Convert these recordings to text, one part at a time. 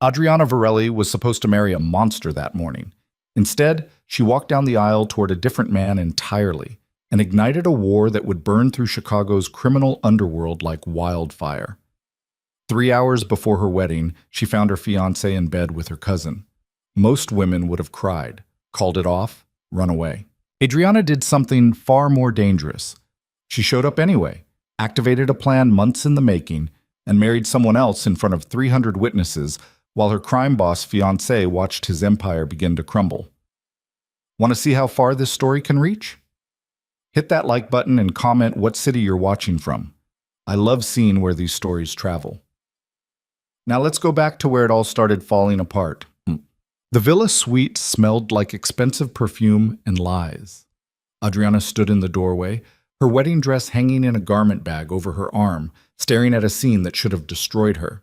Adriana Varelli was supposed to marry a monster that morning. Instead, she walked down the aisle toward a different man entirely and ignited a war that would burn through Chicago's criminal underworld like wildfire. 3 hours before her wedding, she found her fiancé in bed with her cousin. Most women would have cried, called it off, run away. Adriana did something far more dangerous. She showed up anyway, activated a plan months in the making, and married someone else in front of 300 witnesses while her crime boss fiancé watched his empire begin to crumble. Want to see how far this story can reach? Hit that like button and comment what city you're watching from. I love seeing where these stories travel. Now let's go back to where it all started falling apart. The villa suite smelled like expensive perfume and lies. Adriana stood in the doorway, her wedding dress hanging in a garment bag over her arm, staring at a scene that should have destroyed her.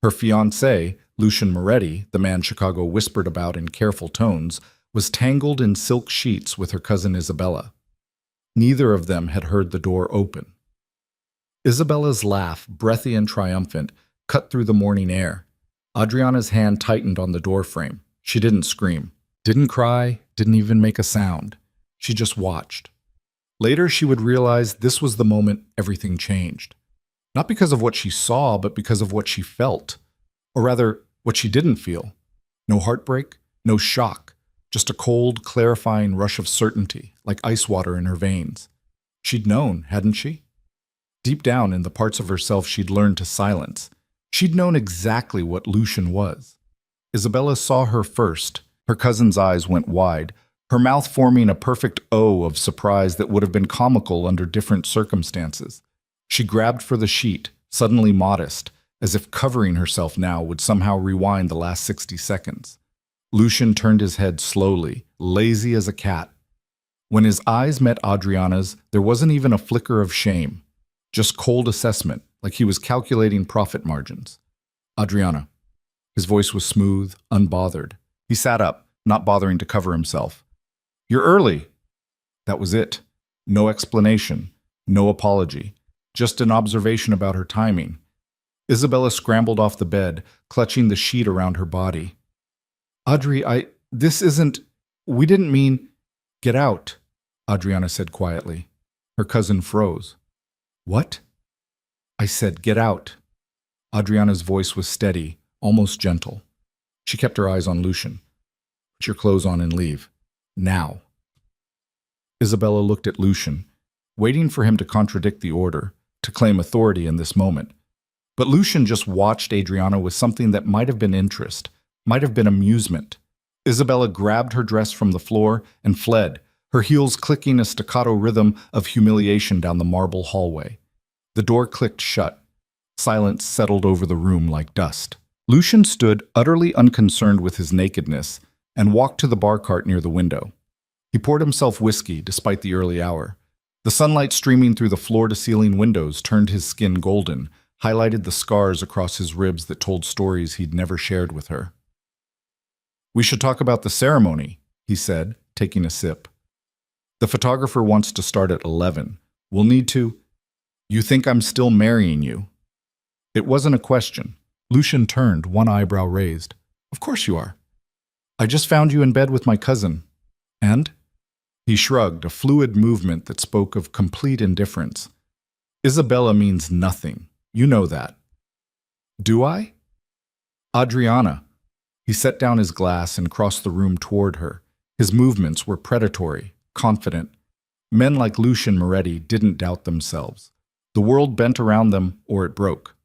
Her fiancé, Lucian Moretti, the man Chicago whispered about in careful tones, was tangled in silk sheets with her cousin Isabella. Neither of them had heard the door open. Isabella's laugh, breathy and triumphant, cut through the morning air. Adriana's hand tightened on the doorframe. She didn't scream, didn't cry, didn't even make a sound. She just watched. Later, she would realize this was the moment everything changed. Not because of what she saw, but because of what she felt. Or rather, what she didn't feel. No heartbreak, no shock, just a cold, clarifying rush of certainty, like ice water in her veins. She'd known, hadn't she? Deep down in the parts of herself she'd learned to silence, she'd known exactly what Lucian was. Isabella saw her first. Her cousin's eyes went wide, her mouth forming a perfect O of surprise that would have been comical under different circumstances. She grabbed for the sheet, suddenly modest, as if covering herself now would somehow rewind the last 60 seconds. Lucian turned his head slowly, lazy as a cat. When his eyes met Adriana's, there wasn't even a flicker of shame, just cold assessment, like he was calculating profit margins. Adriana. His voice was smooth, unbothered. He sat up, not bothering to cover himself. "You're early." That was it. No explanation, no apology, just an observation about her timing. Isabella scrambled off the bed, clutching the sheet around her body. "Audrey, this isn't, we didn't mean—" "Get out," Adriana said quietly. Her cousin froze. "What?" "I said, get out." Adriana's voice was steady, almost gentle. She kept her eyes on Lucian. "Put your clothes on and leave. Now." Isabella looked at Lucian, waiting for him to contradict the order, to claim authority in this moment. But Lucian just watched Adriana with something that might have been interest, might have been amusement. Isabella grabbed her dress from the floor and fled, her heels clicking a staccato rhythm of humiliation down the marble hallway. The door clicked shut. Silence settled over the room like dust. Lucian stood utterly unconcerned with his nakedness and walked to the bar cart near the window. He poured himself whiskey despite the early hour. The sunlight streaming through the floor-to-ceiling windows turned his skin golden, highlighted the scars across his ribs that told stories he'd never shared with her. "We should talk about the ceremony," he said, taking a sip. "The photographer wants to start at 11. We'll need to—" "You think I'm still marrying you?" It wasn't a question. Lucian turned, one eyebrow raised. "Of course you are. I just found you in bed with my cousin." "And?" He shrugged, a fluid movement that spoke of complete indifference. "Isabella means nothing. You know that." "Do I?" "Adriana." He set down his glass and crossed the room toward her. His movements were predatory, confident. Men like Lucian Moretti didn't doubt themselves. The world bent around them, or it broke.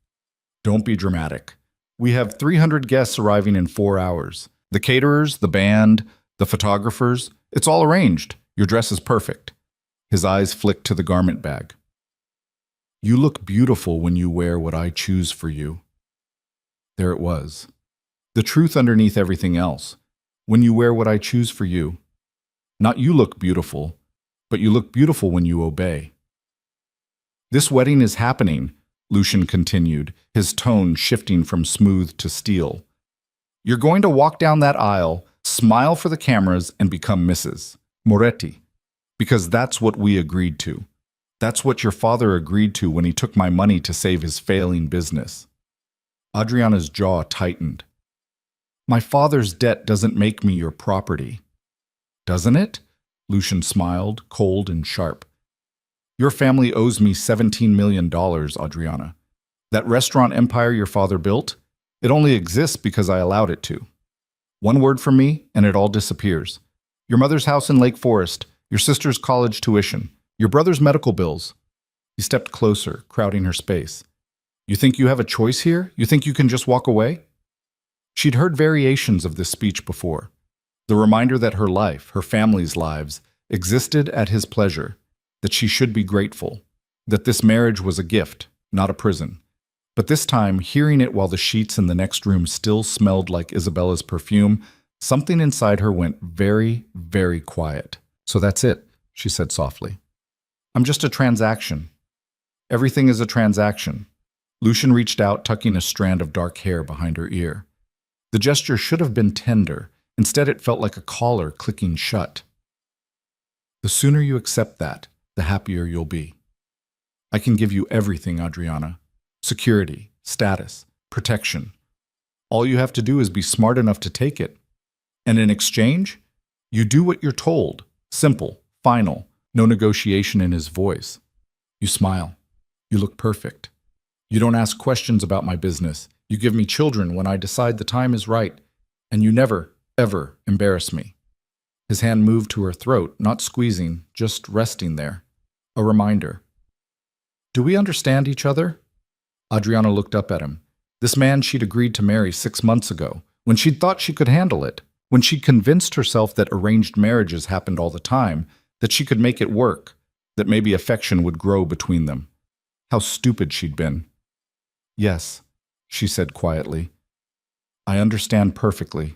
"Don't be dramatic. We have 300 guests arriving in 4 hours. The caterers, the band, the photographers, it's all arranged. Your dress is perfect." His eyes flicked to the garment bag. "You look beautiful when you wear what I choose for you." There it was. The truth underneath everything else. When you wear what I choose for you. Not you look beautiful, but you look beautiful when you obey. "This wedding is happening," Lucian continued, his tone shifting from smooth to steel. "You're going to walk down that aisle, smile for the cameras, and become Mrs. Moretti. Because that's what we agreed to. That's what your father agreed to when he took my money to save his failing business." Adriana's jaw tightened. My father's debt doesn't make me your property. Doesn't it? Lucian smiled, cold and sharp. Your family owes me $17 million, Adriana. That restaurant empire your father built, it only exists because I allowed it to. One word from me, and it all disappears. Your mother's house in Lake Forest, your sister's college tuition, your brother's medical bills. He stepped closer, crowding her space. You think you have a choice here? You think you can just walk away? She'd heard variations of this speech before. The reminder that her life, her family's lives, existed at his pleasure, that she should be grateful, that this marriage was a gift, not a prison. But this time, hearing it while the sheets in the next room still smelled like Isabella's perfume, something inside her went very, very quiet. So that's it, she said softly. I'm just a transaction. Everything is a transaction. Lucian reached out, tucking a strand of dark hair behind her ear. The gesture should have been tender. Instead, it felt like a collar clicking shut. The sooner you accept that, the happier you'll be. I can give you everything, Adriana. Security, status, protection. All you have to do is be smart enough to take it. And in exchange, you do what you're told. Simple, final, no negotiation in his voice. You smile. You look perfect. You don't ask questions about my business. You give me children when I decide the time is right. And you never, ever embarrass me. His hand moved to her throat, not squeezing, just resting there. A reminder. Do we understand each other? Adriana looked up at him. This man she'd agreed to marry 6 months ago, when she'd thought she could handle it, when she'd convinced herself that arranged marriages happened all the time, that she could make it work, that maybe affection would grow between them. How stupid she'd been. Yes, she said quietly. I understand perfectly.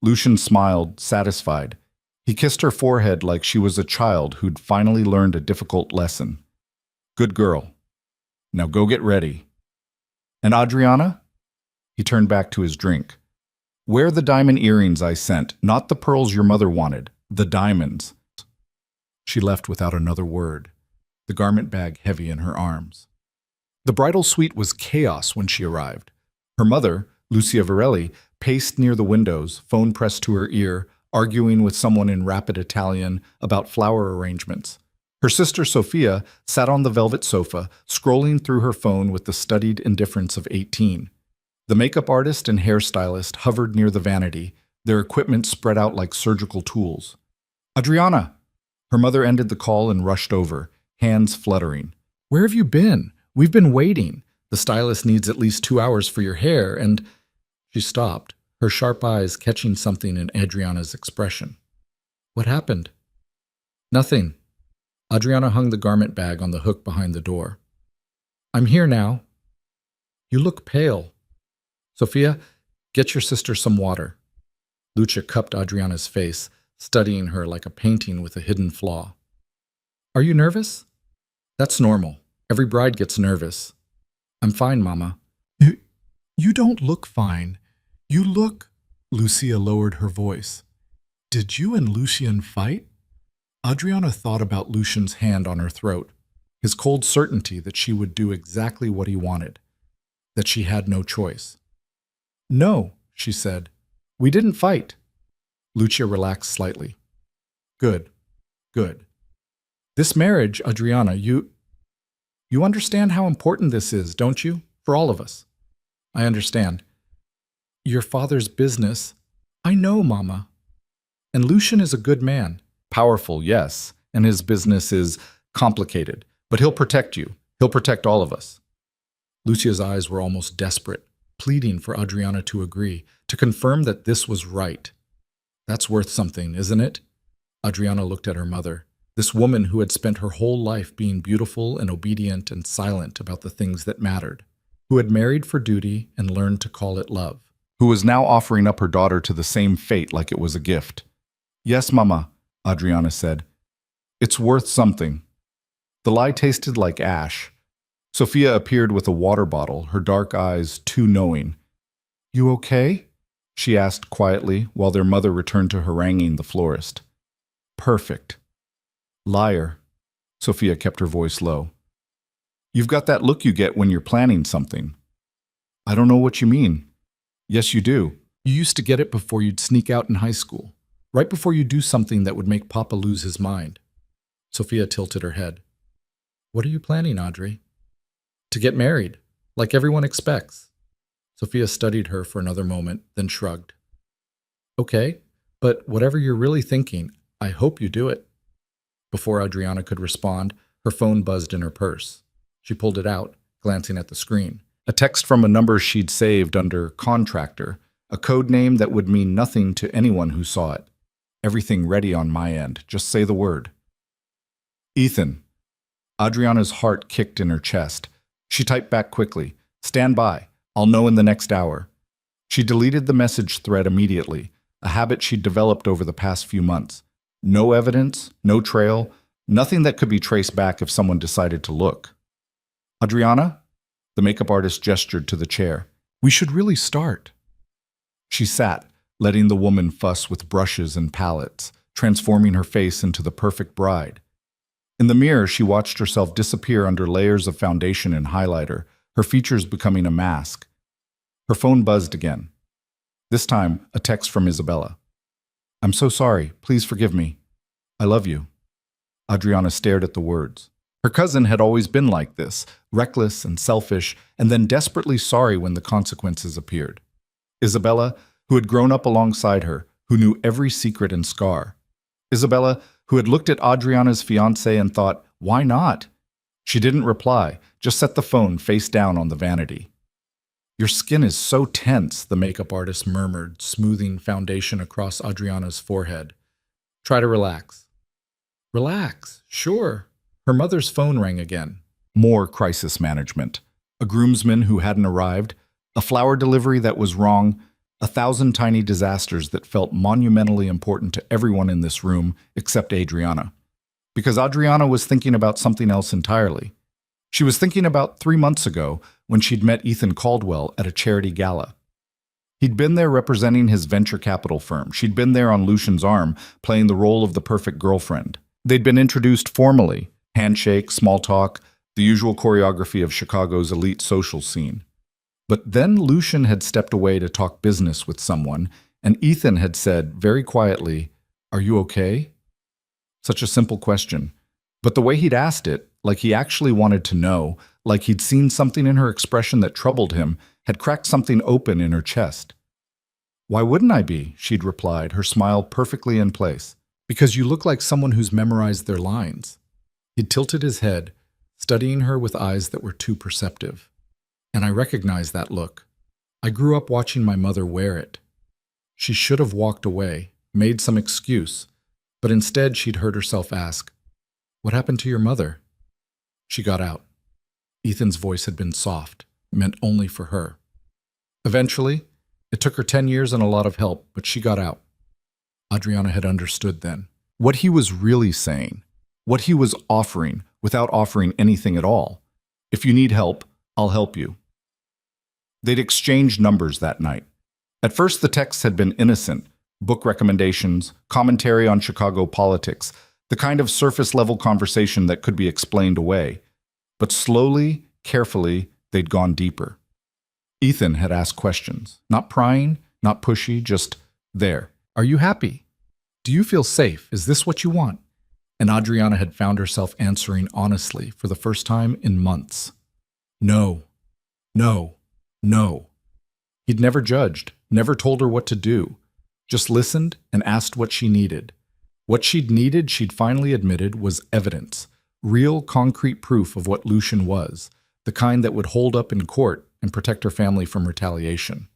Lucian smiled, satisfied. He kissed her forehead like she was a child who'd finally learned a difficult lesson. Good girl. Now go get ready. And Adriana? He turned back to his drink. Wear the diamond earrings I sent, not the pearls your mother wanted, the diamonds. She left without another word, the garment bag heavy in her arms. The bridal suite was chaos when she arrived. Her mother, Lucia Varelli, paced near the windows, phone pressed to her ear, arguing with someone in rapid Italian about flower arrangements. Her sister Sophia sat on the velvet sofa, scrolling through her phone with the studied indifference of 18. The makeup artist and hairstylist hovered near the vanity, their equipment spread out like surgical tools. Adriana! Her mother ended the call and rushed over, hands fluttering. Where have you been? We've been waiting. The stylist needs at least 2 hours for your hair, and... She stopped, her sharp eyes catching something in Adriana's expression. What happened? Nothing. Adriana hung the garment bag on the hook behind the door. I'm here now. You look pale. Sophia, get your sister some water. Lucia cupped Adriana's face, studying her like a painting with a hidden flaw. Are you nervous? That's normal. Every bride gets nervous. I'm fine, Mama. You don't look fine. You look... Lucia lowered her voice. Did you and Lucian fight? Adriana thought about Lucian's hand on her throat, his cold certainty that she would do exactly what he wanted, that she had no choice. No, she said. We didn't fight. Lucia relaxed slightly. Good, good. This marriage, Adriana, you understand how important this is, don't you? For all of us. I understand. Your father's business. I know, Mama. And Lucian is a good man. Powerful, yes, and his business is complicated, but he'll protect you. He'll protect all of us. Lucia's eyes were almost desperate, pleading for Adriana to agree, to confirm that this was right. That's worth something, isn't it? Adriana looked at her mother, this woman who had spent her whole life being beautiful and obedient and silent about the things that mattered, who had married for duty and learned to call it love, who was now offering up her daughter to the same fate like it was a gift. Yes, Mama, Adriana said. It's worth something. The lie tasted like ash. Sophia appeared with a water bottle, her dark eyes too knowing. You okay? She asked quietly while their mother returned to haranguing the florist. Perfect. Liar. Sophia kept her voice low. You've got that look you get when you're planning something. I don't know what you mean. Yes, you do. You used to get it before you'd sneak out in high school, right before you do something that would make Papa lose his mind. Sophia tilted her head. What are you planning, Audrey? To get married, like everyone expects. Sophia studied her for another moment, then shrugged. Okay, but whatever you're really thinking, I hope you do it. Before Adriana could respond, her phone buzzed in her purse. She pulled it out, glancing at the screen. A text from a number she'd saved under contractor, a code name that would mean nothing to anyone who saw it. Everything ready on my end. Just say the word. Ethan. Adriana's heart kicked in her chest. She typed back quickly. Stand by. I'll know in the next hour. She deleted the message thread immediately, a habit she'd developed over the past few months. No evidence, no trail, nothing that could be traced back if someone decided to look. Adriana? The makeup artist gestured to the chair. We should really start. She sat, letting the woman fuss with brushes and palettes, transforming her face into the perfect bride. In the mirror, she watched herself disappear under layers of foundation and highlighter, her features becoming a mask. Her phone buzzed again. This time, a text from Isabella. I'm so sorry. Please forgive me. I love you. Adriana stared at the words. Her cousin had always been like this, reckless and selfish, and then desperately sorry when the consequences appeared. Isabella, who had grown up alongside her, who knew every secret and scar. Isabella, who had looked at Adriana's fiancé and thought, why not? She didn't reply, just set the phone face down on the vanity. Your skin is so tense, the makeup artist murmured, smoothing foundation across Adriana's forehead. Try to relax. Relax, sure. Her mother's phone rang again. More crisis management. A groomsman who hadn't arrived, a flower delivery that was wrong, 1,000 tiny disasters that felt monumentally important to everyone in this room except Adriana. Because Adriana was thinking about something else entirely. She was thinking about 3 months ago when she'd met Ethan Caldwell at a charity gala. He'd been there representing his venture capital firm. She'd been there on Lucian's arm, playing the role of the perfect girlfriend. They'd been introduced formally, handshake, small talk, the usual choreography of Chicago's elite social scene. But then Lucian had stepped away to talk business with someone, and Ethan had said very quietly, "Are you okay?" Such a simple question. But the way he'd asked it, like he actually wanted to know, like he'd seen something in her expression that troubled him, had cracked something open in her chest. "Why wouldn't I be?" she'd replied, her smile perfectly in place. "Because you look like someone who's memorized their lines." He'd tilted his head, studying her with eyes that were too perceptive. And I recognized that look. I grew up watching my mother wear it. She should have walked away, made some excuse, but instead she'd heard herself ask, "What happened to your mother?" She got out. Ethan's voice had been soft, meant only for her. Eventually, it took her 10 years and a lot of help, but she got out. Adriana had understood then. What he was really saying, what he was offering without offering anything at all. If you need help, I'll help you. They'd exchanged numbers that night. At first, the texts had been innocent, book recommendations, commentary on Chicago politics, the kind of surface-level conversation that could be explained away. But slowly, carefully, they'd gone deeper. Ethan had asked questions, not prying, not pushy, just there. Are you happy? Do you feel safe? Is this what you want? And Adriana had found herself answering honestly for the first time in months. No, no, no. He'd never judged, never told her what to do, just listened and asked what she needed. What she'd needed, she'd finally admitted, was evidence, real concrete proof of what Lucian was, the kind that would hold up in court and protect her family from retaliation.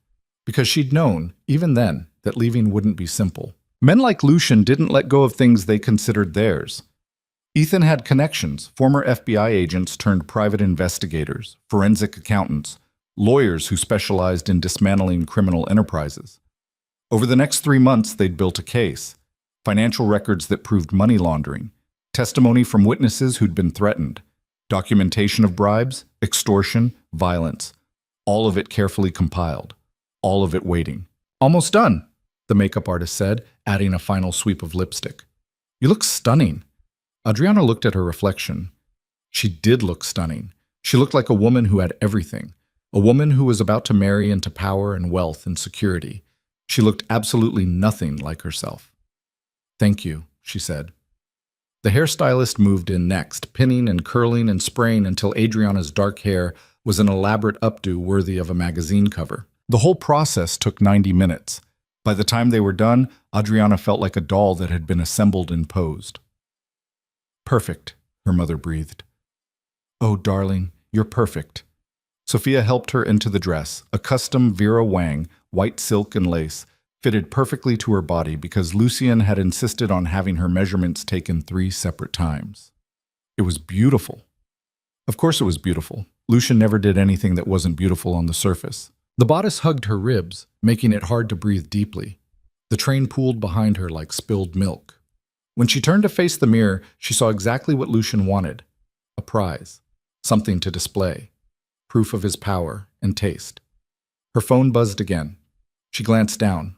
Because she'd known, even then, that leaving wouldn't be simple. Men like Lucian didn't let go of things they considered theirs. Ethan had connections, former FBI agents turned private investigators, forensic accountants, lawyers who specialized in dismantling criminal enterprises. Over the next 3 months, they'd built a case, financial records that proved money laundering, testimony from witnesses who'd been threatened, documentation of bribes, extortion, violence, all of it carefully compiled, all of it waiting. Almost done, the makeup artist said, adding a final sweep of lipstick. You look stunning. Adriana looked at her reflection. She did look stunning. She looked like a woman who had everything, a woman who was about to marry into power and wealth and security. She looked absolutely nothing like herself. "Thank you," she said. The hairstylist moved in next, pinning and curling and spraying until Adriana's dark hair was an elaborate updo worthy of a magazine cover. The whole process took 90 minutes. By the time they were done, Adriana felt like a doll that had been assembled and posed. "Perfect," her mother breathed. "Oh, darling, you're perfect." Sophia helped her into the dress, a custom Vera Wang, white silk and lace, fitted perfectly to her body because Lucien had insisted on having her measurements taken 3 separate times. It was beautiful. Of course it was beautiful. Lucien never did anything that wasn't beautiful on the surface. The bodice hugged her ribs, making it hard to breathe deeply. The train pooled behind her like spilled milk. When she turned to face the mirror, she saw exactly what Lucien wanted. A prize. Something to display. Proof of his power and taste. Her phone buzzed again. She glanced down.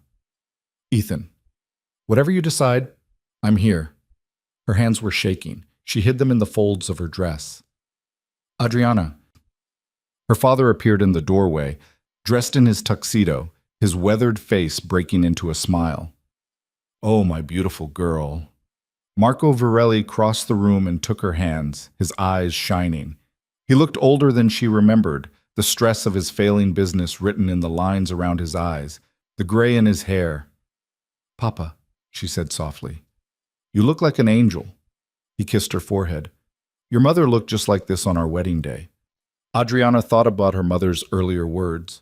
"Ethan, whatever you decide, I'm here." Her hands were shaking. She hid them in the folds of her dress. "Adriana." Her father appeared in the doorway, dressed in his tuxedo, his weathered face breaking into a smile. "Oh, my beautiful girl." Marco Varelli crossed the room and took her hands, his eyes shining. He looked older than she remembered, the stress of his failing business written in the lines around his eyes, the gray in his hair. "Papa," she said softly, "you look like an angel." He kissed her forehead. "Your mother looked just like this on our wedding day." Adriana thought about her mother's earlier words.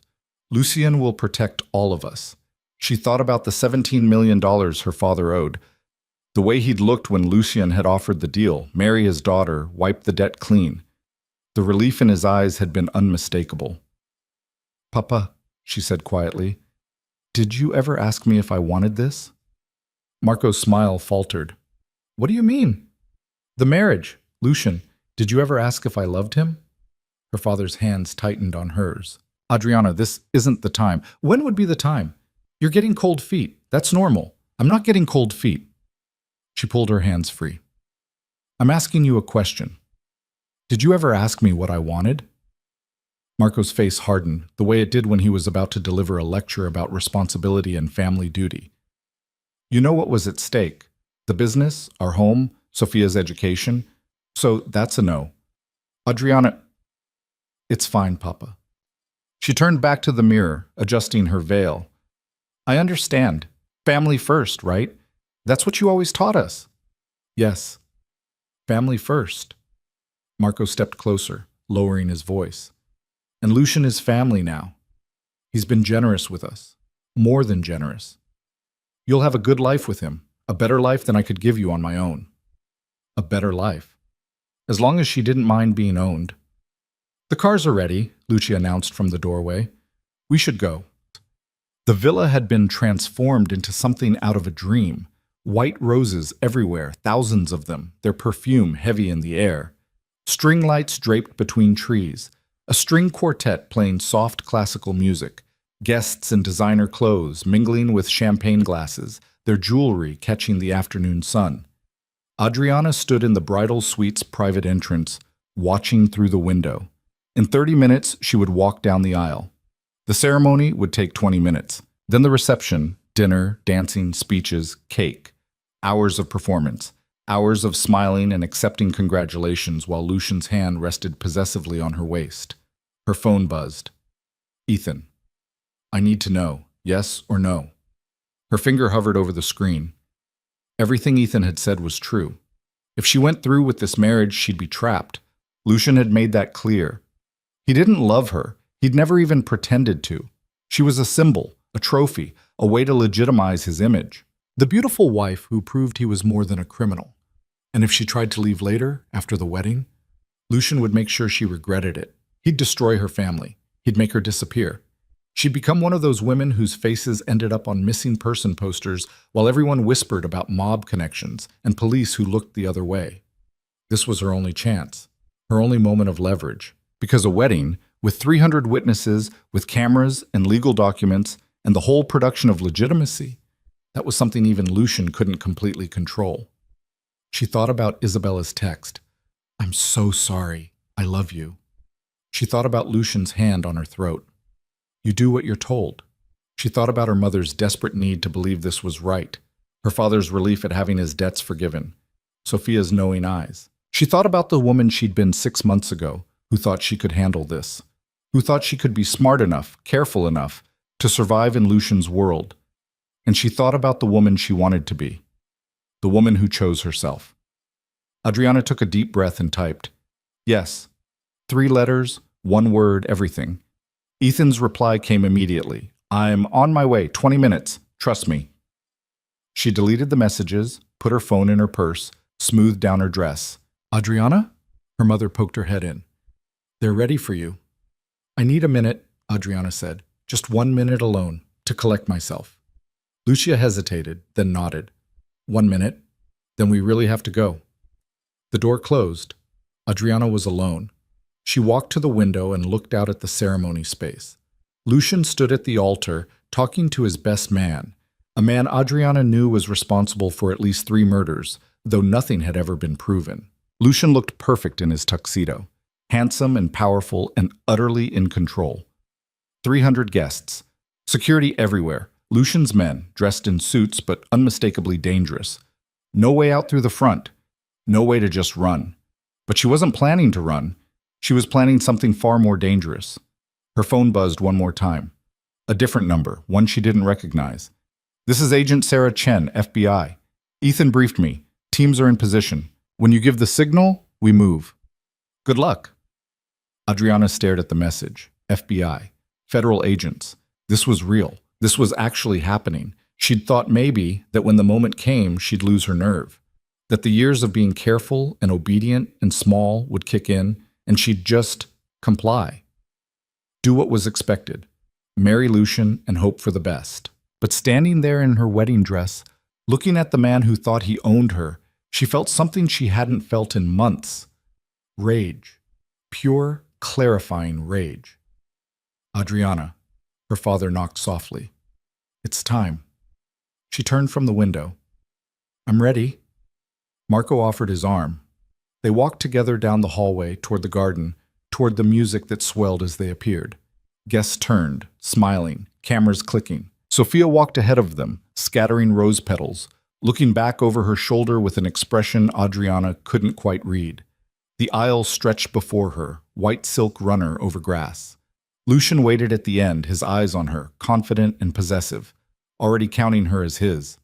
Lucien will protect all of us. She thought about the $17 million her father owed, the way he'd looked when Lucien had offered the deal, marry his daughter, wipe the debt clean. The relief in his eyes had been unmistakable. "Papa," she said quietly, "did you ever ask me if I wanted this?" Marco's smile faltered. "What do you mean?" "The marriage. Lucien, did you ever ask if I loved him?" Her father's hands tightened on hers. "Adriana, this isn't the time." "When would be the time? You're getting cold feet. That's normal. I'm not getting cold feet." She pulled her hands free. "I'm asking you a question. Did you ever ask me what I wanted?" Marco's face hardened, the way it did when he was about to deliver a lecture about responsibility and family duty. "You know what was at stake. The business, our home, Sophia's education. So that's a no." "Adriana..." "It's fine, Papa." She turned back to the mirror, adjusting her veil. "I understand. Family first, right? That's what you always taught us." "Yes. Family first." Marco stepped closer, lowering his voice. "And Lucien is family now. He's been generous with us. More than generous. You'll have a good life with him, a better life than I could give you on my own." A better life. As long as she didn't mind being owned. "The cars are ready," Lucia announced from the doorway. "We should go." The villa had been transformed into something out of a dream. White roses everywhere, thousands of them, their perfume heavy in the air. String lights draped between trees. A string quartet playing soft classical music. Guests in designer clothes mingling with champagne glasses, their jewelry catching the afternoon sun. Adriana stood in the bridal suite's private entrance, watching through the window. In 30 minutes, she would walk down the aisle. The ceremony would take 20 minutes. Then the reception, dinner, dancing, speeches, cake. Hours of performance. Hours of smiling and accepting congratulations while Lucien's hand rested possessively on her waist. Her phone buzzed. "Ethan, I need to know, yes or no." Her finger hovered over the screen. Everything Ethan had said was true. If she went through with this marriage, she'd be trapped. Lucien had made that clear. He didn't love her. He'd never even pretended to. She was a symbol, a trophy, a way to legitimize his image. The beautiful wife who proved he was more than a criminal. And if she tried to leave later, after the wedding, Lucien would make sure she regretted it. He'd destroy her family. He'd make her disappear. She'd become one of those women whose faces ended up on missing person posters while everyone whispered about mob connections and police who looked the other way. This was her only chance, her only moment of leverage. Because a wedding, with 300 witnesses, with cameras and legal documents, and the whole production of legitimacy, that was something even Lucien couldn't completely control. She thought about Isabella's text. "I'm so sorry. I love you." She thought about Lucien's hand on her throat. "You do what you're told." She thought about her mother's desperate need to believe this was right, her father's relief at having his debts forgiven, Sophia's knowing eyes. She thought about the woman she'd been 6 months ago, who thought she could handle this, who thought she could be smart enough, careful enough, to survive in Lucian's world. And she thought about the woman she wanted to be, the woman who chose herself. Adriana took a deep breath and typed, "Yes." 3 letters, 1 word, everything. Ethan's reply came immediately. "I'm on my way, 20 minutes, trust me." She deleted the messages, put her phone in her purse, smoothed down her dress. "Adriana?" Her mother poked her head in. "They're ready for you." "I need a minute," Adriana said. "Just 1 minute alone, to collect myself." Lucia hesitated, then nodded. 1 minute, then we really have to go. The door closed. Adriana was alone. She walked to the window and looked out at the ceremony space. Lucian stood at the altar, talking to his best man, a man Adriana knew was responsible for at least 3 murders, though nothing had ever been proven. Lucian looked perfect in his tuxedo, handsome and powerful and utterly in control. 300 guests. Security everywhere. Lucian's men, dressed in suits but unmistakably dangerous. No way out through the front. No way to just run. But she wasn't planning to run. She was planning something far more dangerous. Her phone buzzed one more time. A different number, one she didn't recognize. "This is Agent Sarah Chen, FBI. Ethan briefed me. Teams are in position. When you give the signal, we move. Good luck." Adriana stared at the message. FBI. Federal agents. This was real. This was actually happening. She'd thought maybe that when the moment came, she'd lose her nerve. That the years of being careful and obedient and small would kick in, and she'd just comply. Do what was expected. Marry Lucian and hope for the best. But standing there in her wedding dress, looking at the man who thought he owned her, she felt something she hadn't felt in months. Rage. Pure, clarifying rage. "Adriana," her father knocked softly. "It's time." She turned from the window. "I'm ready." Marco offered his arm. They walked together down the hallway toward the garden, toward the music that swelled as they appeared. Guests turned, smiling, cameras clicking. Sophia walked ahead of them, scattering rose petals, looking back over her shoulder with an expression Adriana couldn't quite read. The aisle stretched before her, white silk runner over grass. Lucian waited at the end, his eyes on her, confident and possessive, already counting her as his.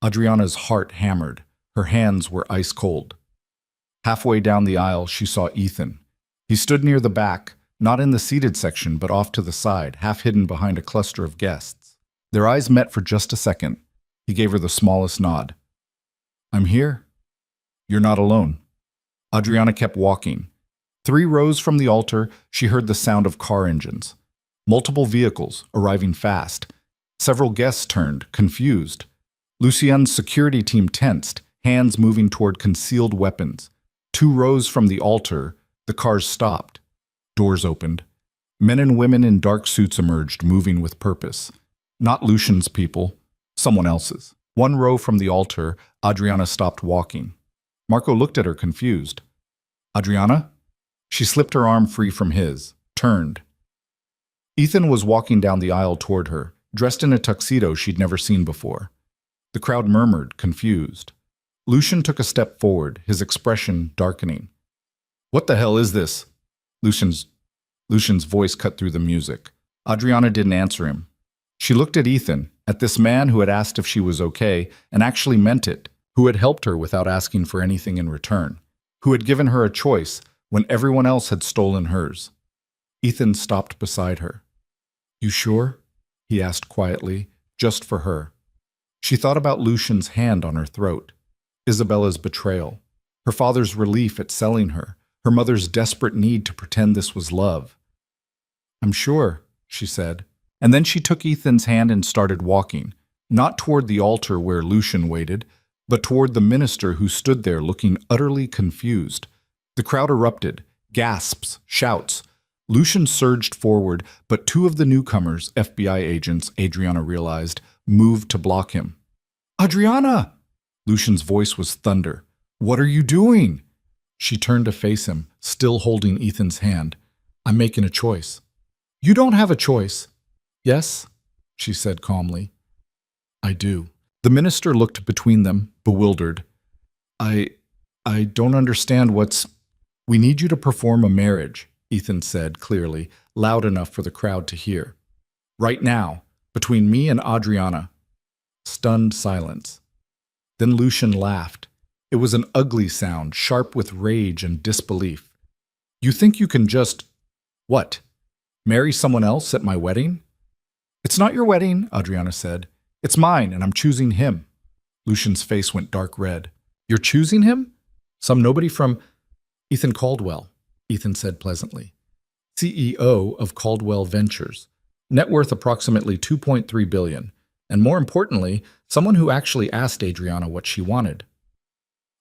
Adriana's heart hammered. Her hands were ice cold. Halfway down the aisle, she saw Ethan. He stood near the back, not in the seated section, but off to the side, half hidden behind a cluster of guests. Their eyes met for just a second. He gave her the smallest nod. "I'm here." "You're not alone." Adriana kept walking. 3 rows from the altar, she heard the sound of car engines. Multiple vehicles, arriving fast. Several guests turned, confused. Lucien's security team tensed, hands moving toward concealed weapons. 2 rows from the altar, the cars stopped. Doors opened. Men and women in dark suits emerged, moving with purpose. Not Lucian's people, someone else's. 1 row from the altar, Adriana stopped walking. Marco looked at her, confused. "Adriana?" She slipped her arm free from his, turned. Ethan was walking down the aisle toward her, dressed in a tuxedo she'd never seen before. The crowd murmured, confused. Lucian took a step forward, his expression darkening. "What the hell is this?" Lucian's voice cut through the music. Adriana didn't answer him. She looked at Ethan, at this man who had asked if she was okay and actually meant it, who had helped her without asking for anything in return, who had given her a choice when everyone else had stolen hers. Ethan stopped beside her. "You sure?" he asked quietly, just for her. She thought about Lucian's hand on her throat, Isabella's betrayal, her father's relief at selling her, her mother's desperate need to pretend this was love. "I'm sure," she said. And then she took Ethan's hand and started walking, not toward the altar where Lucian waited, but toward the minister who stood there looking utterly confused. The crowd erupted, gasps, shouts. Lucian surged forward, but 2 of the newcomers, FBI agents, Adriana realized, moved to block him. "Adriana!" Lucian's voice was thunder. "What are you doing?" She turned to face him, still holding Ethan's hand. "I'm making a choice." "You don't have a choice." "Yes?" she said calmly. I do. The minister looked between them, bewildered. I don't understand what's... We need you to perform a marriage, Ethan said clearly, loud enough for the crowd to hear. Right now, between me and Adriana. Stunned silence. Then Lucian laughed. It was an ugly sound, sharp with rage and disbelief. You think you can just... What? Marry someone else at my wedding? It's not your wedding, Adriana said. It's mine, and I'm choosing him. Lucian's face went dark red. You're choosing him? Some nobody from... Ethan Caldwell, Ethan said pleasantly. CEO of Caldwell Ventures. Net worth approximately $2.3 billion. And more importantly, someone who actually asked Adriana what she wanted.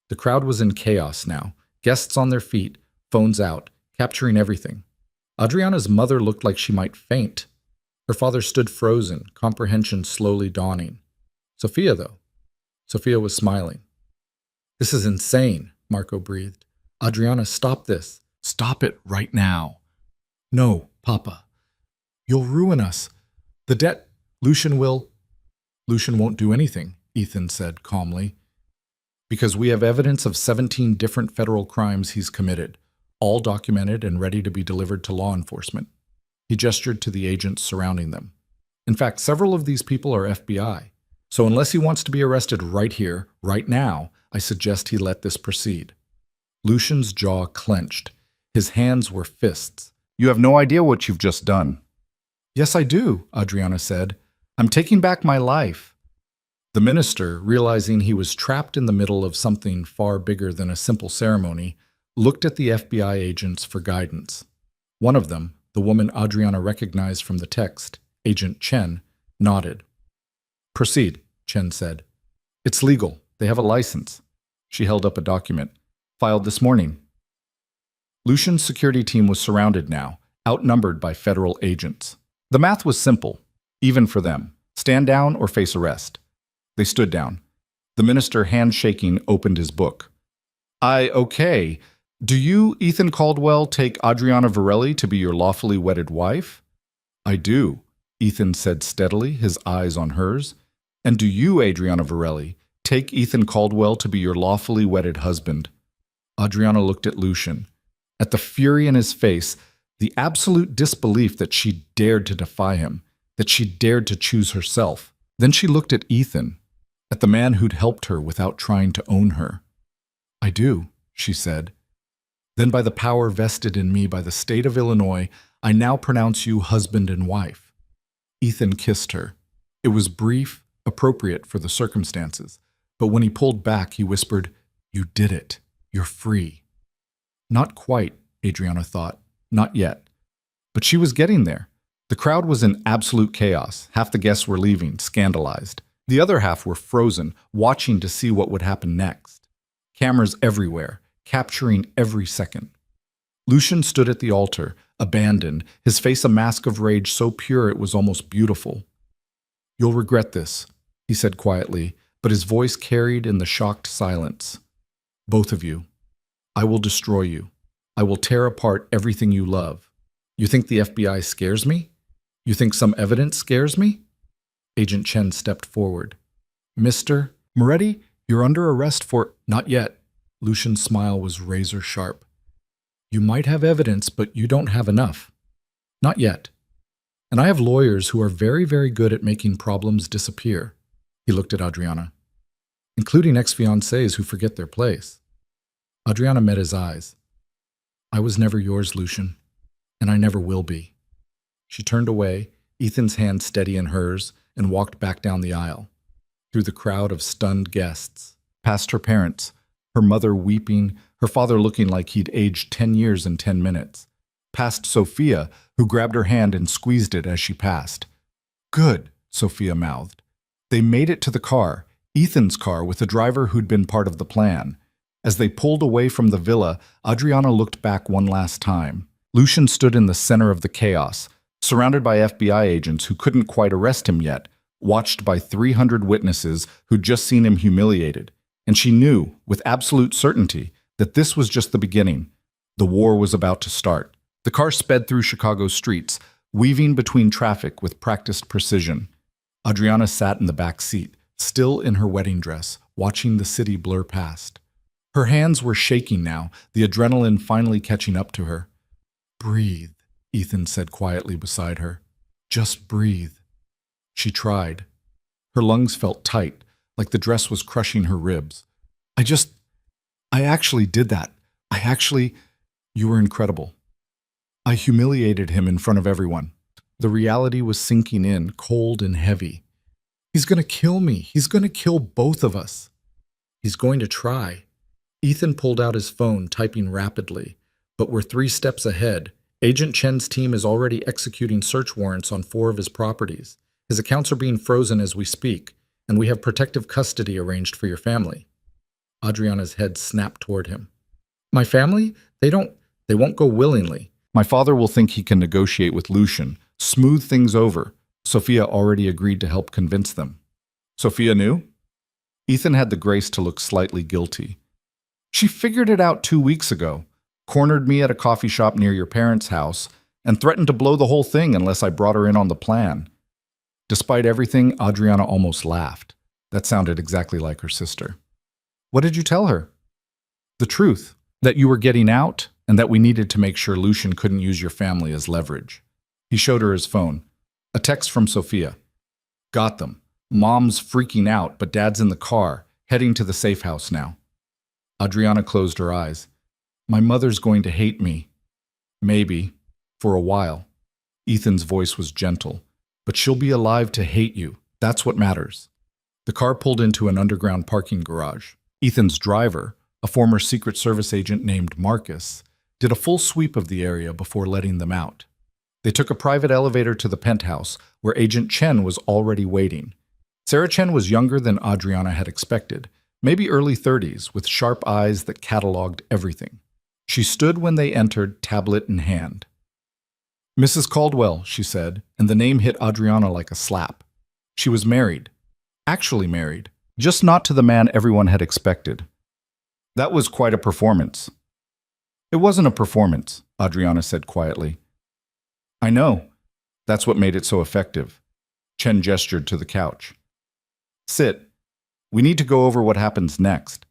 The crowd was in chaos now, guests on their feet, phones out, capturing everything. Adriana's mother looked like she might faint. Her father stood frozen, comprehension slowly dawning. Sophia, though. Sophia was smiling. This is insane, Marco breathed. Adriana, stop this. Stop it right now. No, Papa. You'll ruin us. The debt... Lucian won't do anything, Ethan said calmly. Because we have evidence of 17 different federal crimes he's committed, all documented and ready to be delivered to law enforcement. He gestured to the agents surrounding them. In fact, several of these people are FBI. So unless he wants to be arrested right here, right now, I suggest he let this proceed. Lucian's jaw clenched. His hands were fists. You have no idea what you've just done. Yes, I do, Adriana said. I'm taking back my life. The minister, realizing he was trapped in the middle of something far bigger than a simple ceremony, looked at the FBI agents for guidance. One of them, the woman Adriana recognized from the text, Agent Chen, nodded. Proceed, Chen said. It's legal. They have a license. She held up a document. Filed this morning. Lucian's security team was surrounded now, outnumbered by federal agents. The math was simple, even for them. Stand down or face arrest. They stood down. The minister, hand-shaking, opened his book. Okay. Do you, Ethan Caldwell, take Adriana Varelli to be your lawfully wedded wife? I do, Ethan said steadily, his eyes on hers. And do you, Adriana Varelli, take Ethan Caldwell to be your lawfully wedded husband? Adriana looked at Lucian. At the fury in his face, the absolute disbelief that she dared to defy him, that she dared to choose herself. Then she looked at Ethan, at the man who'd helped her without trying to own her. I do, she said. Then by the power vested in me by the state of Illinois, I now pronounce you husband and wife. Ethan kissed her. It was brief, appropriate for the circumstances, but when he pulled back, he whispered, You did it. You're free. Not quite, Adriana thought. Not yet. But she was getting there. The crowd was in absolute chaos. Half the guests were leaving, scandalized. The other half were frozen, watching to see what would happen next. Cameras everywhere, capturing every second. Lucian stood at the altar, abandoned, his face a mask of rage so pure it was almost beautiful. You'll regret this, he said quietly, but his voice carried in the shocked silence. Both of you. I will destroy you. I will tear apart everything you love. You think the FBI scares me? You think some evidence scares me? Agent Chen stepped forward. Mr. Moretti, you're under arrest for... Not yet. Lucian's smile was razor sharp. You might have evidence, but you don't have enough. Not yet. And I have lawyers who are very, very good at making problems disappear. He looked at Adriana. Including ex-fiancés who forget their place. Adriana met his eyes. I was never yours, Lucian, and I never will be. She turned away, Ethan's hand steady in hers, and walked back down the aisle, through the crowd of stunned guests, past her parents, her mother weeping, her father looking like he'd aged 10 years in 10 minutes, past Sophia, who grabbed her hand and squeezed it as she passed. Good, Sophia mouthed. They made it to the car, Ethan's car with a driver who'd been part of the plan. As they pulled away from the villa, Adriana looked back one last time. Lucian stood in the center of the chaos, surrounded by FBI agents who couldn't quite arrest him yet, watched by 300 witnesses who'd just seen him humiliated. And she knew, with absolute certainty, that this was just the beginning. The war was about to start. The car sped through Chicago's streets, weaving between traffic with practiced precision. Adriana sat in the back seat, still in her wedding dress, watching the city blur past. Her hands were shaking now, the adrenaline finally catching up to her. "Breathe," Ethan said quietly beside her. "Just breathe." She tried. Her lungs felt tight, like the dress was crushing her ribs. I actually did that. You were incredible." I humiliated him in front of everyone. The reality was sinking in, cold and heavy. "He's going to kill me. He's going to kill both of us." "He's going to try." Ethan pulled out his phone, typing rapidly. But we're 3 steps ahead. Agent Chen's team is already executing search warrants on 4 of his properties. His accounts are being frozen as we speak, and we have protective custody arranged for your family. Adriana's head snapped toward him. "My family? They won't go willingly. My father will think he can negotiate with Lucian, smooth things over." Sophia already agreed to help convince them. Sophia knew? Ethan had the grace to look slightly guilty. "She figured it out 2 weeks ago, cornered me at a coffee shop near your parents' house, and threatened to blow the whole thing unless I brought her in on the plan." Despite everything, Adriana almost laughed. That sounded exactly like her sister. "What did you tell her?" "The truth, that you were getting out, and that we needed to make sure Lucian couldn't use your family as leverage." He showed her his phone. A text from Sophia. "Got them. Mom's freaking out, but Dad's in the car, heading to the safe house now." Adriana closed her eyes. "My mother's going to hate me." "Maybe. For a while." Ethan's voice was gentle. "But she'll be alive to hate you. That's what matters." The car pulled into an underground parking garage. Ethan's driver, a former Secret Service agent named Marcus, did a full sweep of the area before letting them out. They took a private elevator to the penthouse, where Agent Chen was already waiting. Sarah Chen was younger than Adriana had expected, maybe early 30s, with sharp eyes that cataloged everything. She stood when they entered, tablet in hand. "Mrs. Caldwell," she said, and the name hit Adriana like a slap. She was married. Actually married. Just not to the man everyone had expected. That was quite a performance. "It wasn't a performance," Adriana said quietly. "I know. That's what made it so effective." Chen gestured to the couch. "Sit. We need to go over what happens next."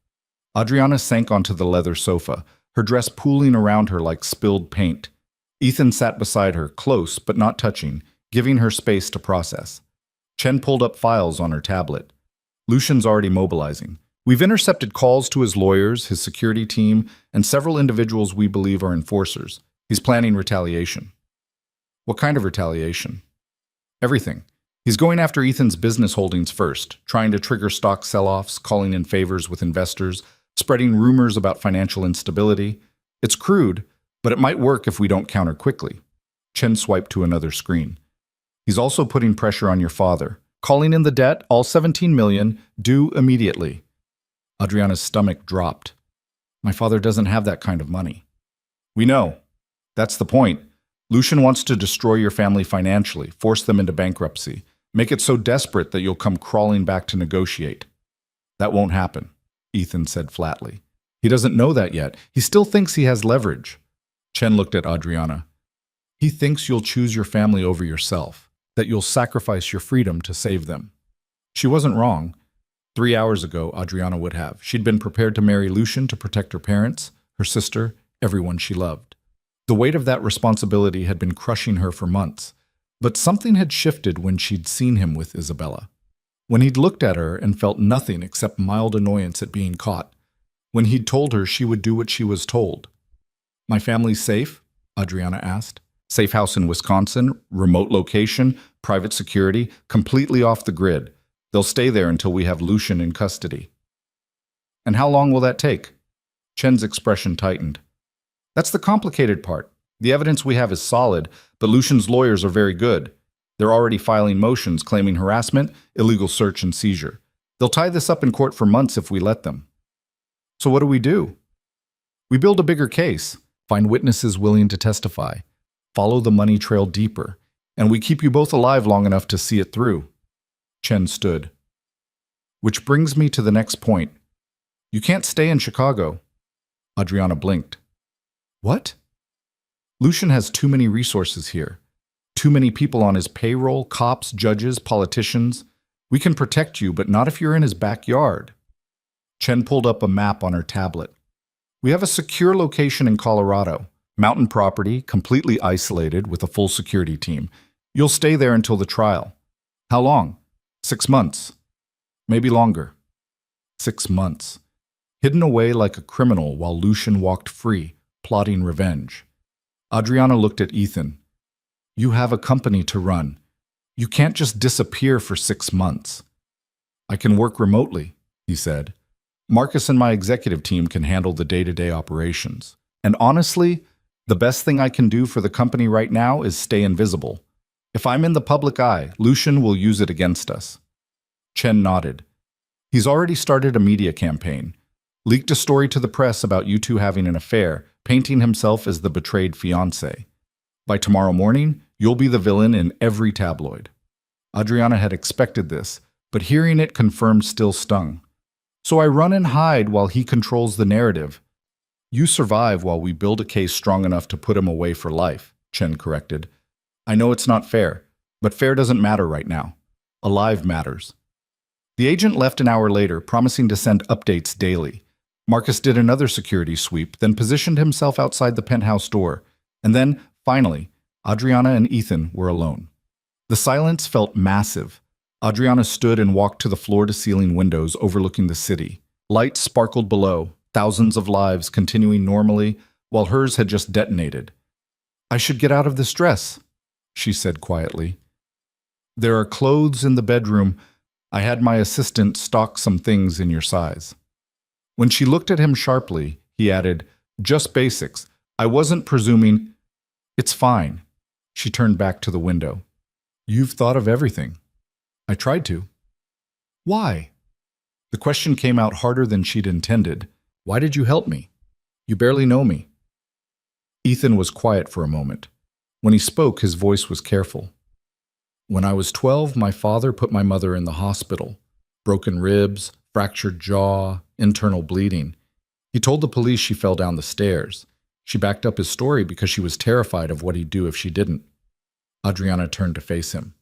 Adriana sank onto the leather sofa, her dress pooling around her like spilled paint. Ethan sat beside her, close but not touching, giving her space to process. Chen pulled up files on her tablet. "Lucian's already mobilizing. We've intercepted calls to his lawyers, his security team, and several individuals we believe are enforcers. He's planning retaliation." "What kind of retaliation?" "Everything. He's going after Ethan's business holdings first, trying to trigger stock sell-offs, calling in favors with investors, spreading rumors about financial instability. It's crude, but it might work if we don't counter quickly." Chen swiped to another screen. "He's also putting pressure on your father, calling in the debt, all 17 million, due immediately." Adriana's stomach dropped. "My father doesn't have that kind of money." "We know. That's the point. Lucian wants to destroy your family financially, force them into bankruptcy, make it so desperate that you'll come crawling back to negotiate." "That won't happen," Ethan said flatly. "He doesn't know that yet. He still thinks he has leverage." Chen looked at Adriana. "He thinks you'll choose your family over yourself, that you'll sacrifice your freedom to save them." She wasn't wrong. 3 hours ago, Adriana would have. She'd been prepared to marry Lucian to protect her parents, her sister, everyone she loved. The weight of that responsibility had been crushing her for months, but something had shifted when she'd seen him with Isabella. When he'd looked at her and felt nothing except mild annoyance at being caught. When he'd told her she would do what she was told. "My family's safe?" Adriana asked. "Safe house in Wisconsin, remote location, private security, completely off the grid. They'll stay there until we have Lucian in custody." "And how long will that take?" Chen's expression tightened. "That's the complicated part. The evidence we have is solid, but Lucian's lawyers are very good. They're already filing motions claiming harassment, illegal search and seizure. They'll tie this up in court for months if we let them." "So what do? We build a bigger case, find witnesses willing to testify, follow the money trail deeper, and we keep you both alive long enough to see it through." Chen stood. "Which brings me to the next point. You can't stay in Chicago." Adriana blinked. "What?" "Lucian has too many resources here. Too many people on his payroll, cops, judges, politicians. We can protect you, but not if you're in his backyard. Chen pulled up a map on her tablet. We have a secure location in Colorado. Mountain property, completely isolated with a full security team. You'll stay there until the trial. How long? 6 months. Maybe longer. 6 months. Hidden away like a criminal while Lucian walked free, plotting revenge. Adriana looked at Ethan. You have a company to run. You can't just disappear for 6 months. I can work remotely, he said. Marcus and my executive team can handle the day-to-day operations. And honestly, the best thing I can do for the company right now is stay invisible. If I'm in the public eye, Lucian will use it against us. Chen nodded. He's already started a media campaign. Leaked a story to the press about you two having an affair, painting himself as the betrayed fiancé. By tomorrow morning, you'll be the villain in every tabloid. Adriana had expected this, but hearing it confirmed still stung. So I run and hide while he controls the narrative. You survive while we build a case strong enough to put him away for life, Chen corrected. I know it's not fair, but fair doesn't matter right now. Alive matters. The agent left an hour later, promising to send updates daily. Marcus did another security sweep, then positioned himself outside the penthouse door. And then, finally, Adriana and Ethan were alone. The silence felt massive. Adriana stood and walked to the floor-to-ceiling windows overlooking the city. Lights sparkled below, thousands of lives continuing normally, while hers had just detonated. I should get out of this dress, she said quietly. There are clothes in the bedroom. I had my assistant stock some things in your size. When she looked at him sharply, he added, just basics. I wasn't presuming. It's fine. She turned back to the window. You've thought of everything. I tried to. Why? The question came out harder than she'd intended. Why did you help me? You barely know me. Ethan was quiet for a moment. When he spoke, his voice was careful. When I was 12, my father put my mother in the hospital. Broken ribs, fractured jaw, internal bleeding. He told the police she fell down the stairs. She backed up his story because she was terrified of what he'd do if she didn't. Adriana turned to face him.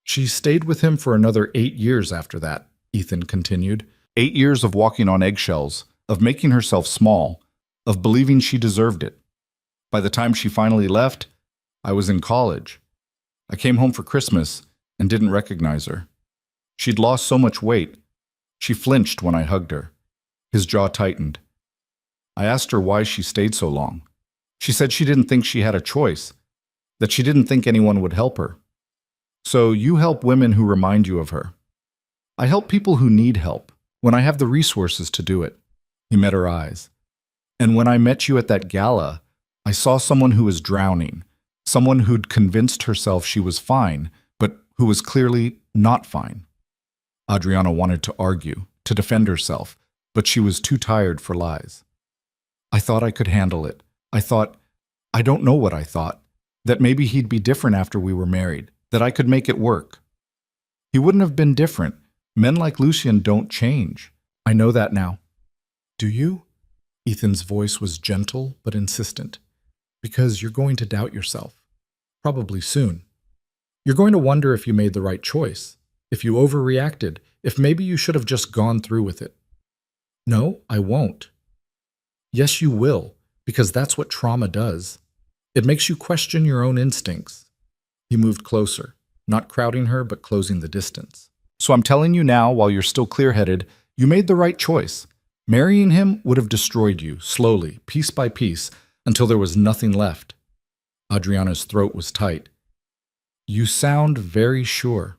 She stayed with him for another 8 years after that, Ethan continued. 8 years of walking on eggshells, of making herself small, of believing she deserved it. By the time she finally left, I was in college. I came home for Christmas and didn't recognize her. She'd lost so much weight. She flinched when I hugged her. His jaw tightened. I asked her why she stayed so long. She said she didn't think she had a choice, that she didn't think anyone would help her. So you help women who remind you of her. I help people who need help, when I have the resources to do it. He met her eyes. And when I met you at that gala, I saw someone who was drowning, someone who'd convinced herself she was fine, but who was clearly not fine. Adriana wanted to argue, to defend herself, but she was too tired for lies. I thought I could handle it. I don't know what I thought, that maybe he'd be different after we were married, that I could make it work. He wouldn't have been different. Men like Lucian don't change. I know that now. Do you? Ethan's voice was gentle but insistent. Because you're going to doubt yourself. Probably soon. You're going to wonder if you made the right choice, if you overreacted, if maybe you should have just gone through with it. No, I won't. Yes, you will, because that's what trauma does. It makes you question your own instincts. He moved closer, not crowding her, but closing the distance. So I'm telling you now, while you're still clear-headed, you made the right choice. Marrying him would have destroyed you, slowly, piece by piece, until there was nothing left. Adriana's throat was tight. You sound very sure.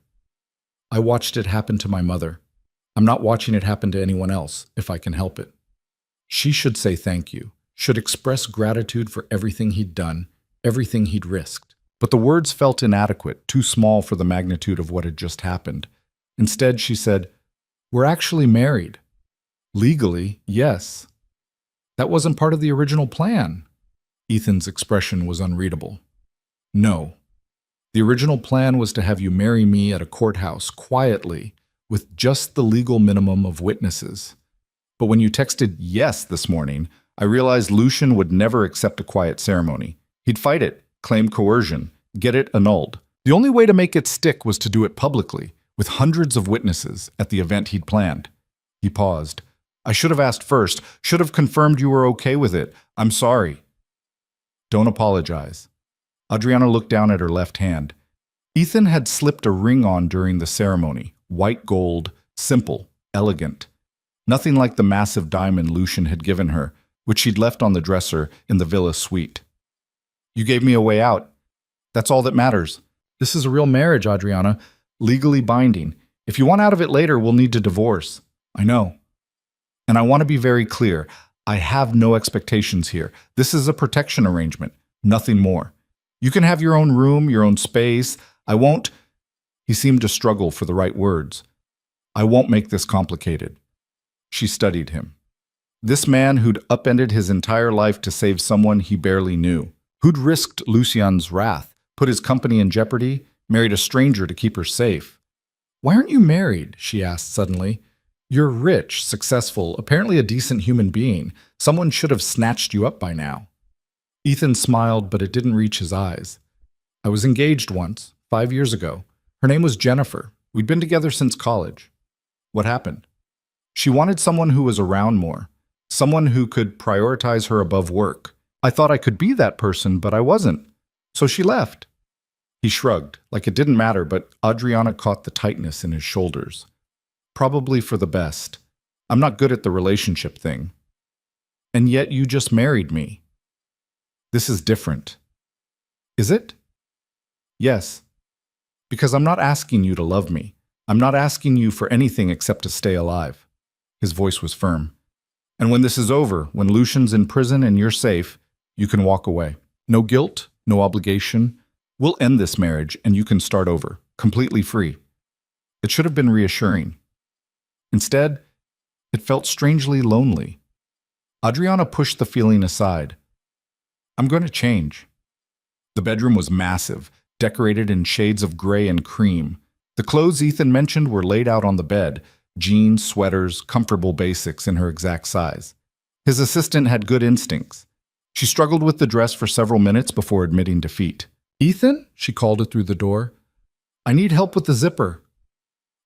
I watched it happen to my mother. I'm not watching it happen to anyone else, if I can help it. She should say thank you, should express gratitude for everything he'd done, everything he'd risked. But the words felt inadequate, too small for the magnitude of what had just happened. Instead, she said, We're actually married. Legally, yes. That wasn't part of the original plan. Ethan's expression was unreadable. No. The original plan was to have you marry me at a courthouse, quietly, with just the legal minimum of witnesses. But when you texted yes this morning, I realized Lucian would never accept a quiet ceremony. He'd fight it, claim coercion, get it annulled. The only way to make it stick was to do it publicly, with hundreds of witnesses at the event he'd planned. He paused. I should have asked first, should have confirmed you were okay with it. I'm sorry. Don't apologize. Adriana looked down at her left hand. Ethan had slipped a ring on during the ceremony, white gold, simple, elegant. Nothing like the massive diamond Lucian had given her, which she'd left on the dresser in the villa suite. You gave me a way out. That's all that matters. This is a real marriage, Adriana, legally binding. If you want out of it later, we'll need to divorce. I know. And I want to be very clear. I have no expectations here. This is a protection arrangement, nothing more. You can have your own room, your own space. I won't. He seemed to struggle for the right words. I won't make this complicated. She studied him. This man who'd upended his entire life to save someone he barely knew, who'd risked Lucian's wrath, put his company in jeopardy, married a stranger to keep her safe. Why aren't you married? She asked suddenly. You're rich, successful, apparently a decent human being. Someone should have snatched you up by now. Ethan smiled, but it didn't reach his eyes. I was engaged once, 5 years ago. Her name was Jennifer. We'd been together since college. What happened? She wanted someone who was around more, someone who could prioritize her above work. I thought I could be that person, but I wasn't. So she left. He shrugged, like it didn't matter, but Adriana caught the tightness in his shoulders. Probably for the best. I'm not good at the relationship thing. And yet you just married me. This is different. Is it? Yes. Because I'm not asking you to love me. I'm not asking you for anything except to stay alive. His voice was firm. And when this is over, when Lucian's in prison and you're safe, you can walk away. No guilt, no obligation. We'll end this marriage and you can start over, completely free. It should have been reassuring. Instead, it felt strangely lonely. Adriana pushed the feeling aside. I'm going to change. The bedroom was massive, decorated in shades of gray and cream. The clothes Ethan mentioned were laid out on the bed, jeans, sweaters, comfortable basics in her exact size. His assistant had good instincts. She struggled with the dress for several minutes before admitting defeat. Ethan? She called it through the door. I need help with the zipper.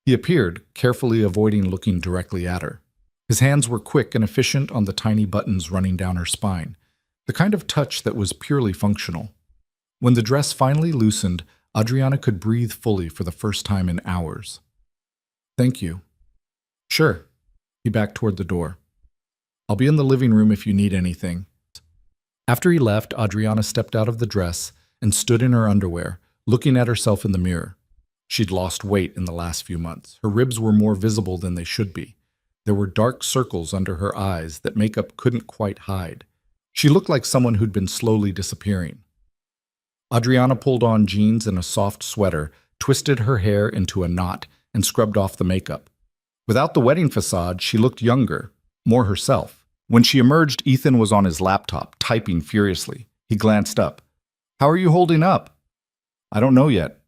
He appeared, carefully avoiding looking directly at her. His hands were quick and efficient on the tiny buttons running down her spine, the kind of touch that was purely functional. When the dress finally loosened, Adriana could breathe fully for the first time in hours. Thank you. Sure. He backed toward the door. I'll be in the living room if you need anything. After he left, Adriana stepped out of the dress and stood in her underwear, looking at herself in the mirror. She'd lost weight in the last few months. Her ribs were more visible than they should be. There were dark circles under her eyes that makeup couldn't quite hide. She looked like someone who'd been slowly disappearing. Adriana pulled on jeans and a soft sweater, twisted her hair into a knot, and scrubbed off the makeup. Without the wedding facade, she looked younger, more herself. When she emerged, Ethan was on his laptop, typing furiously. He glanced up. How are you holding up? I don't know yet.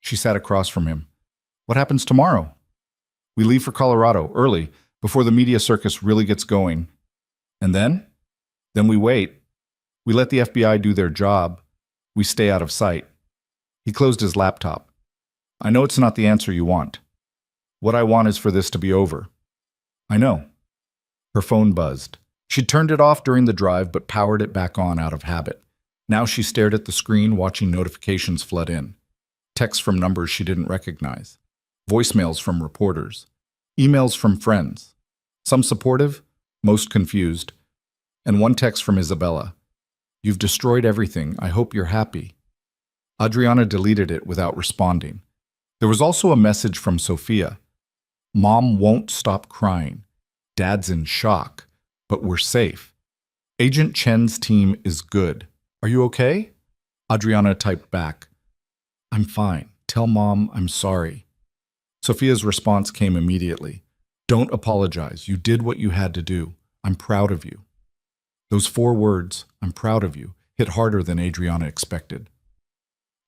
She sat across from him. What happens tomorrow? We leave for Colorado, early, before the media circus really gets going. And then? Then we wait. We let the FBI do their job. We stay out of sight. He closed his laptop. I know it's not the answer you want. What I want is for this to be over. I know. Her phone buzzed. She'd turned it off during the drive, but powered it back on out of habit. Now she stared at the screen, watching notifications flood in. Texts from numbers she didn't recognize. Voicemails from reporters. Emails from friends. Some supportive, most confused. And one text from Isabella. You've destroyed everything. I hope you're happy. Adriana deleted it without responding. There was also a message from Sophia. Mom won't stop crying. Dad's in shock, but we're safe. Agent Chen's team is good. Are you okay? Adriana typed back. I'm fine. Tell Mom I'm sorry. Sophia's response came immediately. Don't apologize. You did what you had to do. I'm proud of you. Those 4 words, I'm proud of you, hit harder than Adriana expected.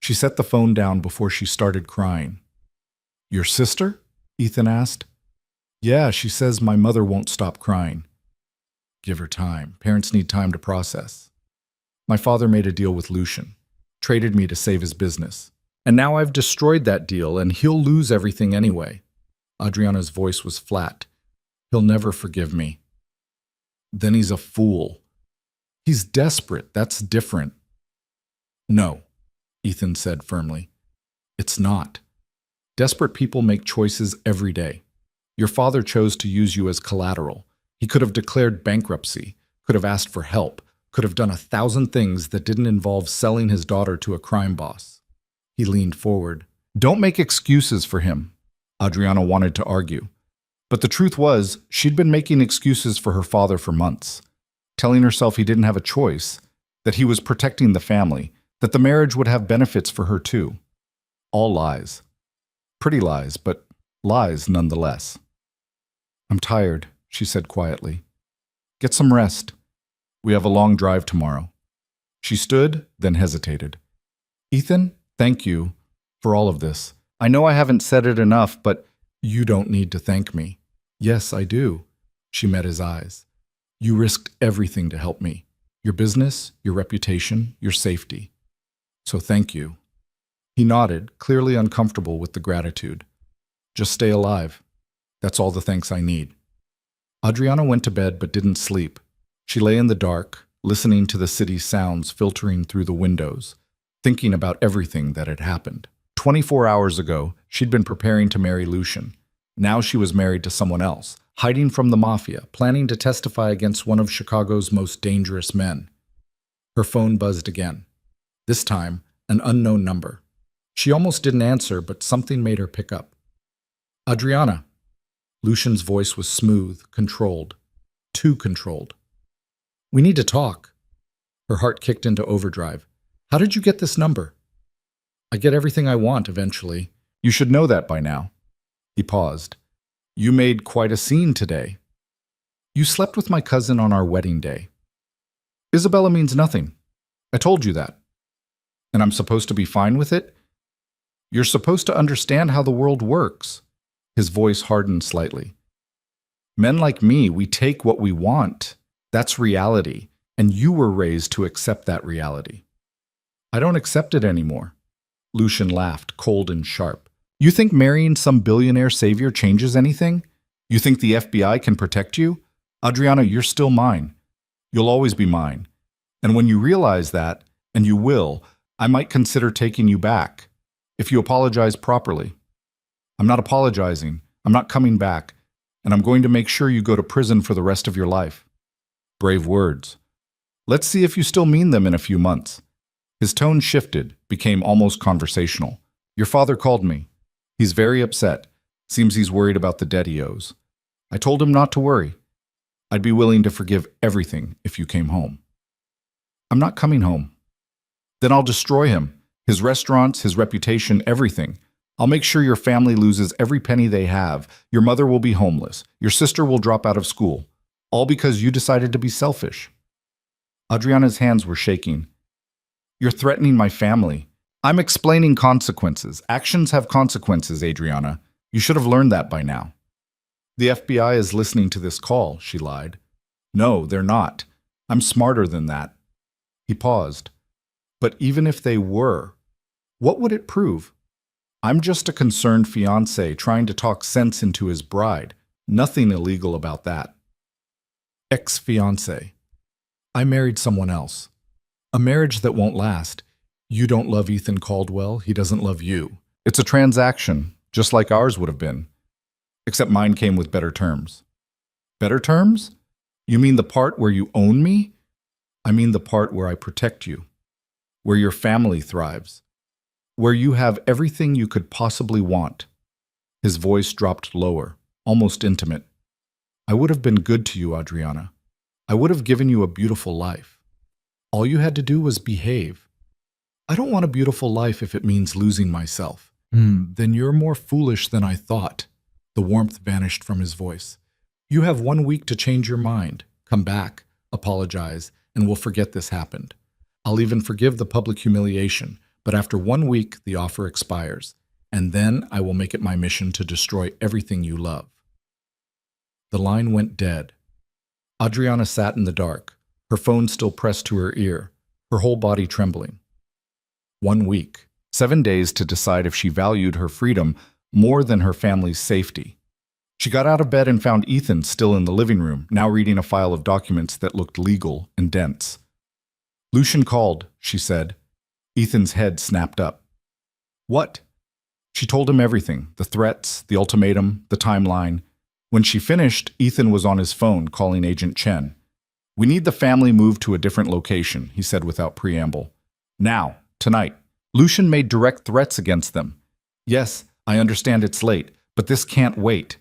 She set the phone down before she started crying. Your sister? Ethan asked. Yeah, she says my mother won't stop crying. Give her time. Parents need time to process. My father made a deal with Lucian. traded me to save his business. And now I've destroyed that deal, and he'll lose everything anyway. Adriana's voice was flat. He'll never forgive me. Then he's a fool. He's desperate. That's different. No, Ethan said firmly. It's not. Desperate people make choices every day. Your father chose to use you as collateral. He could have declared bankruptcy, could have asked for help, could have done 1,000 things that didn't involve selling his daughter to a crime boss. He leaned forward. Don't make excuses for him, Adriana wanted to argue. But the truth was, she'd been making excuses for her father for months, telling herself he didn't have a choice, that he was protecting the family, that the marriage would have benefits for her too. All lies. Pretty lies, but lies nonetheless. I'm tired, she said quietly. Get some rest. We have a long drive tomorrow. She stood, then hesitated. Ethan, thank you for all of this. I know I haven't said it enough, but you don't need to thank me. Yes, I do. She met his eyes. You risked everything to help me. Your business, your reputation, your safety. So thank you. He nodded, clearly uncomfortable with the gratitude. Just stay alive. That's all the thanks I need. Adriana went to bed but didn't sleep. She lay in the dark, listening to the city's sounds filtering through the windows, thinking about everything that had happened. 24 hours ago, she'd been preparing to marry Lucian. Now she was married to someone else, hiding from the Mafia, planning to testify against one of Chicago's most dangerous men. Her phone buzzed again. This time, an unknown number. She almost didn't answer, but something made her pick up. Adriana. Lucian's voice was smooth, controlled. Too controlled. We need to talk. Her heart kicked into overdrive. How did you get this number? I get everything I want eventually. You should know that by now. He paused. You made quite a scene today. You slept with my cousin on our wedding day. Isabella means nothing. I told you that. And I'm supposed to be fine with it? You're supposed to understand how the world works. His voice hardened slightly. Men like me, we take what we want. That's reality, and you were raised to accept that reality. I don't accept it anymore. Lucian laughed, cold and sharp. You think marrying some billionaire savior changes anything? You think the FBI can protect you? Adriana, you're still mine. You'll always be mine. And when you realize that, and you will, I might consider taking you back, if you apologize properly. I'm not apologizing. I'm not coming back. And I'm going to make sure you go to prison for the rest of your life. Brave words. Let's see if you still mean them in a few months. His tone shifted, became almost conversational. Your father called me. He's very upset. Seems he's worried about the debt he owes. I told him not to worry. I'd be willing to forgive everything if you came home. I'm not coming home. Then I'll destroy him. His restaurants, his reputation, everything. I'll make sure your family loses every penny they have. Your mother will be homeless. Your sister will drop out of school. All because you decided to be selfish. Adriana's hands were shaking. You're threatening my family. I'm explaining consequences. Actions have consequences, Adriana. You should have learned that by now. The FBI is listening to this call, she lied. No, they're not. I'm smarter than that. He paused. But even if they were, what would it prove? I'm just a concerned fiancé trying to talk sense into his bride. Nothing illegal about that. Ex-fiancé. I married someone else. A marriage that won't last. You don't love Ethan Caldwell, he doesn't love you. It's a transaction, just like ours would have been. Except mine came with better terms. Better terms? You mean the part where you own me? I mean the part where I protect you. Where your family thrives. Where you have everything you could possibly want. His voice dropped lower, almost intimate. I would have been good to you, Adriana. I would have given you a beautiful life. All you had to do was behave. I don't want a beautiful life if it means losing myself. Then you're more foolish than I thought. The warmth vanished from his voice. You have 1 week to change your mind. Come back, apologize, and we'll forget this happened. I'll even forgive the public humiliation, but after 1 week, the offer expires, and then I will make it my mission to destroy everything you love. The line went dead. Adriana sat in the dark, her phone still pressed to her ear, her whole body trembling. 1 week. 7 days to decide if she valued her freedom more than her family's safety. She got out of bed and found Ethan still in the living room, now reading a file of documents that looked legal and dense. "Lucian called," she said. Ethan's head snapped up. "What?" She told him everything, the threats, the ultimatum, the timeline. When she finished, Ethan was on his phone calling Agent Chen. "We need the family moved to a different location," he said without preamble. "Now, tonight." Lucian made direct threats against them. "Yes, I understand it's late, but this can't wait.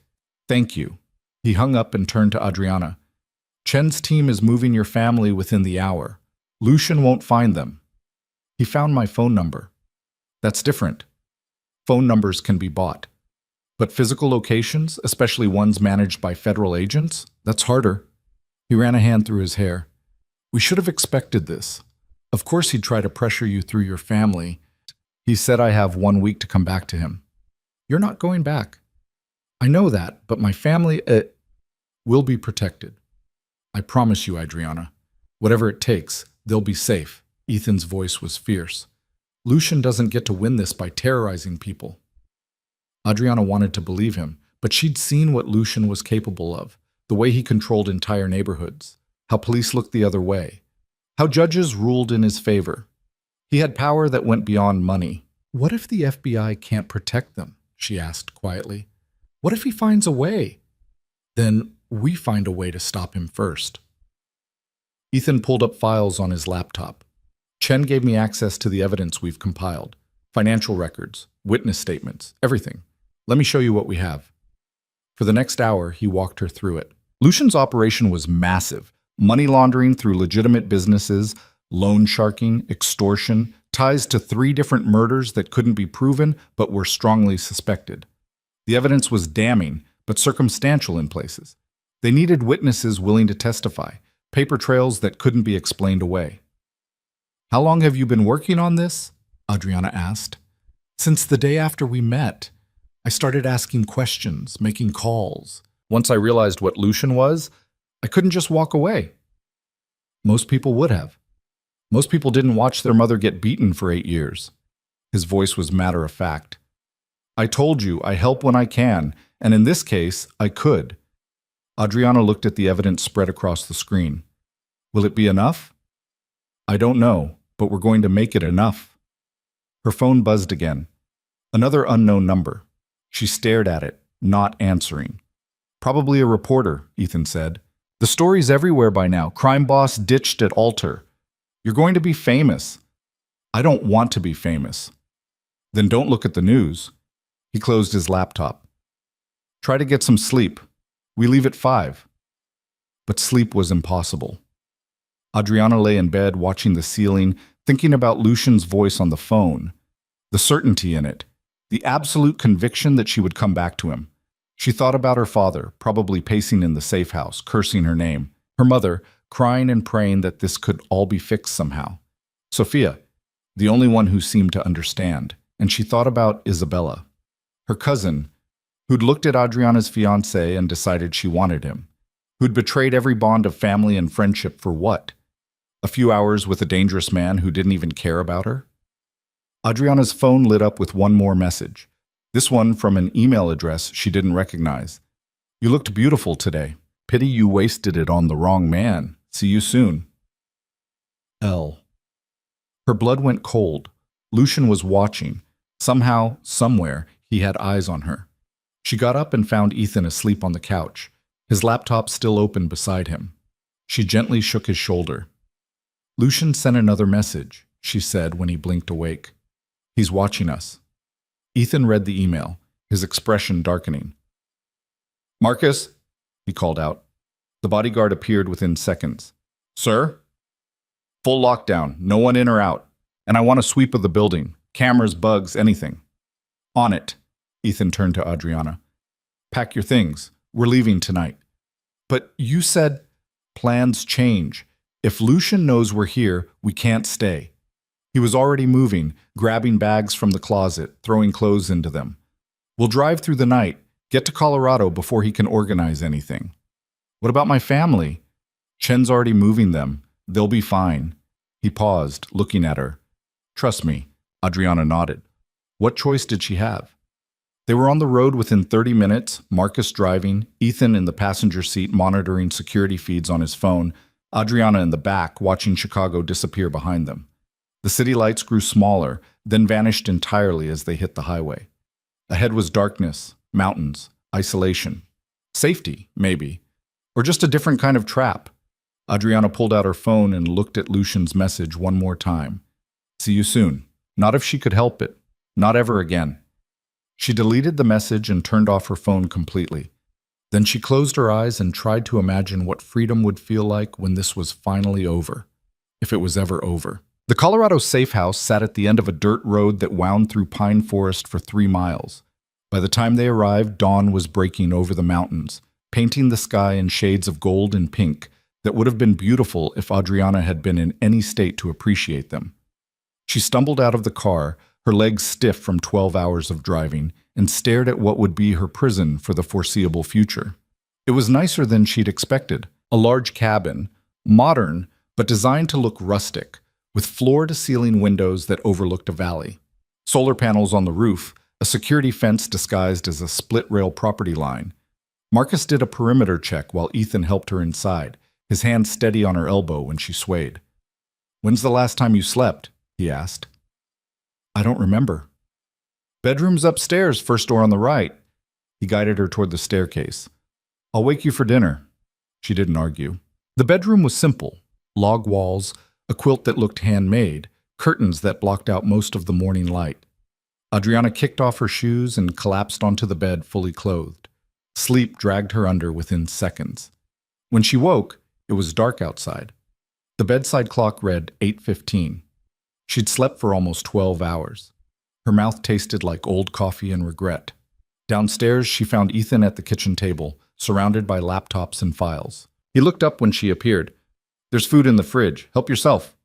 Thank you." He hung up and turned to Adriana. "Chen's team is moving your family within the hour. Lucian won't find them." "He found my phone number." "That's different. Phone numbers can be bought. But physical locations, especially ones managed by federal agents, that's harder." He ran a hand through his hair. "We should have expected this. Of course he'd try to pressure you through your family. He said I have 1 week to come back to him." "You're not going back." "I know that, but my family, will be protected. I promise you, Adriana. Whatever it takes, they'll be safe." Ethan's voice was fierce. "Lucian doesn't get to win this by terrorizing people." Adriana wanted to believe him, but she'd seen what Lucian was capable of, the way he controlled entire neighborhoods, how police looked the other way, how judges ruled in his favor. He had power that went beyond money. "What if the FBI can't protect them?" she asked quietly. "What if he finds a way?" "Then we find a way to stop him first." Ethan pulled up files on his laptop. "Chen gave me access to the evidence we've compiled. Financial records, witness statements, everything. Let me show you what we have." For the next hour, he walked her through it. Lucian's operation was massive. Money laundering through legitimate businesses, loan sharking, extortion, ties to 3 different murders that couldn't be proven but were strongly suspected. The evidence was damning, but circumstantial in places. They needed witnesses willing to testify, paper trails that couldn't be explained away. "How long have you been working on this?" Adriana asked. "Since the day after we met. I started asking questions, making calls. Once I realized what Lucian was, I couldn't just walk away." "Most people would have. Most people didn't watch their mother get beaten for 8 years. His voice was matter of fact. "I told you I help when I can, and in this case, I could." Adriana looked at the evidence spread across the screen. "Will it be enough?" "I don't know, but we're going to make it enough." Her phone buzzed again. Another unknown number. She stared at it, not answering. "Probably a reporter," Ethan said. "The story's everywhere by now. Crime boss ditched at altar. You're going to be famous." "I don't want to be famous." "Then don't look at the news." He closed his laptop. "Try to get some sleep. We leave at 5. But sleep was impossible. Adriana lay in bed watching the ceiling, thinking about Lucian's voice on the phone, the certainty in it, the absolute conviction that she would come back to him. She thought about her father, probably pacing in the safe house, cursing her name. Her mother, crying and praying that this could all be fixed somehow. Sophia, the only one who seemed to understand. And she thought about Isabella, her cousin, who'd looked at Adriana's fiancé and decided she wanted him, who'd betrayed every bond of family and friendship for what? A few hours with a dangerous man who didn't even care about her? Adriana's phone lit up with one more message. This one from an email address she didn't recognize. "You looked beautiful today. Pity you wasted it on the wrong man. See you soon. L." Her blood went cold. Lucian was watching. Somehow, somewhere, he had eyes on her. She got up and found Ethan asleep on the couch, his laptop still open beside him. She gently shook his shoulder. "Lucian sent another message," she said when he blinked awake. "He's watching us." Ethan read the email, his expression darkening. "Marcus," he called out. The bodyguard appeared within seconds. "Sir?" "Full lockdown, no one in or out. And I want a sweep of the building. Cameras, bugs, anything." "On it." Ethan turned to Adriana. "Pack your things. We're leaving tonight." "But you said—" "Plans change. If Lucian knows we're here, we can't stay." He was already moving, grabbing bags from the closet, throwing clothes into them. "We'll drive through the night, get to Colorado before he can organize anything." "What about my family?" "Chen's already moving them. They'll be fine." He paused, looking at her. "Trust me, Adriana nodded. What choice did she have? They were on the road within 30 minutes, Marcus driving, Ethan in the passenger seat monitoring security feeds on his phone, Adriana in the back watching Chicago disappear behind them. The city lights grew smaller, then vanished entirely as they hit the highway. Ahead was darkness, mountains, isolation. Safety, maybe. Or just a different kind of trap. Adriana pulled out her phone and looked at Lucian's message one more time. See you soon. Not if she could help it. Not ever again. She deleted the message and turned off her phone completely. Then she closed her eyes and tried to imagine what freedom would feel like when this was finally over. If it was ever over. The Colorado safe house sat at the end of a dirt road that wound through pine forest for 3 miles. By the time they arrived, dawn was breaking over the mountains, painting the sky in shades of gold and pink that would have been beautiful if Adriana had been in any state to appreciate them. She stumbled out of the car, her legs stiff from 12 hours of driving, and stared at what would be her prison for the foreseeable future. It was nicer than she'd expected. A large cabin, modern, but designed to look rustic, with floor-to-ceiling windows that overlooked a valley. Solar panels on the roof, a security fence disguised as a split-rail property line. Marcus did a perimeter check while Ethan helped her inside, his hand steady on her elbow when she swayed. "When's the last time you slept?" he asked. "I don't remember." "Bedroom's upstairs, first door on the right." He guided her toward the staircase. "I'll wake you for dinner." She didn't argue. The bedroom was simple. Log walls, a quilt that looked handmade, curtains that blocked out most of the morning light. Adriana kicked off her shoes and collapsed onto the bed fully clothed. Sleep dragged her under within seconds. When she woke, it was dark outside. The bedside clock read 8:15. She'd slept for almost 12 hours. Her mouth tasted like old coffee and regret. Downstairs, she found Ethan at the kitchen table, surrounded by laptops and files. He looked up when she appeared. "There's food in the fridge. Help yourself."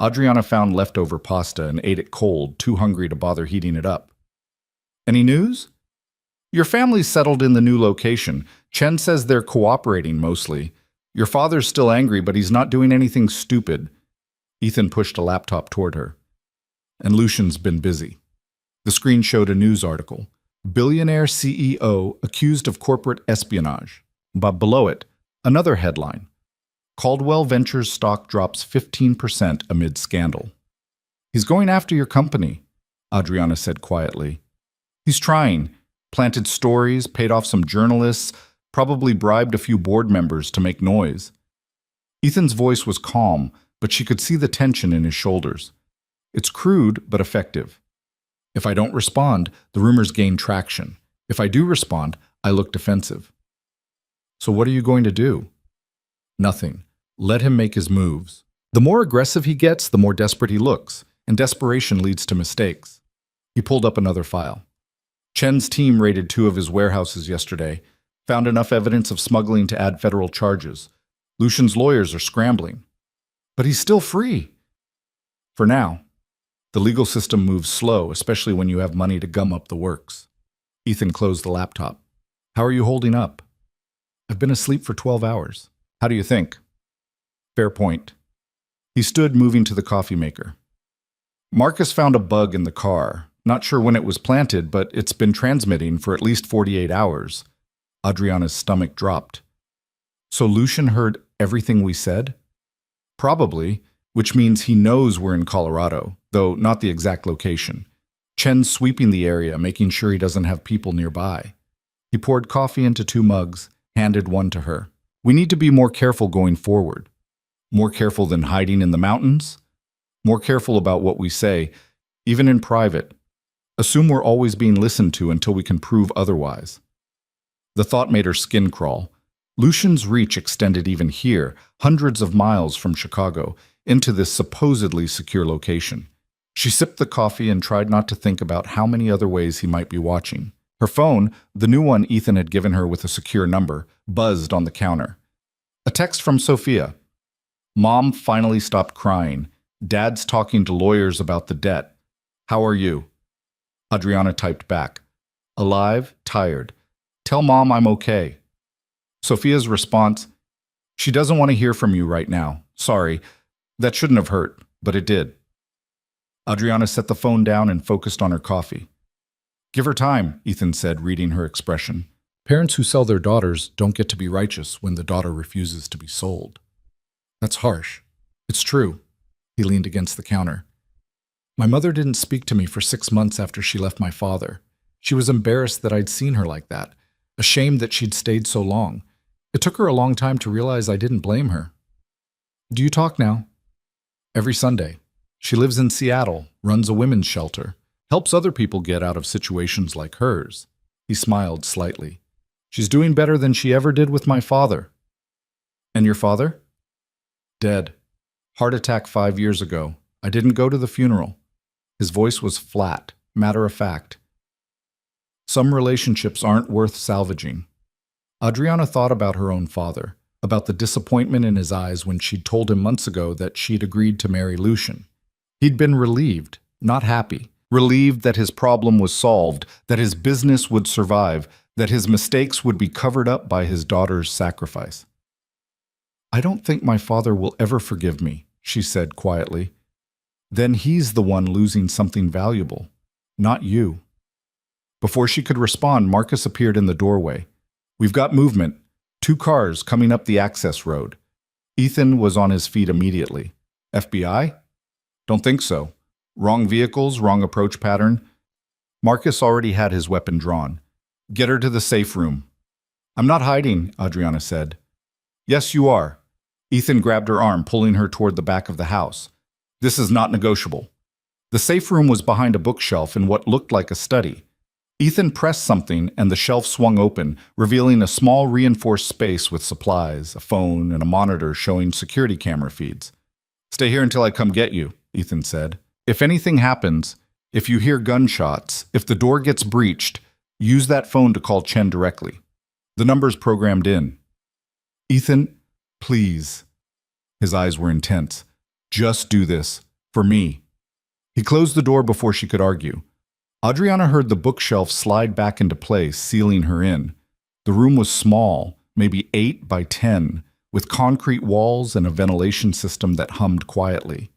Adriana found leftover pasta and ate it cold, too hungry to bother heating it up. "Any news?" "Your family's settled in the new location. Chen says they're cooperating mostly. Your father's still angry, but he's not doing anything stupid." Ethan pushed a laptop toward her. "And Lucian's been busy." The screen showed a news article. Billionaire CEO accused of corporate espionage. But below it, another headline. Caldwell Ventures stock drops 15% amid scandal. "He's going after your company," Adriana said quietly. "He's trying. Planted stories, paid off some journalists, probably bribed a few board members to make noise." Ethan's voice was calm, but she could see the tension in his shoulders. "It's crude, but effective. If I don't respond, the rumors gain traction. If I do respond, I look defensive." "So what are you going to do?" "Nothing. Let him make his moves. The more aggressive he gets, the more desperate he looks, and desperation leads to mistakes." He pulled up another file. Chen's team raided 2 of his warehouses yesterday, found enough evidence of smuggling to add federal charges. Lucian's lawyers are scrambling. "But he's still free." "For now. The legal system moves slow, especially when you have money to gum up the works." Ethan closed the laptop. "How are you holding up?" "I've been asleep for 12 hours. How do you think?" "Fair point." He stood, moving to the coffee maker. "Marcus found a bug in the car. Not sure when it was planted, but it's been transmitting for at least 48 hours. Adriana's stomach dropped. "So Lucian heard everything we said?" "Probably, which means he knows we're in Colorado, though not the exact location. Chen's sweeping the area, making sure he doesn't have people nearby." He poured coffee into 2 mugs, handed one to her. "We need to be more careful going forward." "More careful than hiding in the mountains?" "More careful about what we say, even in private. Assume we're always being listened to until we can prove otherwise." The thought made her skin crawl. Lucian's reach extended even here, hundreds of miles from Chicago, into this supposedly secure location. She sipped the coffee and tried not to think about how many other ways he might be watching. Her phone, the new one Ethan had given her with a secure number, buzzed on the counter. A text from Sophia. "Mom finally stopped crying. Dad's talking to lawyers about the debt. How are you?" Adriana typed back. "Alive, tired. Tell Mom I'm okay." Sophia's response. "She doesn't want to hear from you right now. Sorry. That shouldn't have hurt, but it did." Adriana set the phone down and focused on her coffee. Give her time, Ethan said, reading her expression. Parents who sell their daughters don't get to be righteous when the daughter refuses to be sold. That's harsh. It's true. He leaned against the counter. My mother didn't speak to me for 6 months after she left my father. She was embarrassed that I'd seen her like that, ashamed that she'd stayed so long. It took her a long time to realize I didn't blame her. Do you talk now? Every Sunday. She lives in Seattle, runs a women's shelter, helps other people get out of situations like hers. He smiled slightly. She's doing better than she ever did with my father. And your father? Dead. Heart attack 5 years ago. I didn't go to the funeral. His voice was flat, matter of fact. Some relationships aren't worth salvaging. Adriana thought about her own father, about the disappointment in his eyes when she'd told him months ago that she'd agreed to marry Lucian. He'd been relieved, not happy, relieved that his problem was solved, that his business would survive, that his mistakes would be covered up by his daughter's sacrifice. I don't think my father will ever forgive me, she said quietly. Then he's the one losing something valuable, not you. Before she could respond, Marcus appeared in the doorway. We've got movement. 2 cars coming up the access road. Ethan was on his feet immediately. FBI? Don't think so. Wrong vehicles, wrong approach pattern. Marcus already had his weapon drawn. Get her to the safe room. I'm not hiding, Adriana said. Yes, you are. Ethan grabbed her arm, pulling her toward the back of the house. This is not negotiable. The safe room was behind a bookshelf in what looked like a study. Ethan pressed something and the shelf swung open, revealing a small reinforced space with supplies, a phone, and a monitor showing security camera feeds. Stay here until I come get you, Ethan said. If anything happens, if you hear gunshots, if the door gets breached, use that phone to call Chen directly. The number's programmed in. Ethan, please. His eyes were intense. Just do this. For me. He closed the door before she could argue. Adriana heard the bookshelf slide back into place, sealing her in. The room was small, maybe 8 by 10, with concrete walls and a ventilation system that hummed quietly.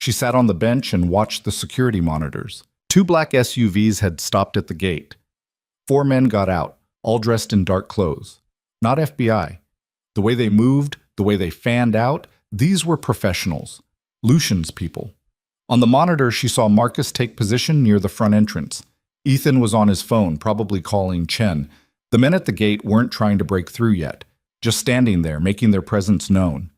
She sat on the bench and watched the security monitors. 2 black SUVs had stopped at the gate. 4 men got out, all dressed in dark clothes. Not FBI. The way they moved, the way they fanned out, these were professionals. Lucian's people. On the monitor, she saw Marcus take position near the front entrance. Ethan was on his phone, probably calling Chen. The men at the gate weren't trying to break through yet, just standing there, making their presence known.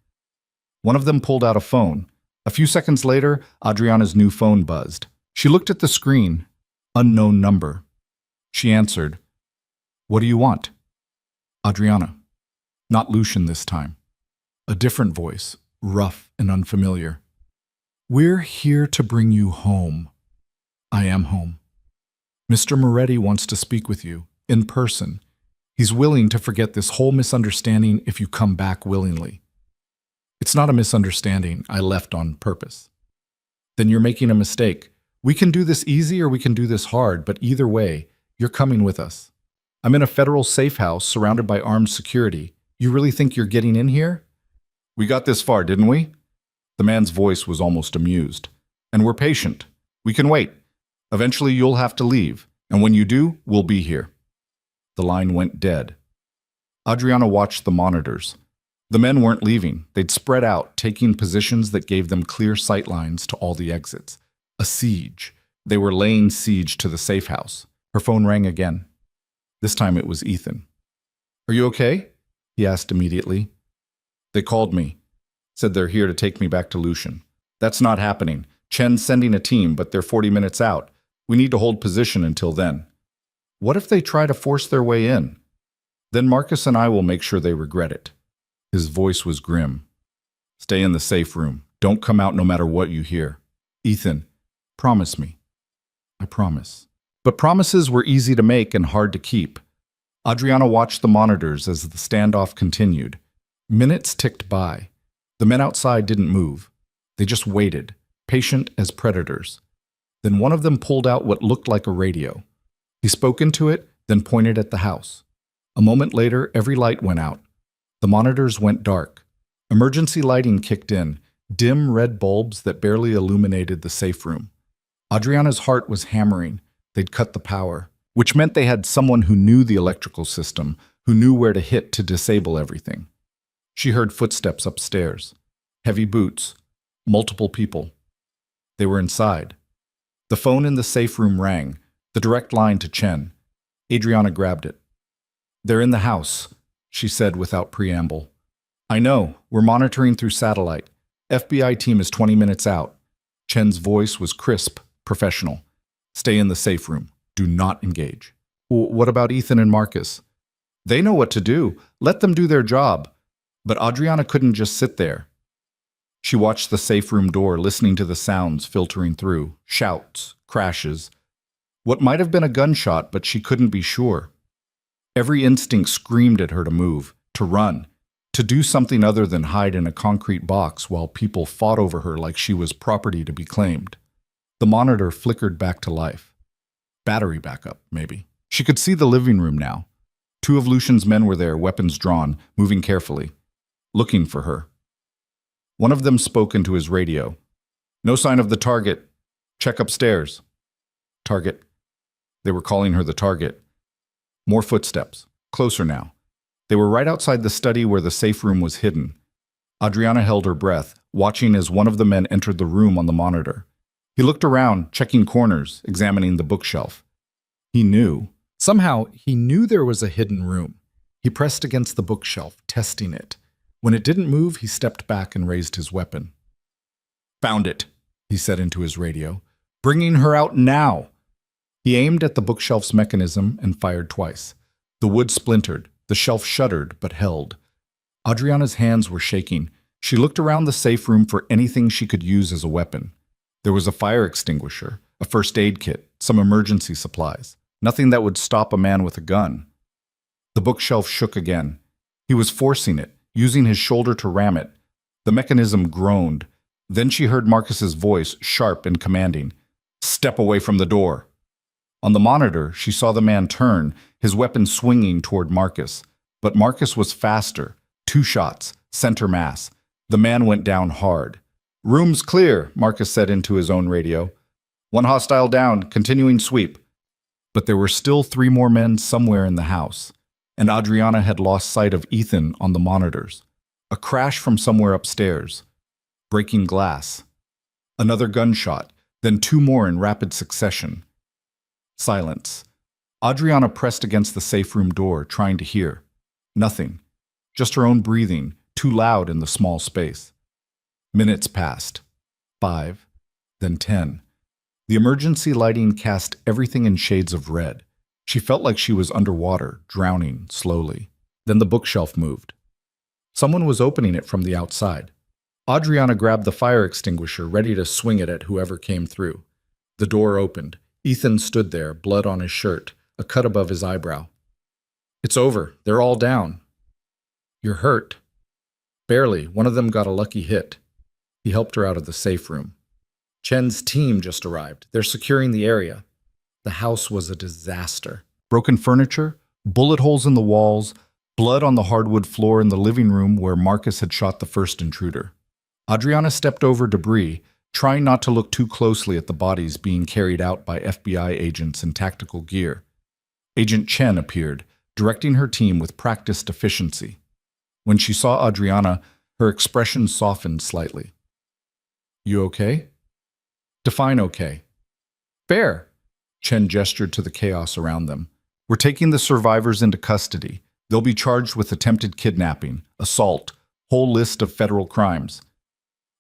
One of them pulled out a phone. A few seconds later, Adriana's new phone buzzed. She looked at the screen. Unknown number. She answered. What do you want? Adriana. Not Lucian this time. A different voice, rough and unfamiliar. We're here to bring you home. I am home. Mr. Moretti wants to speak with you, in person. He's willing to forget this whole misunderstanding if you come back willingly. It's not a misunderstanding. I left on purpose. Then you're making a mistake. We can do this easy or we can do this hard, but either way, you're coming with us. I'm in a federal safe house surrounded by armed security. You really think you're getting in here? We got this far, didn't we? The man's voice was almost amused. And we're patient. We can wait. Eventually you'll have to leave, and when you do, we'll be here. The line went dead. Adriana watched the monitors. The men weren't leaving. They'd spread out, taking positions that gave them clear sight lines to all the exits. A siege. They were laying siege to the safe house. Her phone rang again. This time it was Ethan. Are you okay? He asked immediately. They called me. Said they're here to take me back to Lucian. That's not happening. Chen's sending a team, but they're 40 minutes out. We need to hold position until then. What if they try to force their way in? Then Marcus and I will make sure they regret it. His voice was grim. Stay in the safe room. Don't come out no matter what you hear. Ethan, promise me. I promise. But promises were easy to make and hard to keep. Adriana watched the monitors as the standoff continued. Minutes ticked by. The men outside didn't move. They just waited, patient as predators. Then one of them pulled out what looked like a radio. He spoke into it, then pointed at the house. A moment later, every light went out. The monitors went dark. Emergency lighting kicked in, dim red bulbs that barely illuminated the safe room. Adriana's heart was hammering. They'd cut the power, which meant they had someone who knew the electrical system, who knew where to hit to disable everything. She heard footsteps upstairs. Heavy boots. Multiple people. They were inside. The phone in the safe room rang, the direct line to Chen. Adriana grabbed it. "They're in the house," she said without preamble. "I know. We're monitoring through satellite. FBI team is 20 minutes out." Chen's voice was crisp, professional. "Stay in the safe room. Do not engage." "What about Ethan and Marcus?" "They know what to do. Let them do their job." But Adriana couldn't just sit there. She watched the safe room door, listening to the sounds filtering through, shouts, crashes. What might have been a gunshot, but she couldn't be sure. Every instinct screamed at her to move, to run, to do something other than hide in a concrete box while people fought over her like she was property to be claimed. The monitor flickered back to life. Battery backup, maybe. She could see the living room now. Two of Lucian's men were there, weapons drawn, moving carefully, looking for her. One of them spoke into his radio. "No sign of the target. Check upstairs." Target. They were calling her the target. More footsteps. Closer now. They were right outside the study where the safe room was hidden. Adriana held her breath, watching as one of the men entered the room on the monitor. He looked around, checking corners, examining the bookshelf. He knew. Somehow, he knew there was a hidden room. He pressed against the bookshelf, testing it. When it didn't move, he stepped back and raised his weapon. "Found it," he said into his radio. "Bringing her out now." He aimed at the bookshelf's mechanism and fired twice. The wood splintered. The shelf shuddered, but held. Adriana's hands were shaking. She looked around the safe room for anything she could use as a weapon. There was a fire extinguisher, a first aid kit, some emergency supplies. Nothing that would stop a man with a gun. The bookshelf shook again. He was forcing it, using his shoulder to ram it. The mechanism groaned. Then she heard Marcus's voice, sharp and commanding. "Step away from the door." On the monitor, she saw the man turn, his weapon swinging toward Marcus. But Marcus was faster. 2 shots, center mass. The man went down hard. "Room's clear," Marcus said into his own radio. "One hostile down, continuing sweep." But there were still 3 more men somewhere in the house, and Adriana had lost sight of Ethan on the monitors. A crash from somewhere upstairs. Breaking glass. Another gunshot, then 2 more in rapid succession. Silence. Adriana pressed against the safe room door, trying to hear. Nothing. Just her own breathing, too loud in the small space. Minutes passed. 5, then 10. The emergency lighting cast everything in shades of red. She felt like she was underwater, drowning slowly. Then the bookshelf moved. Someone was opening it from the outside. Adriana grabbed the fire extinguisher, ready to swing it at whoever came through. The door opened. Ethan stood there, blood on his shirt, a cut above his eyebrow. "It's over. They're all down." "You're hurt." "Barely. One of them got a lucky hit." He helped her out of the safe room. "Chen's team just arrived. They're securing the area." The house was a disaster. Broken furniture, bullet holes in the walls, blood on the hardwood floor in the living room where Marcus had shot the first intruder. Adriana stepped over debris, trying not to look too closely at the bodies being carried out by FBI agents in tactical gear. Agent Chen appeared, directing her team with practiced efficiency. When she saw Adriana, her expression softened slightly. "You okay?" "Define okay." "Fair." Chen gestured to the chaos around them. "We're taking the survivors into custody. They'll be charged with attempted kidnapping, assault, whole list of federal crimes.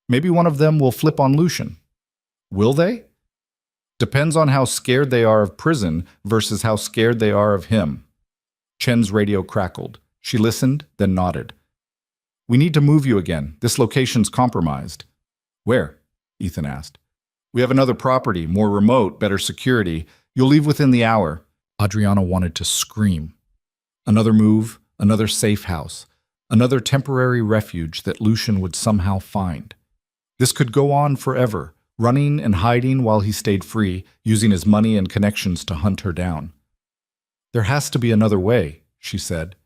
Maybe one of them will flip on Lucian. Will they? Depends on how scared they are of prison versus how scared they are of him." Chen's radio crackled. She listened, then nodded. "We need to move you again. This location's compromised." "Where?" Ethan asked. "We have another property, more remote, better security. You'll leave within the hour." Adriana wanted to scream. Another move, another safe house, another temporary refuge that Lucian would somehow find. This could go on forever, running and hiding while he stayed free, using his money and connections to hunt her down. "There has to be another way," she said.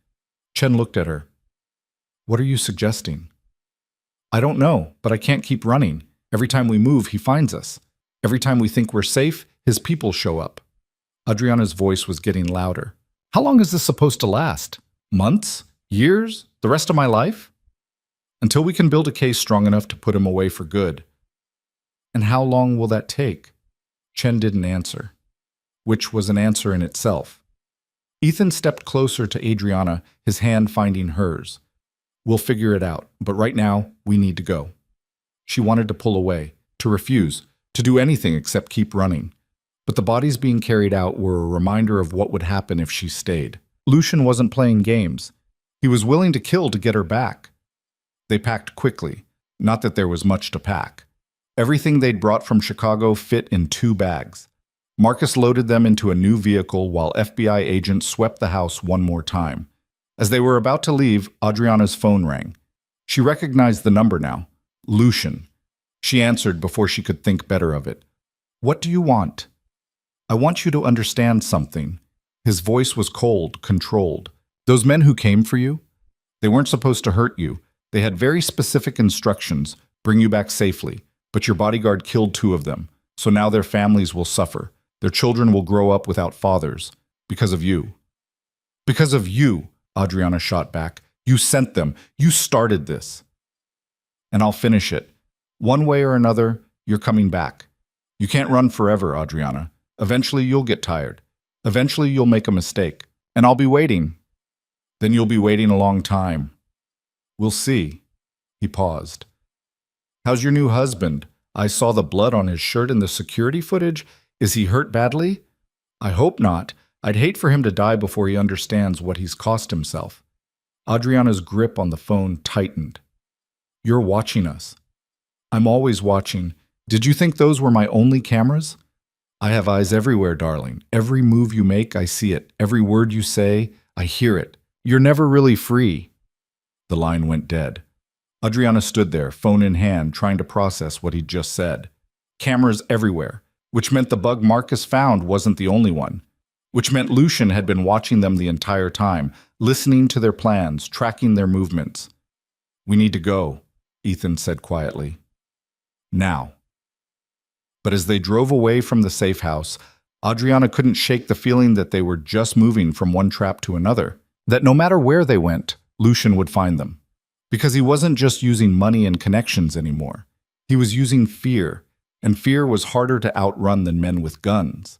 Chen looked at her. "What are you suggesting?" "I don't know, but I can't keep running. Every time we move, he finds us." Every time we think we're safe, his people show up. Adriana's voice was getting louder. How long is this supposed to last? Months? Years? The rest of my life? Until we can build a case strong enough to put him away for good. And how long will that take? Chen didn't answer, which was an answer in itself. Ethan stepped closer to Adriana, his hand finding hers. We'll figure it out, but right now, we need to go. She wanted to pull away, to refuse, to do anything except keep running. But the bodies being carried out were a reminder of what would happen if she stayed. Lucian wasn't playing games. He was willing to kill to get her back. They packed quickly, not that there was much to pack. Everything they'd brought from Chicago fit in 2 bags. Marcus loaded them into a new vehicle while FBI agents swept the house one more time. As they were about to leave, Adriana's phone rang. She recognized the number now. Lucian. She answered before she could think better of it. What do you want? I want you to understand something. His voice was cold, controlled. Those men who came for you? They weren't supposed to hurt you. They had very specific instructions, bring you back safely. But your bodyguard killed 2 of them, so now their families will suffer. Their children will grow up without fathers. Because of you. Because of you, Adriana shot back. You sent them. You started this. And I'll finish it. One way or another, you're coming back. You can't run forever, Adriana. Eventually you'll get tired. Eventually you'll make a mistake. And I'll be waiting. Then you'll be waiting a long time. We'll see. He paused. How's your new husband? I saw the blood on his shirt in the security footage. Is he hurt badly? I hope not. I'd hate for him to die before he understands what he's cost himself. Adriana's grip on the phone tightened. You're watching us. I'm always watching. Did you think those were my only cameras? I have eyes everywhere, darling. Every move you make, I see it. Every word you say, I hear it. You're never really free. The line went dead. Adriana stood there, phone in hand, trying to process what he'd just said. Cameras everywhere, which meant the bug Marcus found wasn't the only one, which meant Lucian had been watching them the entire time, listening to their plans, tracking their movements. We need to go, Ethan said quietly. Now. But as they drove away from the safe house, Adriana couldn't shake the feeling that they were just moving from one trap to another, that no matter where they went, Lucian would find them. Because he wasn't just using money and connections anymore. He was using fear, and fear was harder to outrun than men with guns.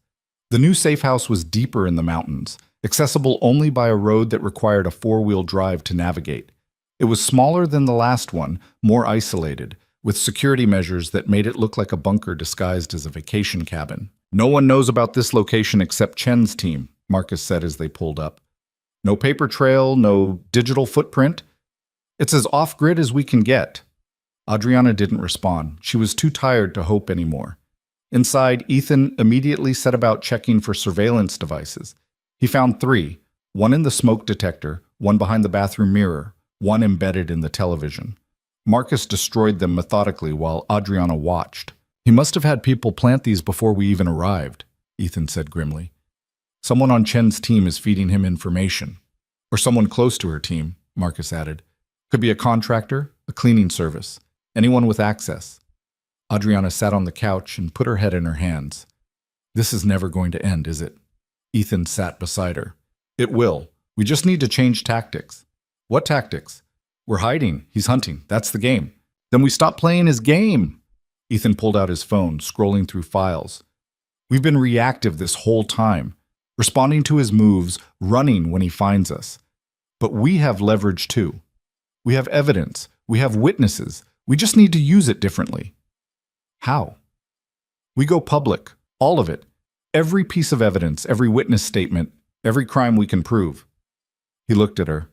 The new safe house was deeper in the mountains, accessible only by a road that required a 4-wheel drive to navigate. It was smaller than the last one, more isolated, with security measures that made it look like a bunker disguised as a vacation cabin. No one knows about this location except Chen's team, Marcus said as they pulled up. No paper trail, no digital footprint. It's as off-grid as we can get. Adriana didn't respond. She was too tired to hope anymore. Inside, Ethan immediately set about checking for surveillance devices. He found 3, one in the smoke detector, one behind the bathroom mirror, one embedded in the television. Marcus destroyed them methodically while Adriana watched. He must have had people plant these before we even arrived, Ethan said grimly. Someone on Chen's team is feeding him information. Or someone close to her team, Marcus added. Could be a contractor, a cleaning service, anyone with access. Adriana sat on the couch and put her head in her hands. This is never going to end, is it? Ethan sat beside her. It will. We just need to change tactics. What tactics? We're hiding. He's hunting. That's the game. Then we stop playing his game. Ethan pulled out his phone, scrolling through files. We've been reactive this whole time, responding to his moves, running when he finds us. But we have leverage too. We have evidence. We have witnesses. We just need to use it differently. How? We go public. All of it. Every piece of evidence, every witness statement, every crime we can prove. He looked at her.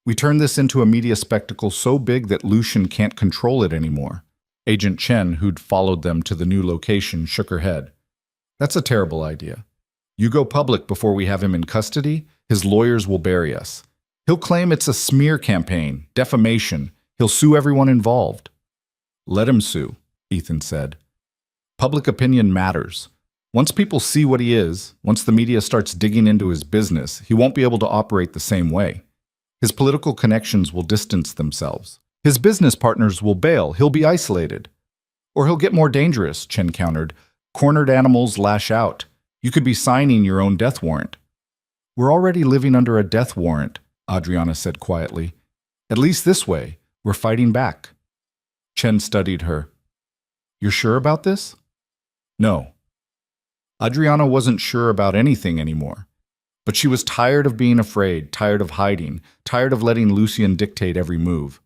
We turn this into a media spectacle so big that Lucian can't control it anymore. Agent Chen, who'd followed them to the new location, shook her head. That's a terrible idea. You go public before we have him in custody, his lawyers will bury us. He'll claim it's a smear campaign, defamation. He'll sue everyone involved. Let him sue, Ethan said. Public opinion matters. Once people see what he is, once the media starts digging into his business, he won't be able to operate the same way. His political connections will distance themselves. His business partners will bail. He'll be isolated. Or he'll get more dangerous, Chen countered. Cornered animals lash out. You could be signing your own death warrant. We're already living under a death warrant, Adriana said quietly. At least this way, we're fighting back. Chen studied her. You're sure about this? No. Adriana wasn't sure about anything anymore. But she was tired of being afraid, tired of hiding, tired of letting Lucian dictate every move.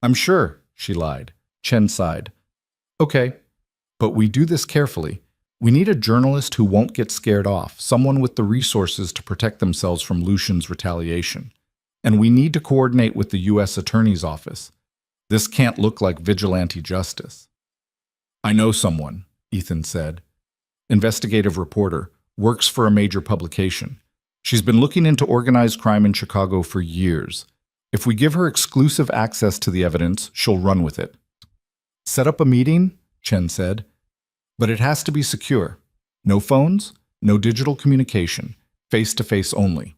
I'm sure, she lied. Chen sighed. Okay, but we do this carefully. We need a journalist who won't get scared off, someone with the resources to protect themselves from Lucian's retaliation. And we need to coordinate with the U.S. Attorney's Office. This can't look like vigilante justice. I know someone, Ethan said. Investigative reporter, works for a major publication. She's been looking into organized crime in Chicago for years. If we give her exclusive access to the evidence, she'll run with it. Set up a meeting, Chen said. But it has to be secure. No phones, no digital communication, face-to-face only.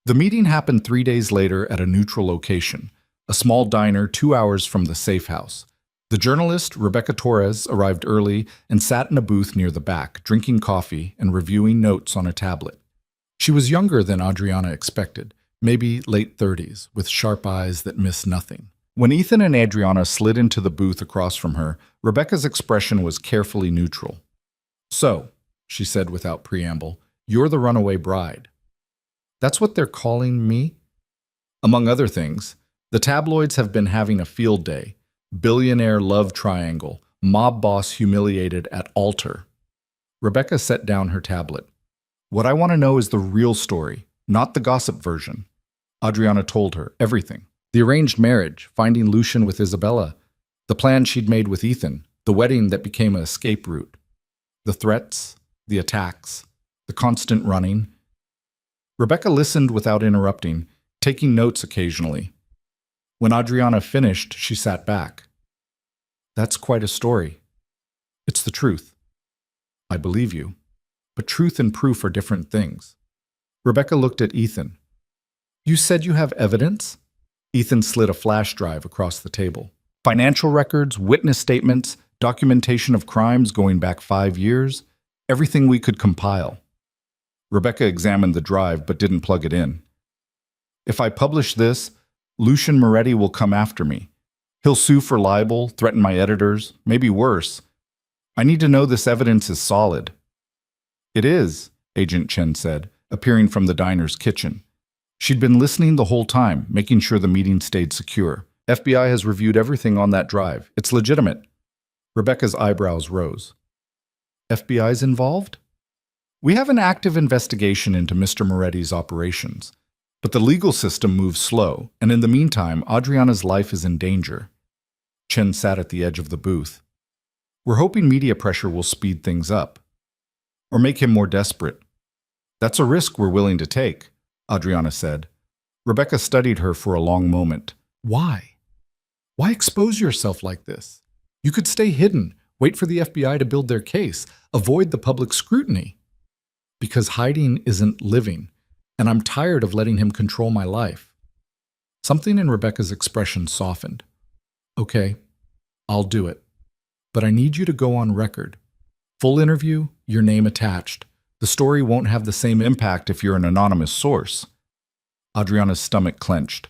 The meeting happened 3 days later at a neutral location, a small diner 2 hours from the safe house. The journalist, Rebecca Torres, arrived early and sat in a booth near the back, drinking coffee and reviewing notes on a tablet. She was younger than Adriana expected, maybe late 30s, with sharp eyes that miss nothing. When Ethan and Adriana slid into the booth across from her, Rebecca's expression was carefully neutral. So, she said without preamble, you're the runaway bride. That's what they're calling me? Among other things, the tabloids have been having a field day. Billionaire love triangle, mob boss humiliated at altar. Rebecca set down her tablet. What I want to know is the real story, not the gossip version. Adriana told her everything. The arranged marriage, finding Lucian with Isabella, the plan she'd made with Ethan, the wedding that became an escape route, the threats, the attacks, the constant running. Rebecca listened without interrupting, taking notes occasionally. When Adriana finished, she sat back. That's quite a story. It's the truth. I believe you. But truth and proof are different things. Rebecca looked at Ethan. You said you have evidence? Ethan slid a flash drive across the table. Financial records, witness statements, documentation of crimes going back 5 years, everything we could compile. Rebecca examined the drive but didn't plug it in. If I publish this, Lucian Moretti will come after me. He'll sue for libel, threaten my editors, maybe worse. I need to know this evidence is solid. It is, Agent Chen said, appearing from the diner's kitchen. She'd been listening the whole time, making sure the meeting stayed secure. FBI has reviewed everything on that drive. It's legitimate. Rebecca's eyebrows rose. FBI's involved? We have an active investigation into Mr. Moretti's operations. But the legal system moves slow, and in the meantime, Adriana's life is in danger. Chen sat at the edge of the booth. We're hoping media pressure will speed things up. Or make him more desperate. That's a risk we're willing to take, Adriana said. Rebecca studied her for a long moment. Why? Why expose yourself like this? You could stay hidden, wait for the FBI to build their case, avoid the public scrutiny. Because hiding isn't living, and I'm tired of letting him control my life. Something in Rebecca's expression softened. Okay, I'll do it. But I need you to go on record. Full interview, your name attached. The story won't have the same impact if you're an anonymous source. Adriana's stomach clenched.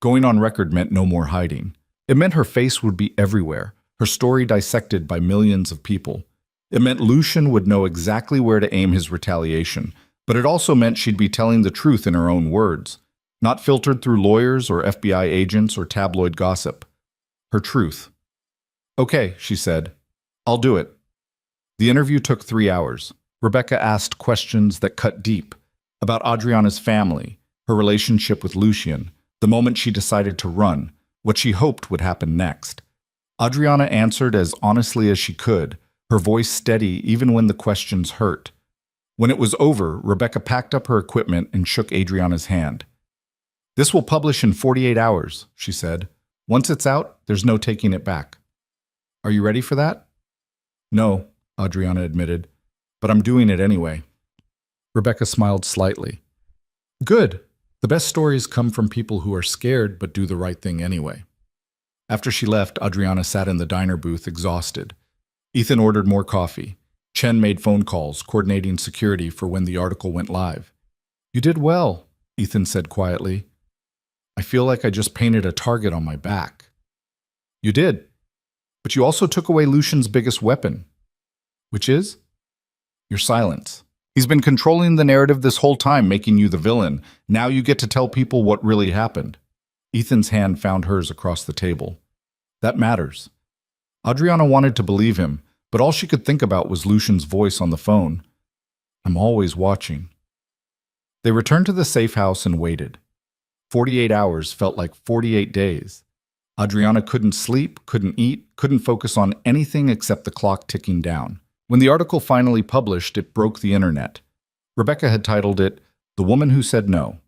Going on record meant no more hiding. It meant her face would be everywhere, her story dissected by millions of people. It meant Lucian would know exactly where to aim his retaliation, but it also meant she'd be telling the truth in her own words, not filtered through lawyers or FBI agents or tabloid gossip. Her truth. Okay, she said. I'll do it. The interview took 3 hours. Rebecca asked questions that cut deep about Adriana's family, her relationship with Lucian, the moment she decided to run, what she hoped would happen next. Adriana answered as honestly as she could, her voice steady even when the questions hurt. When it was over, Rebecca packed up her equipment and shook Adriana's hand. This will publish in 48 hours, she said. Once it's out, there's no taking it back. Are you ready for that? No, Adriana admitted, but I'm doing it anyway. Rebecca smiled slightly. Good. The best stories come from people who are scared but do the right thing anyway. After she left, Adriana sat in the diner booth, exhausted. Ethan ordered more coffee. Chen made phone calls, coordinating security for when the article went live. "You did well," Ethan said quietly. "I feel like I just painted a target on my back." "You did. But you also took away Lucian's biggest weapon." "Which is?" "Your silence. He's been controlling the narrative this whole time, making you the villain. Now you get to tell people what really happened." Ethan's hand found hers across the table. "That matters." Adriana wanted to believe him, but all she could think about was Lucian's voice on the phone. "I'm always watching." They returned to the safe house and waited. 48 hours felt like 48 days. Adriana couldn't sleep, couldn't eat, couldn't focus on anything except the clock ticking down. When the article finally published, it broke the internet. Rebecca had titled it, "The Woman Who Said No,"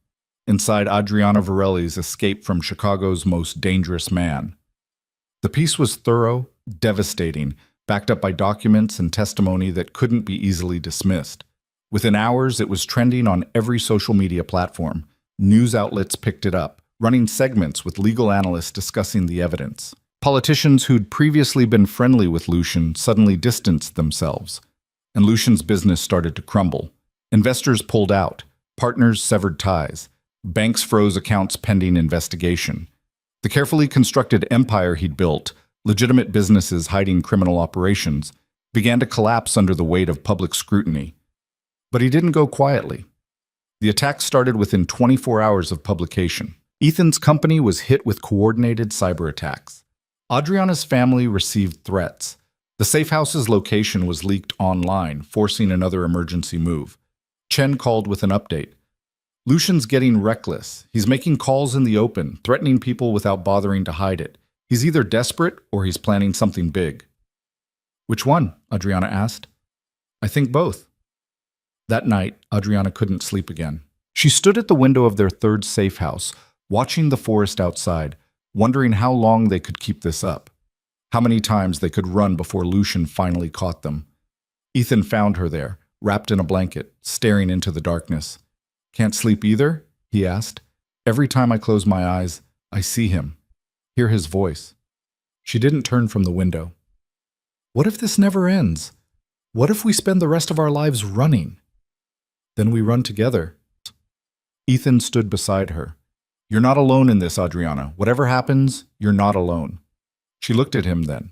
inside Adriana Varelli's escape from Chicago's most dangerous man. The piece was thorough, devastating, backed up by documents and testimony that couldn't be easily dismissed. Within hours, it was trending on every social media platform. News outlets picked it up, running segments with legal analysts discussing the evidence. Politicians who'd previously been friendly with Lucian suddenly distanced themselves, and Lucian's business started to crumble. Investors pulled out, partners severed ties, banks froze accounts pending investigation. The carefully constructed empire he'd built, legitimate businesses hiding criminal operations, began to collapse under the weight of public scrutiny. But he didn't go quietly. The attack started within 24 hours of publication. Ethan's company was hit with coordinated cyber attacks. Adriana's family received threats. The safe house's location was leaked online, forcing another emergency move. Chen called with an update. "Lucian's getting reckless. He's making calls in the open, threatening people without bothering to hide it. He's either desperate or he's planning something big." "Which one?" Adriana asked. "I think both." That night, Adriana couldn't sleep again. She stood at the window of their third safe house, watching the forest outside, wondering how long they could keep this up, how many times they could run before Lucian finally caught them. Ethan found her there, wrapped in a blanket, staring into the darkness. "Can't sleep either?" he asked. "Every time I close my eyes, I see him, hear his voice." She didn't turn from the window. "What if this never ends? What if we spend the rest of our lives running?" "Then we run together." Ethan stood beside her. "You're not alone in this, Adriana. Whatever happens, you're not alone." She looked at him then.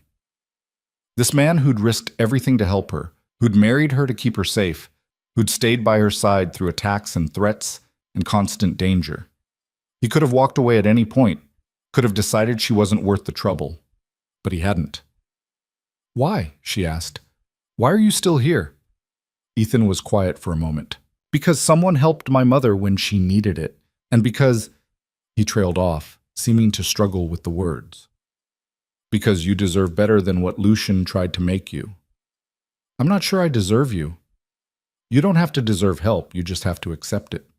This man who'd risked everything to help her, who'd married her to keep her safe, who'd stayed by her side through attacks and threats and constant danger. He could have walked away at any point, could have decided she wasn't worth the trouble, but he hadn't. "Why?" she asked. "Why are you still here?" Ethan was quiet for a moment. "Because someone helped my mother when she needed it, and because—" He trailed off, seeming to struggle with the words. "Because you deserve better than what Lucian tried to make you." "I'm not sure I deserve you." "You don't have to deserve help, you just have to accept it."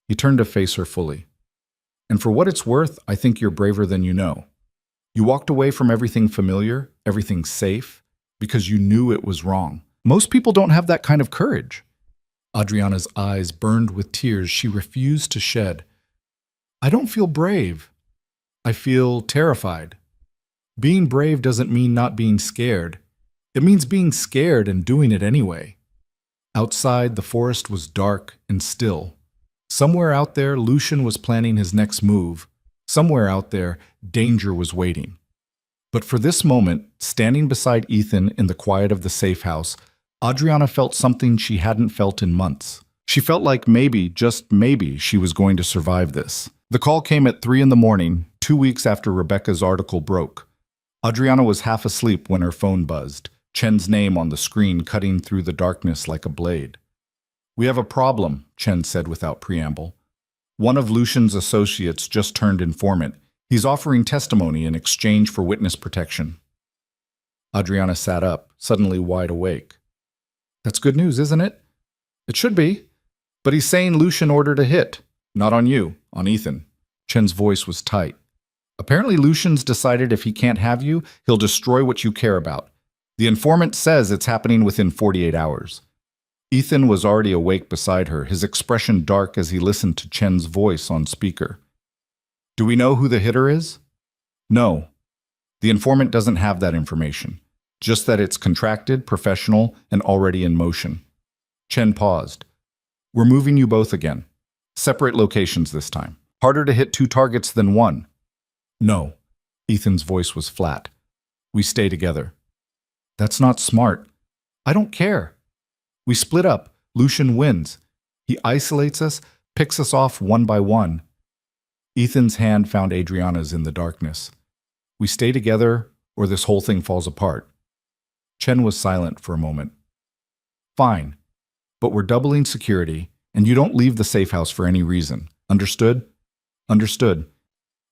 He turned to face her fully. "And for what it's worth, I think you're braver than you know. You walked away from everything familiar, everything safe, because you knew it was wrong. Most people don't have that kind of courage." Adriana's eyes burned with tears she refused to shed. "I don't feel brave. I feel terrified. Being brave doesn't mean not being scared. It means being scared and doing it anyway." Outside, the forest was dark and still. Somewhere out there, Lucian was planning his next move. Somewhere out there, danger was waiting. But for this moment, standing beside Ethan in the quiet of the safe house, Adriana felt something she hadn't felt in months. She felt like maybe, just maybe, she was going to survive this. The call came at 3 a.m, 2 weeks after Rebecca's article broke. Adriana was half asleep when her phone buzzed, Chen's name on the screen cutting through the darkness like a blade. "We have a problem," Chen said without preamble. "One of Lucian's associates just turned informant. He's offering testimony in exchange for witness protection." Adriana sat up, suddenly wide awake. "That's good news, isn't it?" "It should be. But he's saying Lucian ordered a hit. Not on you, on Ethan." Chen's voice was tight. "Apparently Lucian's decided if he can't have you, he'll destroy what you care about. The informant says it's happening within 48 hours. Ethan was already awake beside her, his expression dark as he listened to Chen's voice on speaker. "Do we know who the hitter is?" "No. The informant doesn't have that information, just that it's contracted, professional, and already in motion. Chen paused. We're moving you both again. Separate locations this time. Harder to hit 2 targets than 1. No. Ethan's voice was flat. We stay together. That's not smart. I don't care. We split up. Lucian wins. He isolates us, picks us off one by one. Ethan's hand found Adriana's in the darkness. We stay together, or this whole thing falls apart. Chen was silent for a moment. Fine, but we're doubling security, and you don't leave the safe house for any reason. Understood? Understood.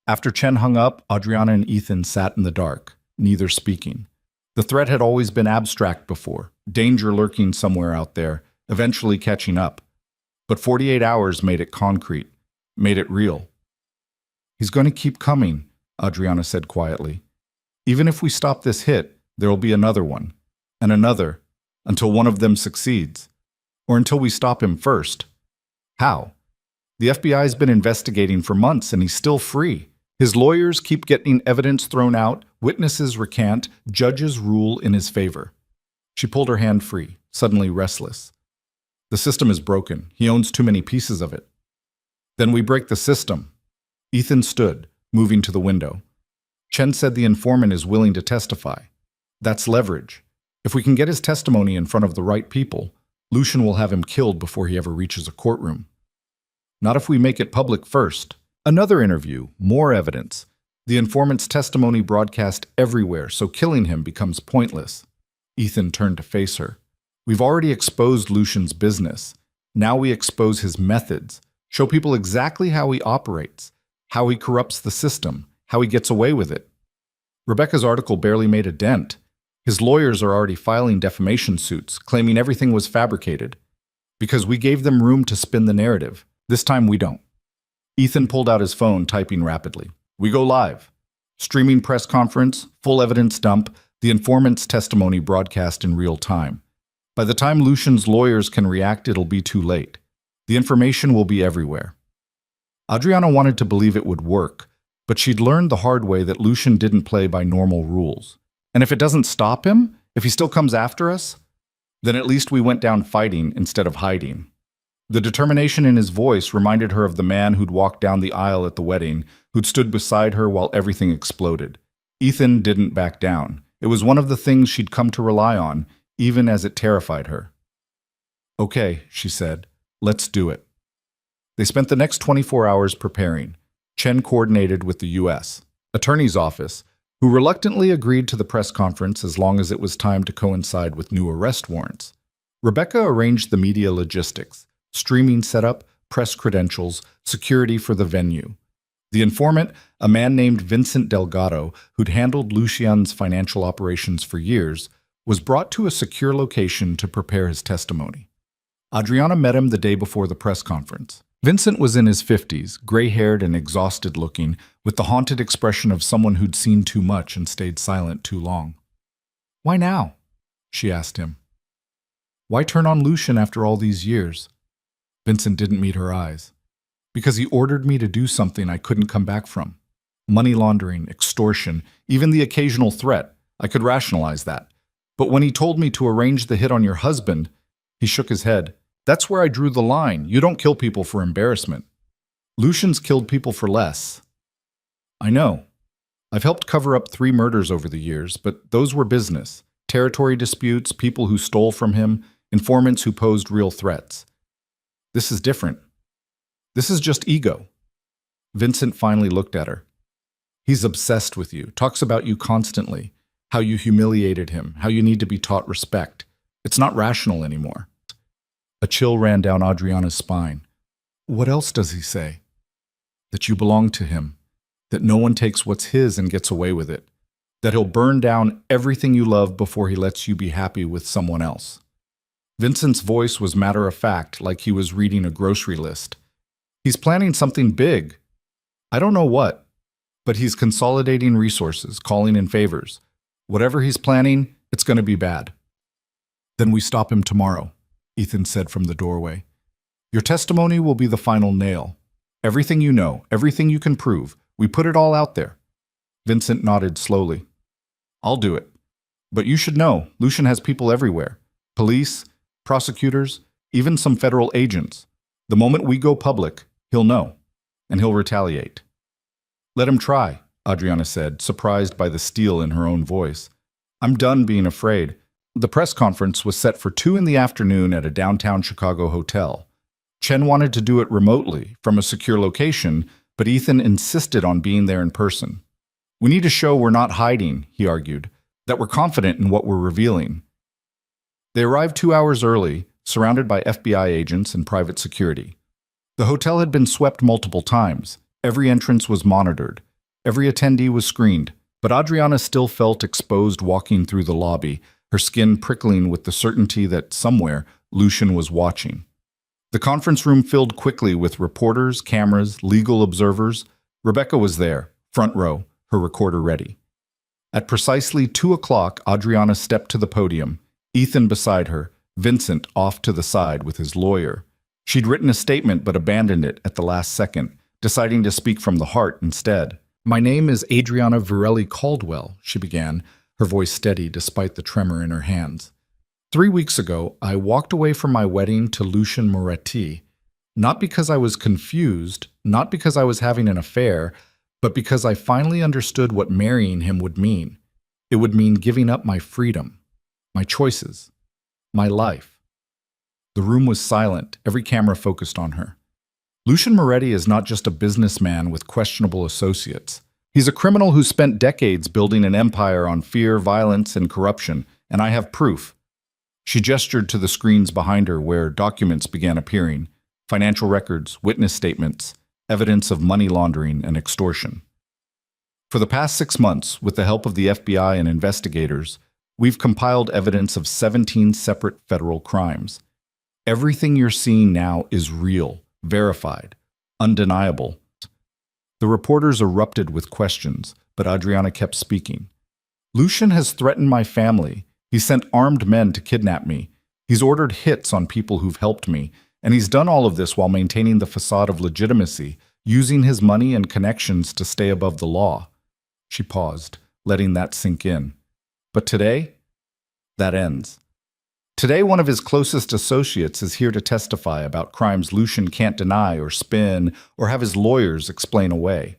After Chen hung up, Adriana and Ethan sat in the dark, neither speaking. The threat had always been abstract before, danger lurking somewhere out there, eventually catching up. But 48 hours made it concrete, made it real. He's going to keep coming, Adriana said quietly. Even if we stop this hit, there will be another one, and another, until one of them succeeds. Or until we stop him first. How? The FBI's been investigating for months and he's still free. His lawyers keep getting evidence thrown out, witnesses recant, judges rule in his favor. She pulled her hand free, suddenly restless. The system is broken. He owns too many pieces of it. Then we break the system. Ethan stood, moving to the window. Chen said the informant is willing to testify. That's leverage. If we can get his testimony in front of the right people, Lucian will have him killed before he ever reaches a courtroom. Not if we make it public first. Another interview, more evidence. The informant's testimony broadcast everywhere, so killing him becomes pointless. Ethan turned to face her. We've already exposed Lucian's business. Now we expose his methods, show people exactly how he operates, how he corrupts the system, how he gets away with it. Rebecca's article barely made a dent. His lawyers are already filing defamation suits, claiming everything was fabricated. Because we gave them room to spin the narrative. This time we don't. Ethan pulled out his phone, typing rapidly. We go live. Streaming press conference, full evidence dump, the informant's testimony broadcast in real time. By the time Lucian's lawyers can react, it'll be too late. The information will be everywhere. Adriana wanted to believe it would work, but she'd learned the hard way that Lucian didn't play by normal rules. And if it doesn't stop him, if he still comes after us, then at least we went down fighting instead of hiding. The determination in his voice reminded her of the man who'd walked down the aisle at the wedding, who'd stood beside her while everything exploded. Ethan didn't back down. It was one of the things she'd come to rely on, even as it terrified her. Okay, she said, let's do it. They spent the next 24 hours preparing. Chen coordinated with the U.S. Attorney's Office, who reluctantly agreed to the press conference as long as it was timed to coincide with new arrest warrants. Rebecca arranged the media logistics, streaming setup, press credentials, security for the venue. The informant, a man named Vincent Delgado, who'd handled Lucian's financial operations for years, was brought to a secure location to prepare his testimony. Adriana met him the day before the press conference. Vincent was in his 50s, gray-haired and exhausted-looking, with the haunted expression of someone who'd seen too much and stayed silent too long. Why now? She asked him. Why turn on Lucian after all these years? Vincent didn't meet her eyes. Because he ordered me to do something I couldn't come back from. Money laundering, extortion, even the occasional threat. I could rationalize that. But when he told me to arrange the hit on your husband, he shook his head. That's where I drew the line. You don't kill people for embarrassment. Lucian's killed people for less. I know. I've helped cover up 3 murders over the years, but those were business. Territory disputes, people who stole from him, informants who posed real threats. This is different. This is just ego. Vincent finally looked at her. He's obsessed with you, talks about you constantly, how you humiliated him, how you need to be taught respect. It's not rational anymore. A chill ran down Adriana's spine. What else does he say? That you belong to him, that no one takes what's his and gets away with it, that he'll burn down everything you love before he lets you be happy with someone else. Vincent's voice was matter-of-fact, like he was reading a grocery list. He's planning something big. I don't know what, but he's consolidating resources, calling in favors. Whatever he's planning, it's going to be bad. Then we stop him tomorrow, Ethan said from the doorway. Your testimony will be the final nail. Everything you know, everything you can prove, we put it all out there. Vincent nodded slowly. I'll do it. But you should know, Lucian has people everywhere. Police, prosecutors, even some federal agents. The moment we go public, he'll know, and he'll retaliate. Let him try, Adriana said, surprised by the steel in her own voice. I'm done being afraid. The press conference was set for 2 p.m. at a downtown Chicago hotel. Chen wanted to do it remotely, from a secure location, but Ethan insisted on being there in person. We need to show we're not hiding, he argued, that we're confident in what we're revealing. They arrived 2 hours early, surrounded by FBI agents and private security. The hotel had been swept multiple times. Every entrance was monitored. Every attendee was screened. But Adriana still felt exposed walking through the lobby, her skin prickling with the certainty that somewhere Lucian was watching. The conference room filled quickly with reporters, cameras, legal observers. Rebecca was there, front row, her recorder ready. At precisely 2 o'clock, Adriana stepped to the podium, Ethan beside her, Vincent off to the side with his lawyer. She'd written a statement but abandoned it at the last second, deciding to speak from the heart instead. My name is Adriana Varelli Caldwell, she began, her voice steady despite the tremor in her hands. 3 weeks ago, I walked away from my wedding to Lucian Moretti, not because I was confused, not because I was having an affair, but because I finally understood what marrying him would mean. It would mean giving up my freedom, my choices, my life. The room was silent, every camera focused on her. Lucian Moretti is not just a businessman with questionable associates. He's a criminal who spent decades building an empire on fear, violence, and corruption, and I have proof. She gestured to the screens behind her where documents began appearing, financial records, witness statements, evidence of money laundering and extortion. For the past 6 months, with the help of the FBI and investigators, we've compiled evidence of 17 separate federal crimes. Everything you're seeing now is real, verified, undeniable. The reporters erupted with questions, but Adriana kept speaking. Lucian has threatened my family. He sent armed men to kidnap me. He's ordered hits on people who've helped me, and he's done all of this while maintaining the facade of legitimacy, using his money and connections to stay above the law. She paused, letting that sink in. But today, that ends. Today, one of his closest associates is here to testify about crimes Lucian can't deny or spin or have his lawyers explain away.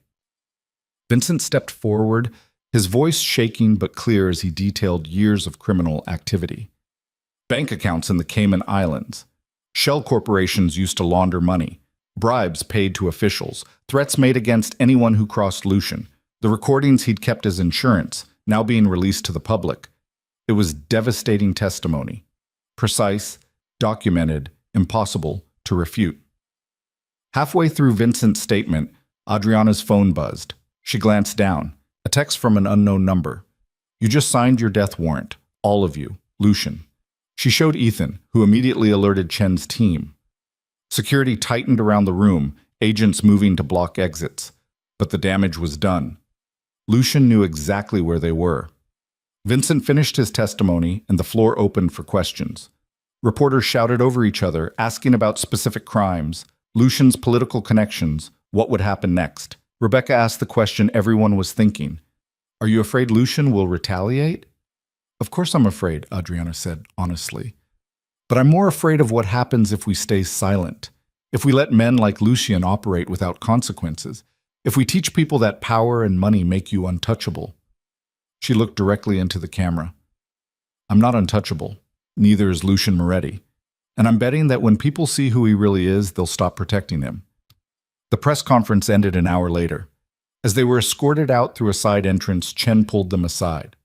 Vincent stepped forward, his voice shaking but clear as he detailed years of criminal activity. Bank accounts in the Cayman Islands. Shell corporations used to launder money. Bribes paid to officials. Threats made against anyone who crossed Lucian. The recordings he'd kept as insurance, now being released to the public. It was devastating testimony. Precise, documented, impossible to refute. Halfway through Vincent's statement, Adriana's phone buzzed. She glanced down. A text from an unknown number. You just signed your death warrant. All of you. Lucian. She showed Ethan, who immediately alerted Chen's team. Security tightened around the room, agents moving to block exits. But the damage was done. Lucian knew exactly where they were. Vincent finished his testimony, and the floor opened for questions. Reporters shouted over each other, asking about specific crimes, Lucian's political connections, what would happen next. Rebecca asked the question everyone was thinking. Are you afraid Lucian will retaliate? Of course I'm afraid, Adriana said, honestly. But I'm more afraid of what happens if we stay silent, if we let men like Lucian operate without consequences, if we teach people that power and money make you untouchable. She looked directly into the camera. I'm not untouchable. Neither is Lucian Moretti. And I'm betting that when people see who he really is, they'll stop protecting him. The press conference ended an hour later. As they were escorted out through a side entrance, Chen pulled them aside.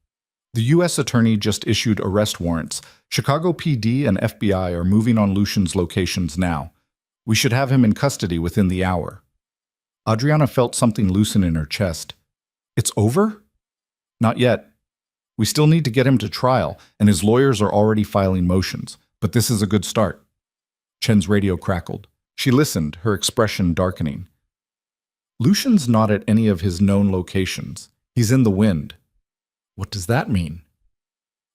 The U.S. attorney just issued arrest warrants. Chicago PD and FBI are moving on Lucian's locations now. We should have him in custody within the hour. Adriana felt something loosen in her chest. It's over? Not yet. We still need to get him to trial, and his lawyers are already filing motions, but this is a good start. Chen's radio crackled. She listened, her expression darkening. Lucian's not at any of his known locations. He's in the wind. What does that mean?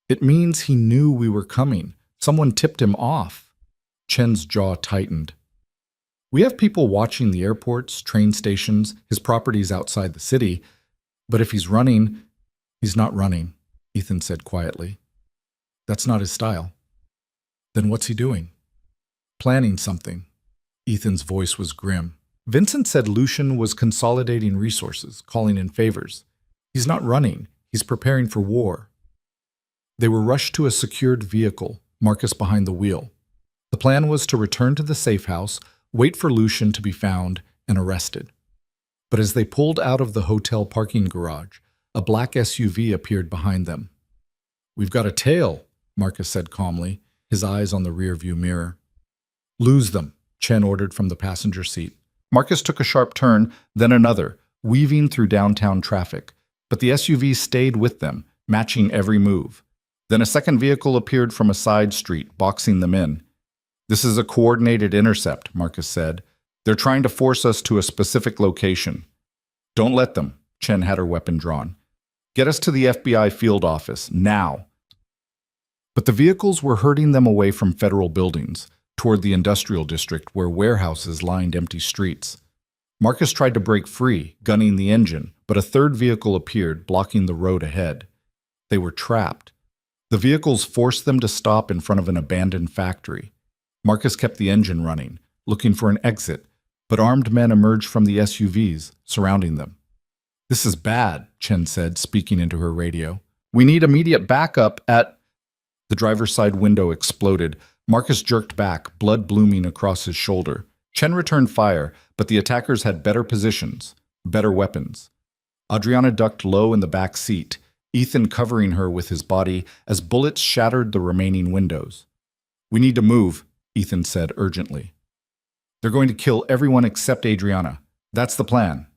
It means he knew we were coming. Someone tipped him off. Chen's jaw tightened. We have people watching the airports, train stations, his properties outside the city, but if he's running, he's not running. Ethan said quietly. That's not his style. Then what's he doing? Planning something. Ethan's voice was grim. Vincent said Lucian was consolidating resources, calling in favors. He's not running. He's preparing for war. They were rushed to a secured vehicle, Marcus behind the wheel. The plan was to return to the safe house, wait for Lucian to be found, and arrested. But as they pulled out of the hotel parking garage, a black SUV appeared behind them. We've got a tail, Marcus said calmly, his eyes on the rearview mirror. Lose them, Chen ordered from the passenger seat. Marcus took a sharp turn, then another, weaving through downtown traffic. But the SUV stayed with them, matching every move. Then a second vehicle appeared from a side street, boxing them in. This is a coordinated intercept, Marcus said. They're trying to force us to a specific location. Don't let them. Chen had her weapon drawn. Get us to the FBI field office, now. But the vehicles were herding them away from federal buildings, toward the industrial district where warehouses lined empty streets. Marcus tried to break free, gunning the engine, but a third vehicle appeared, blocking the road ahead. They were trapped. The vehicles forced them to stop in front of an abandoned factory. Marcus kept the engine running, looking for an exit, but armed men emerged from the SUVs, surrounding them. This is bad, Chen said, speaking into her radio. We need immediate backup at... The driver's side window exploded. Marcus jerked back, blood blooming across his shoulder. Chen returned fire, but the attackers had better positions, better weapons. Adriana ducked low in the back seat, Ethan covering her with his body as bullets shattered the remaining windows. We need to move, Ethan said urgently. They're going to kill everyone except Adriana. That's the plan.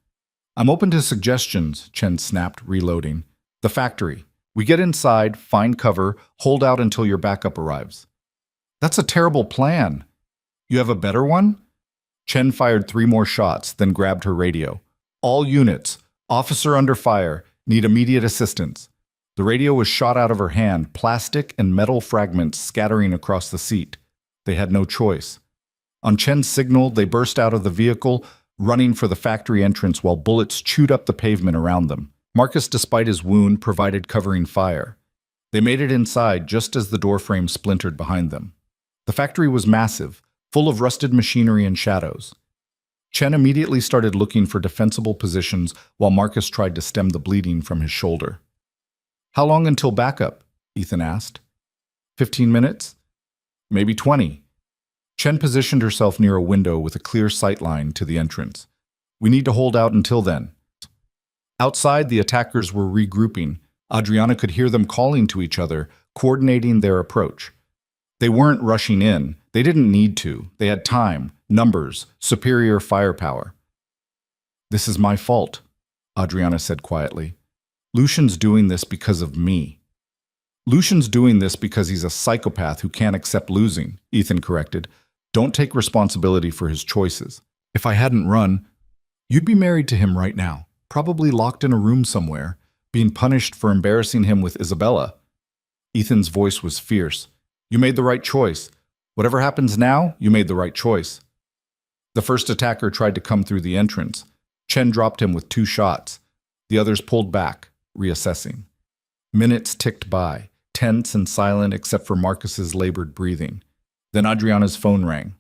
I'm open to suggestions, Chen snapped, reloading. The factory. We get inside, find cover, hold out until your backup arrives. That's a terrible plan. You have a better one? Chen fired 3 more shots, then grabbed her radio. All units, officer under fire, need immediate assistance. The radio was shot out of her hand, plastic and metal fragments scattering across the seat. They had no choice. On Chen's signal, they burst out of the vehicle, running for the factory entrance while bullets chewed up the pavement around them. Marcus, despite his wound, provided covering fire. They made it inside just as the doorframe splintered behind them. The factory was massive, full of rusted machinery and shadows. Chen immediately started looking for defensible positions while Marcus tried to stem the bleeding from his shoulder. How long until backup? Ethan asked. 15 minutes? Maybe 20. Chen positioned herself near a window with a clear sight line to the entrance. We need to hold out until then. Outside, the attackers were regrouping. Adriana could hear them calling to each other, coordinating their approach. They weren't rushing in. They didn't need to. They had time, numbers, superior firepower. This is my fault, Adriana said quietly. Lucian's doing this because of me. Lucian's doing this because he's a psychopath who can't accept losing, Ethan corrected. Don't take responsibility for his choices. If I hadn't run, you'd be married to him right now, probably locked in a room somewhere, being punished for embarrassing him with Isabella. Ethan's voice was fierce. You made the right choice. Whatever happens now, you made the right choice. The first attacker tried to come through the entrance. Chen dropped him with 2 shots. The others pulled back, reassessing. Minutes ticked by, tense and silent except for Marcus's labored breathing. Then Adriana's phone rang.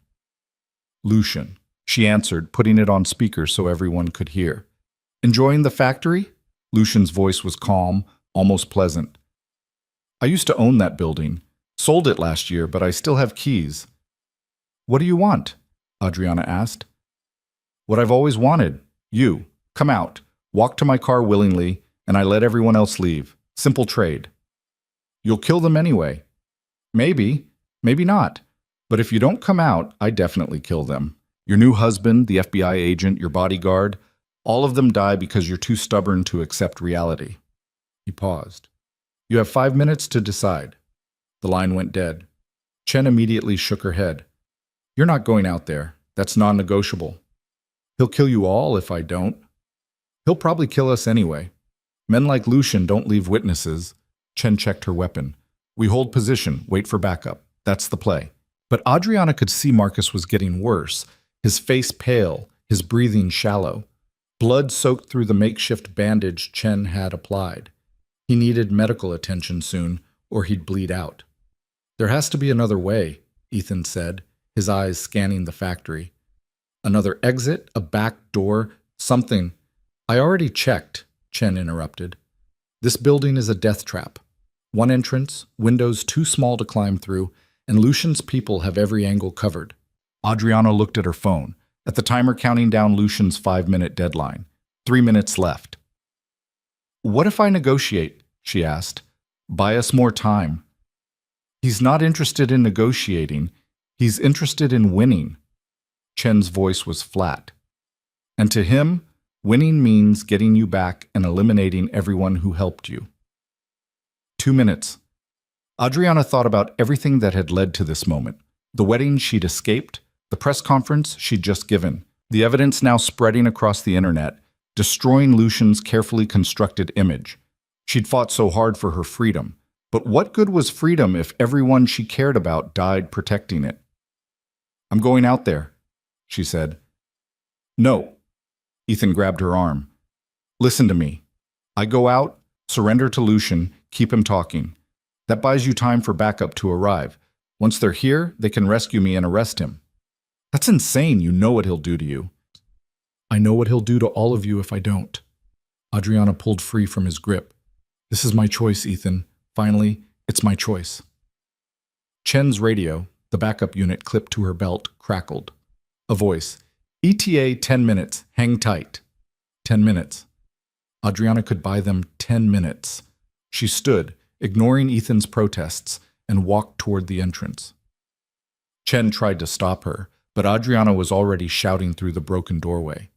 Lucian. She answered, putting it on speaker so everyone could hear. Enjoying the factory? Lucian's voice was calm, almost pleasant. I used to own that building. Sold it last year, but I still have keys. What do you want? Adriana asked. What I've always wanted. You. Come out. Walk to my car willingly, and I let everyone else leave. Simple trade. You'll kill them anyway. Maybe. Maybe not. But if you don't come out, I definitely kill them. Your new husband, the FBI agent, your bodyguard, all of them die because you're too stubborn to accept reality. He paused. You have 5 minutes to decide. The line went dead. Chen immediately shook her head. You're not going out there. That's non-negotiable. He'll kill you all if I don't. He'll probably kill us anyway. Men like Lucian don't leave witnesses. Chen checked her weapon. We hold position, wait for backup. That's the play. But Adriana could see Marcus was getting worse, his face pale, his breathing shallow. Blood soaked through the makeshift bandage Chen had applied. He needed medical attention soon, or he'd bleed out. There has to be another way, Ethan said, his eyes scanning the factory. Another exit, a back door, something. I already checked, Chen interrupted. This building is a death trap. One entrance, windows too small to climb through, and Lucian's people have every angle covered. Adriana looked at her phone, at the timer counting down Lucian's 5-minute deadline. 3 minutes left. What if I negotiate? She asked. Buy us more time. He's not interested in negotiating. He's interested in winning. Chen's voice was flat. And to him, winning means getting you back and eliminating everyone who helped you. 2 minutes. Adriana thought about everything that had led to this moment. The wedding she'd escaped, the press conference she'd just given, the evidence now spreading across the internet, destroying Lucian's carefully constructed image. She'd fought so hard for her freedom. But what good was freedom if everyone she cared about died protecting it? I'm going out there, she said. No. Ethan grabbed her arm. Listen to me. I go out, surrender to Lucian, keep him talking. That buys you time for backup to arrive. Once they're here, they can rescue me and arrest him. That's insane. You know what he'll do to you. I know what he'll do to all of you if I don't. Adriana pulled free from his grip. This is my choice, Ethan. Finally, it's my choice. Chen's radio, the backup unit clipped to her belt, crackled. A voice. ETA 10 minutes. Hang tight. 10 minutes. Adriana could buy them 10 minutes. She stood, ignoring Ethan's protests, and walked toward the entrance. Chen tried to stop her, but Adriana was already shouting through the broken doorway.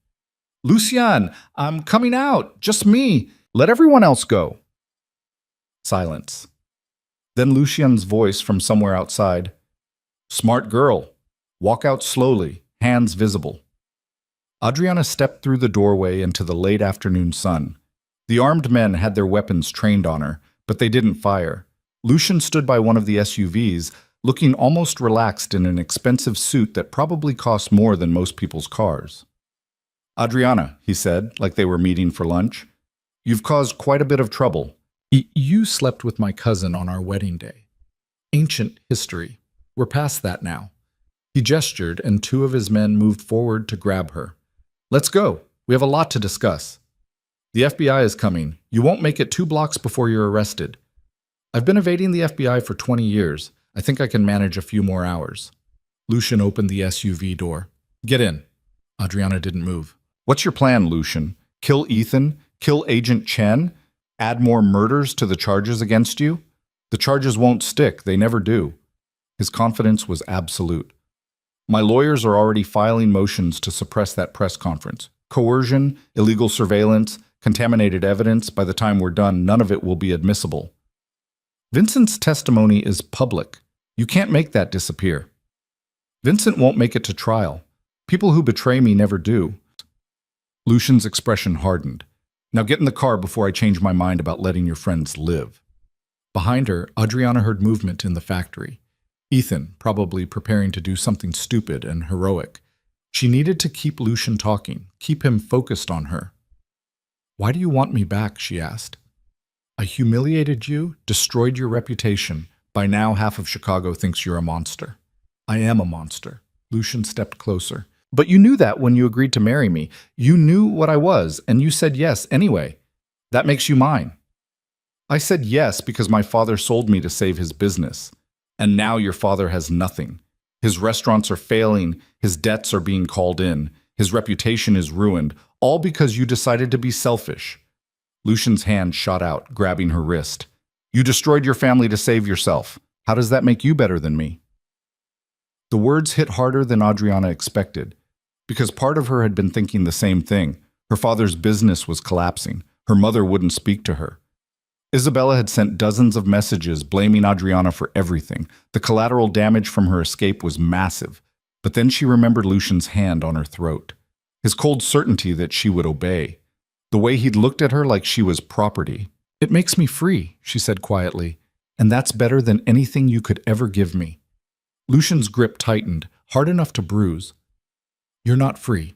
Lucian, I'm coming out. Just me. Let everyone else go. Silence. Then Lucian's voice from somewhere outside. Smart girl. Walk out slowly, hands visible. Adriana stepped through the doorway into the late afternoon sun. The armed men had their weapons trained on her, but they didn't fire. Lucian stood by one of the SUVs, looking almost relaxed in an expensive suit that probably cost more than most people's cars. Adriana, he said, like they were meeting for lunch, you've caused quite a bit of trouble. You slept with my cousin on our wedding day. Ancient history. We're past that now. He gestured, and 2 of his men moved forward to grab her. Let's go. We have a lot to discuss. The FBI is coming. You won't make it 2 blocks before you're arrested. I've been evading the FBI for 20 years. I think I can manage a few more hours. Lucian opened the SUV door. Get in. Adriana didn't move. What's your plan, Lucian? Kill Ethan? Kill Agent Chen? Add more murders to the charges against you? The charges won't stick. They never do. His confidence was absolute. My lawyers are already filing motions to suppress that press conference. Coercion, illegal surveillance, contaminated evidence. By the time we're done, none of it will be admissible. Vincent's testimony is public. You can't make that disappear. Vincent won't make it to trial. People who betray me never do. Lucian's expression hardened. Now get in the car before I change my mind about letting your friends live. Behind her, Adriana heard movement in the factory. Ethan, probably preparing to do something stupid and heroic. She needed to keep Lucian talking, keep him focused on her. Why do you want me back? She asked. I humiliated you, destroyed your reputation. By now, half of Chicago thinks you're a monster. I am a monster. Lucian stepped closer. But you knew that when you agreed to marry me. You knew what I was, and you said yes anyway. That makes you mine. I said yes because my father sold me to save his business. And now your father has nothing. His restaurants are failing, his debts are being called in, his reputation is ruined, all because you decided to be selfish. Lucian's hand shot out, grabbing her wrist. You destroyed your family to save yourself. How does that make you better than me? The words hit harder than Adriana expected, because part of her had been thinking the same thing. Her father's business was collapsing. Her mother wouldn't speak to her. Isabella had sent dozens of messages blaming Adriana for everything. The collateral damage from her escape was massive. But then she remembered Lucian's hand on her throat. His cold certainty that she would obey. The way he'd looked at her like she was property. It makes me free, she said quietly, and that's better than anything you could ever give me. Lucian's grip tightened, hard enough to bruise. You're not free.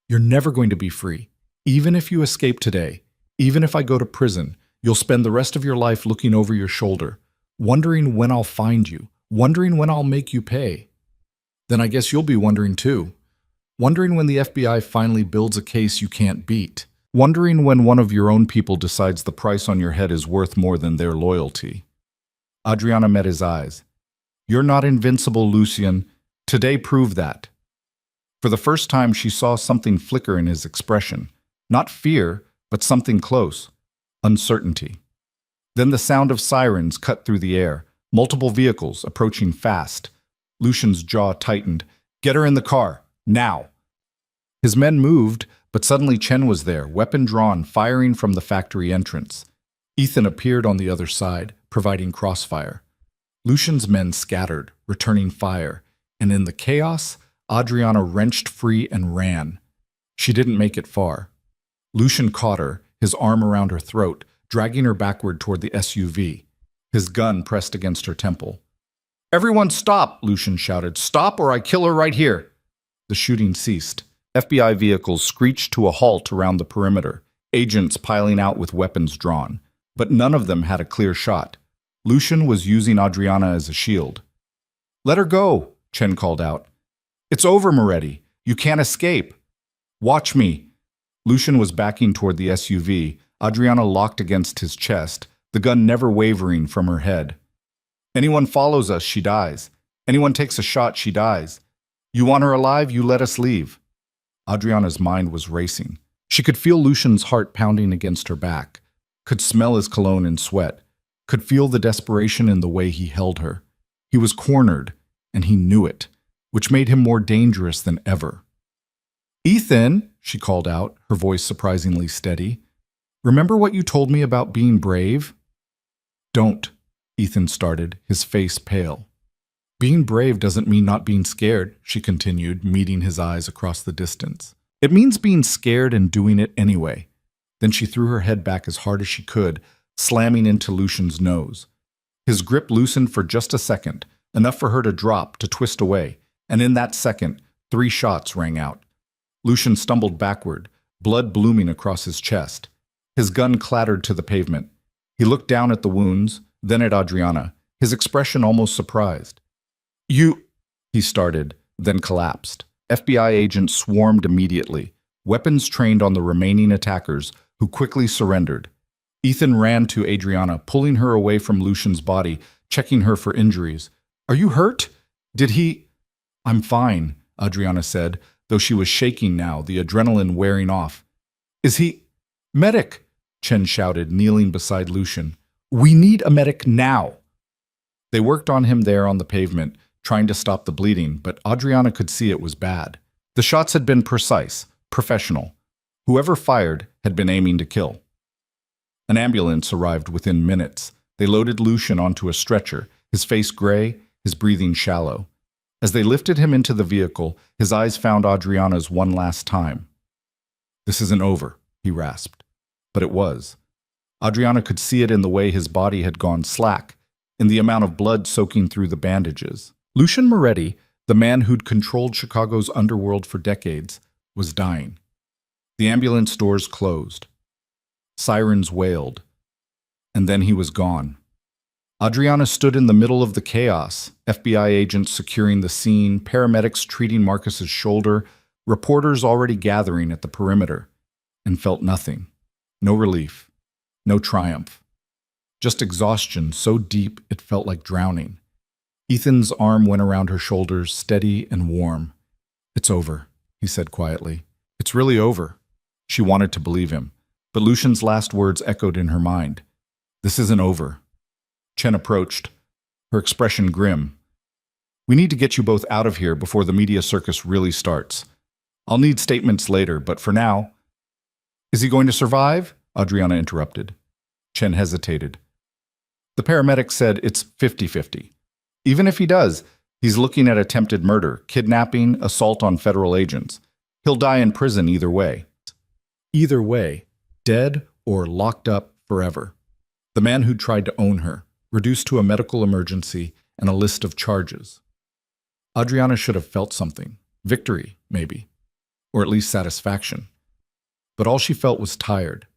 You're never going to be free. Even if you escape today, even if I go to prison, You'll spend the rest of your life looking over your shoulder, wondering when I'll find you, wondering when I'll make you pay. Then I guess you'll be wondering too. Wondering when the FBI finally builds a case you can't beat. Wondering when one of your own people decides the price on your head is worth more than their loyalty. Adriana met his eyes. You're not invincible, Lucien. Today proved that. For the first time, she saw something flicker in his expression. Not fear, but something close. Uncertainty. Then the sound of sirens cut through the air. Multiple vehicles approaching fast. Lucien's jaw tightened. Get her in the car. Now. His men moved, but suddenly Chen was there, weapon drawn, firing from the factory entrance. Ethan appeared on the other side, providing crossfire. Lucien's men scattered, returning fire, and in the chaos, Adriana wrenched free and ran. She didn't make it far. Lucien caught her, his arm around her throat, dragging her backward toward the SUV. His gun pressed against her temple. Everyone stop, Lucien shouted. Stop or I kill her right here. The shooting ceased. FBI vehicles screeched to a halt around the perimeter, agents piling out with weapons drawn. But none of them had a clear shot. Lucien was using Adriana as a shield. Let her go, Chen called out. It's over, Moretti. You can't escape. Watch me. Lucien was backing toward the SUV, Adriana locked against his chest, the gun never wavering from her head. Anyone follows us, she dies. Anyone takes a shot, she dies. You want her alive, you let us leave. Adriana's mind was racing. She could feel Lucien's heart pounding against her back, could smell his cologne and sweat, could feel the desperation in the way he held her. He was cornered, and he knew it, which made him more dangerous than ever. Ethan, she called out, her voice surprisingly steady. Remember what you told me about being brave? Don't, Ethan started, his face pale. Being brave doesn't mean not being scared, she continued, meeting his eyes across the distance. It means being scared and doing it anyway. Then she threw her head back as hard as she could, slamming into Lucien's nose. His grip loosened for just a second, enough for her to drop, to twist away, and in that second, 3 shots rang out. Lucien stumbled backward, blood blooming across his chest. His gun clattered to the pavement. He looked down at the wounds, then at Adriana, his expression almost surprised. You, he started, then collapsed. FBI agents swarmed immediately, weapons trained on the remaining attackers, who quickly surrendered. Ethan ran to Adriana, pulling her away from Lucien's body, checking her for injuries. Are you hurt? Did he? I'm fine, Adriana said, though she was shaking now, the adrenaline wearing off. Is he? Medic, Chen shouted, kneeling beside Lucien. We need a medic now. They worked on him there on the pavement, trying to stop the bleeding, but Adriana could see it was bad. The shots had been precise, professional. Whoever fired had been aiming to kill. An ambulance arrived within minutes. They loaded Lucien onto a stretcher, his face gray, his breathing shallow. As they lifted him into the vehicle, his eyes found Adriana's one last time. This isn't over, he rasped. But it was. Adriana could see it in the way his body had gone slack, in the amount of blood soaking through the bandages. Lucien Moretti, the man who'd controlled Chicago's underworld for decades, was dying. The ambulance doors closed. Sirens wailed. And then he was gone. Adriana stood in the middle of the chaos, FBI agents securing the scene, paramedics treating Marcus's shoulder, reporters already gathering at the perimeter, and felt nothing. No relief. No triumph. Just exhaustion so deep it felt like drowning. Ethan's arm went around her shoulders, steady and warm. It's over, he said quietly. It's really over. She wanted to believe him, but Lucien's last words echoed in her mind. This isn't over. Chen approached, her expression grim. We need to get you both out of here before the media circus really starts. I'll need statements later, but for now... Is he going to survive? Adriana interrupted. Chen hesitated. The paramedic said it's 50-50. Even if he does, he's looking at attempted murder, kidnapping, assault on federal agents. He'll die in prison either way. Either way, dead or locked up forever. The man who tried to own her, reduced to a medical emergency and a list of charges. Adriana should have felt something. Victory, maybe. Or at least satisfaction. But all she felt was tired.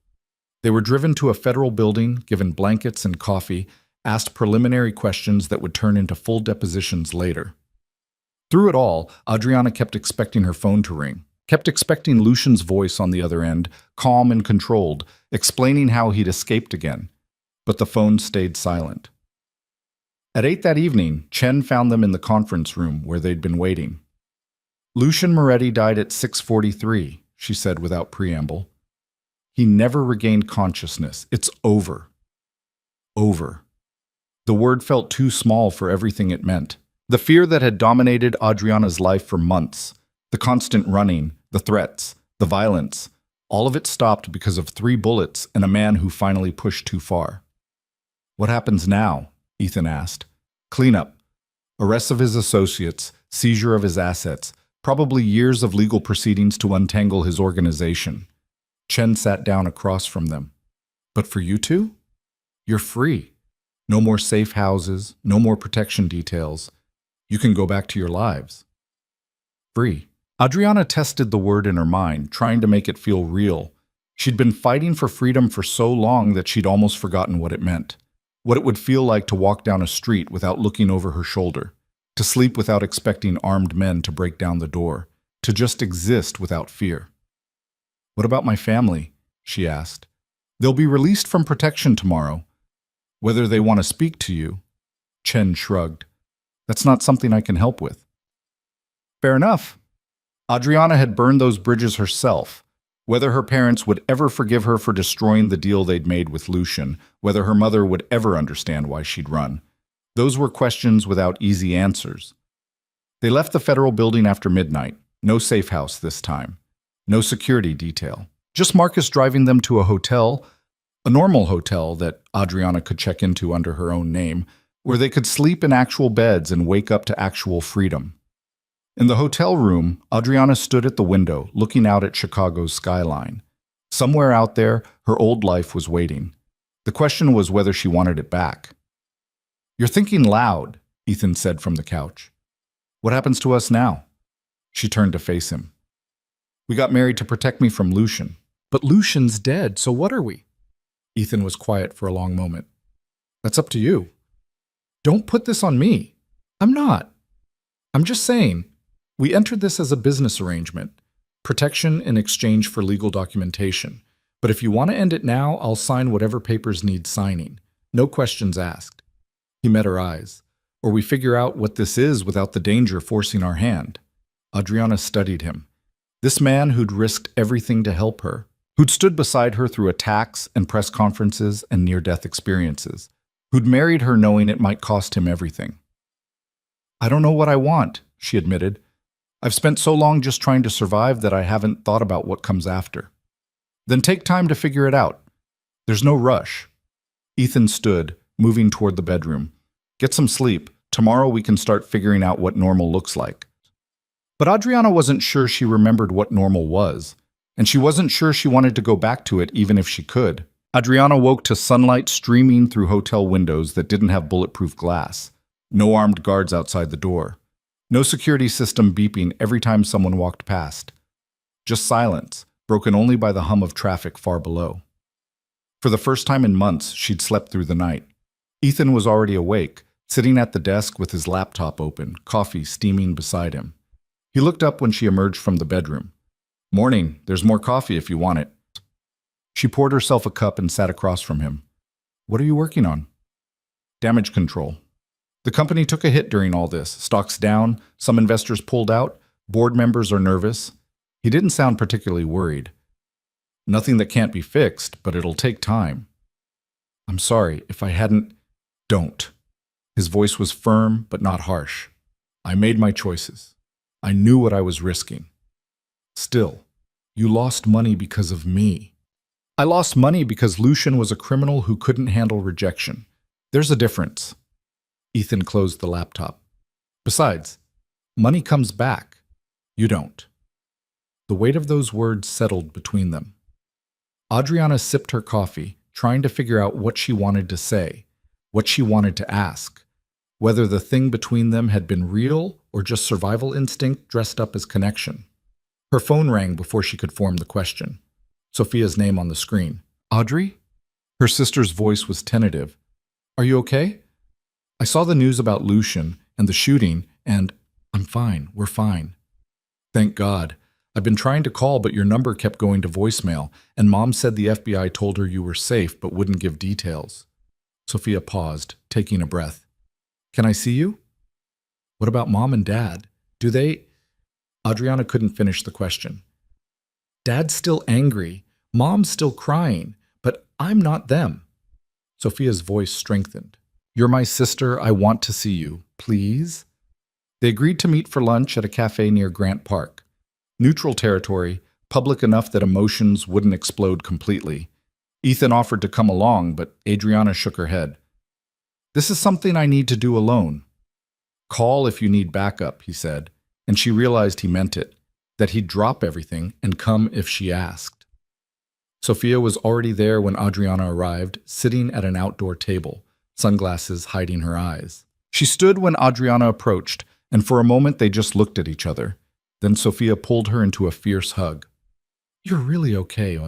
They were driven to a federal building, given blankets and coffee, asked preliminary questions that would turn into full depositions later. Through it all, Adriana kept expecting her phone to ring, kept expecting Lucian's voice on the other end, calm and controlled, explaining how he'd escaped again. But the phone stayed silent. At 8 that evening, Chen found them in the conference room where they'd been waiting. Lucian Moretti died at 6:43, she said without preamble. He never regained consciousness. It's over. Over. The word felt too small for everything it meant. The fear that had dominated Adriana's life for months, the constant running, the threats, the violence, all of it stopped because of 3 bullets and a man who finally pushed too far. What happens now? Ethan asked. Cleanup. Arrests of his associates, seizure of his assets, probably years of legal proceedings to untangle his organization. Chen sat down across from them. But for you two? You're free. No more safe houses, no more protection details. You can go back to your lives. Free. Adriana tested the word in her mind, trying to make it feel real. She'd been fighting for freedom for so long that she'd almost forgotten what it meant. What it would feel like to walk down a street without looking over her shoulder, to sleep without expecting armed men to break down the door, to just exist without fear. What about my family? She asked. They'll be released from protection tomorrow. Whether they want to speak to you. Chen shrugged. That's not something I can help with. Fair enough. Adriana had burned those bridges herself. Whether her parents would ever forgive her for destroying the deal they'd made with Lucian, whether her mother would ever understand why she'd run. Those were questions without easy answers. They left the federal building after midnight. No safe house this time. No security detail. Just Marcus driving them to a hotel, a normal hotel that Adriana could check into under her own name, where they could sleep in actual beds and wake up to actual freedom. In the hotel room, Adriana stood at the window, looking out at Chicago's skyline. Somewhere out there, her old life was waiting. The question was whether she wanted it back. You're thinking loud, Ethan said from the couch. What happens to us now? She turned to face him. We got married to protect me from Lucian. But Lucian's dead, so what are we? Ethan was quiet for a long moment. That's up to you. Don't put this on me. I'm not. I'm just saying. We entered this as a business arrangement, protection in exchange for legal documentation. But if you want to end it now, I'll sign whatever papers need signing. No questions asked. He met her eyes. Or we figure out what this is without the danger forcing our hand. Adriana studied him. This man who'd risked everything to help her, who'd stood beside her through attacks and press conferences and near-death experiences, who'd married her knowing it might cost him everything. I don't know what I want, she admitted. I've spent so long just trying to survive that I haven't thought about what comes after. Then take time to figure it out. There's no rush. Ethan stood, moving toward the bedroom. Get some sleep. Tomorrow we can start figuring out what normal looks like. But Adriana wasn't sure she remembered what normal was, and she wasn't sure she wanted to go back to it even if she could. Adriana woke to sunlight streaming through hotel windows that didn't have bulletproof glass. No armed guards outside the door. No security system beeping every time someone walked past. Just silence, broken only by the hum of traffic far below. For the first time in months, she'd slept through the night. Ethan was already awake, sitting at the desk with his laptop open, coffee steaming beside him. He looked up when she emerged from the bedroom. Morning, there's more coffee if you want it. She poured herself a cup and sat across from him. What are you working on? Damage control. The company took a hit during all this. Stocks down, some investors pulled out, board members are nervous. He didn't sound particularly worried. Nothing that can't be fixed, but it'll take time. I'm sorry, if I hadn't... Don't. His voice was firm, but not harsh. I made my choices. I knew what I was risking. Still, you lost money because of me. I lost money because Lucian was a criminal who couldn't handle rejection. There's a difference. Ethan closed the laptop. Besides, money comes back. You don't. The weight of those words settled between them. Adriana sipped her coffee, trying to figure out what she wanted to say, what she wanted to ask, whether the thing between them had been real or just survival instinct dressed up as connection. Her phone rang before she could form the question. Sophia's name on the screen. Audrey? Her sister's voice was tentative. Are you okay? I saw the news about Lucian and the shooting, and I'm fine. We're fine. Thank God. I've been trying to call, but your number kept going to voicemail, and Mom said the FBI told her you were safe but wouldn't give details. Sophia paused, taking a breath. Can I see you? What about Mom and Dad? Do they... Adriana couldn't finish the question. Dad's still angry. Mom's still crying, but I'm not them. Sophia's voice strengthened. You're my sister. I want to see you. Please? They agreed to meet for lunch at a cafe near Grant Park. Neutral territory, public enough that emotions wouldn't explode completely. Ethan offered to come along, but Adriana shook her head. This is something I need to do alone. Call if you need backup, he said, and she realized he meant it, that he'd drop everything and come if she asked. Sophia was already there when Adriana arrived, sitting at an outdoor table, sunglasses hiding her eyes. She stood when Adriana approached, and for a moment they just looked at each other. Then Sophia pulled her into a fierce hug. You're really okay,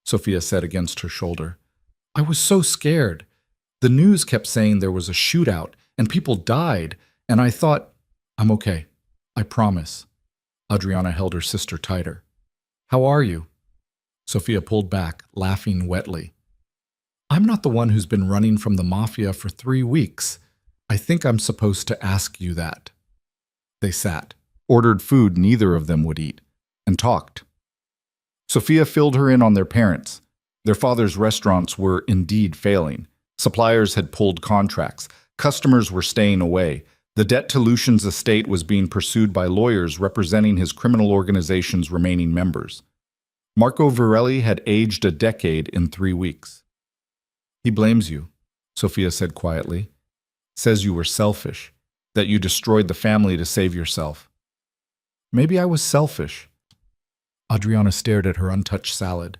Sophia said against her shoulder. I was so scared. The news kept saying there was a shootout and people died, and I thought, I'm okay. I promise. Adriana held her sister tighter. How are you? Sophia pulled back, laughing wetly. I'm not the one who's been running from the Mafia for 3 weeks. I think I'm supposed to ask you that. They sat, ordered food neither of them would eat, and talked. Sophia filled her in on their parents. Their father's restaurants were indeed failing. Suppliers had pulled contracts. Customers were staying away. The debt to Lucian's estate was being pursued by lawyers representing his criminal organization's remaining members. Marco Varelli had aged a decade in 3 weeks. He blames you, Sophia said quietly. Says you were selfish, that you destroyed the family to save yourself. Maybe I was selfish. Adriana stared at her untouched salad.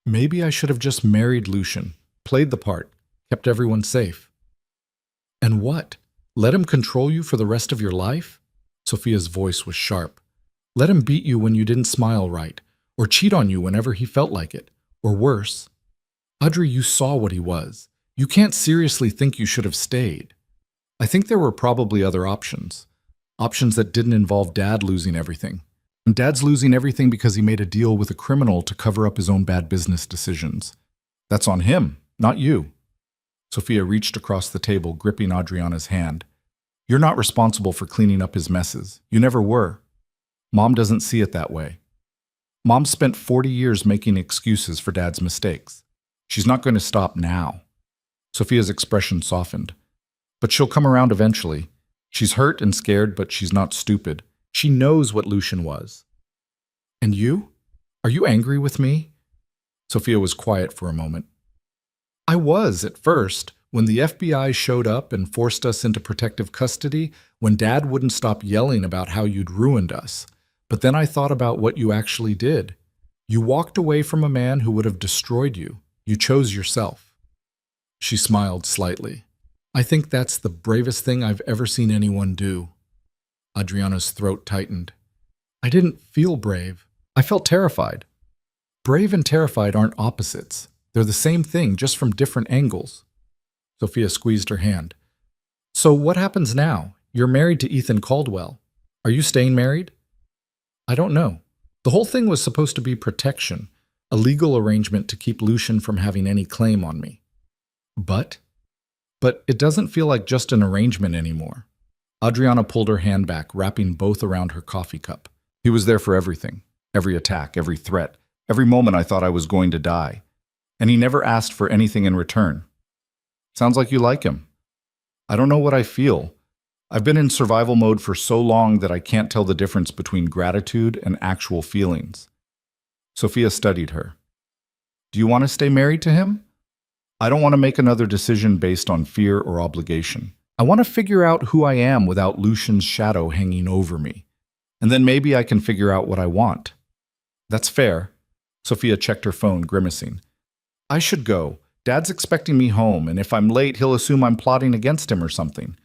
Maybe I should have just married Lucian, played the part, kept everyone safe. And what? Let him control you for the rest of your life? Sophia's voice was sharp. Let him beat you when you didn't smile right, or cheat on you whenever he felt like it, or worse. Audrey, you saw what he was. You can't seriously think you should have stayed. I think there were probably other options. Options that didn't involve Dad losing everything. And Dad's losing everything because he made a deal with a criminal to cover up his own bad business decisions. That's on him, not you. Sophia reached across the table, gripping Adriana's hand. You're not responsible for cleaning up his messes. You never were. Mom doesn't see it that way. Mom spent 40 years making excuses for Dad's mistakes. She's not going to stop now. Sophia's expression softened. But she'll come around eventually. She's hurt and scared, but she's not stupid. She knows what Lucian was. And you? Are you angry with me? Sophia was quiet for a moment. I was at first, when the FBI showed up and forced us into protective custody, when Dad wouldn't stop yelling about how you'd ruined us. But then I thought about what you actually did. You walked away from a man who would have destroyed you. You chose yourself. She smiled slightly. I think that's the bravest thing I've ever seen anyone do. Adriana's throat tightened. I didn't feel brave. I felt terrified. Brave and terrified aren't opposites. They're the same thing, just from different angles. Sophia squeezed her hand. So what happens now? You're married to Ethan Caldwell. Are you staying married? I don't know. The whole thing was supposed to be protection, a legal arrangement to keep Lucian from having any claim on me. But it doesn't feel like just an arrangement anymore. Adriana pulled her hand back, wrapping both around her coffee cup. He was there for everything, every attack, every threat, every moment I thought I was going to die. And he never asked for anything in return. Sounds like you like him. I don't know what I feel. I've been in survival mode for so long that I can't tell the difference between gratitude and actual feelings. Sophia studied her. Do you want to stay married to him? I don't want to make another decision based on fear or obligation. I want to figure out who I am without Lucian's shadow hanging over me. And then maybe I can figure out what I want. That's fair. Sophia checked her phone, grimacing. I should go. Dad's expecting me home, and if I'm late, he'll assume I'm plotting against him or something.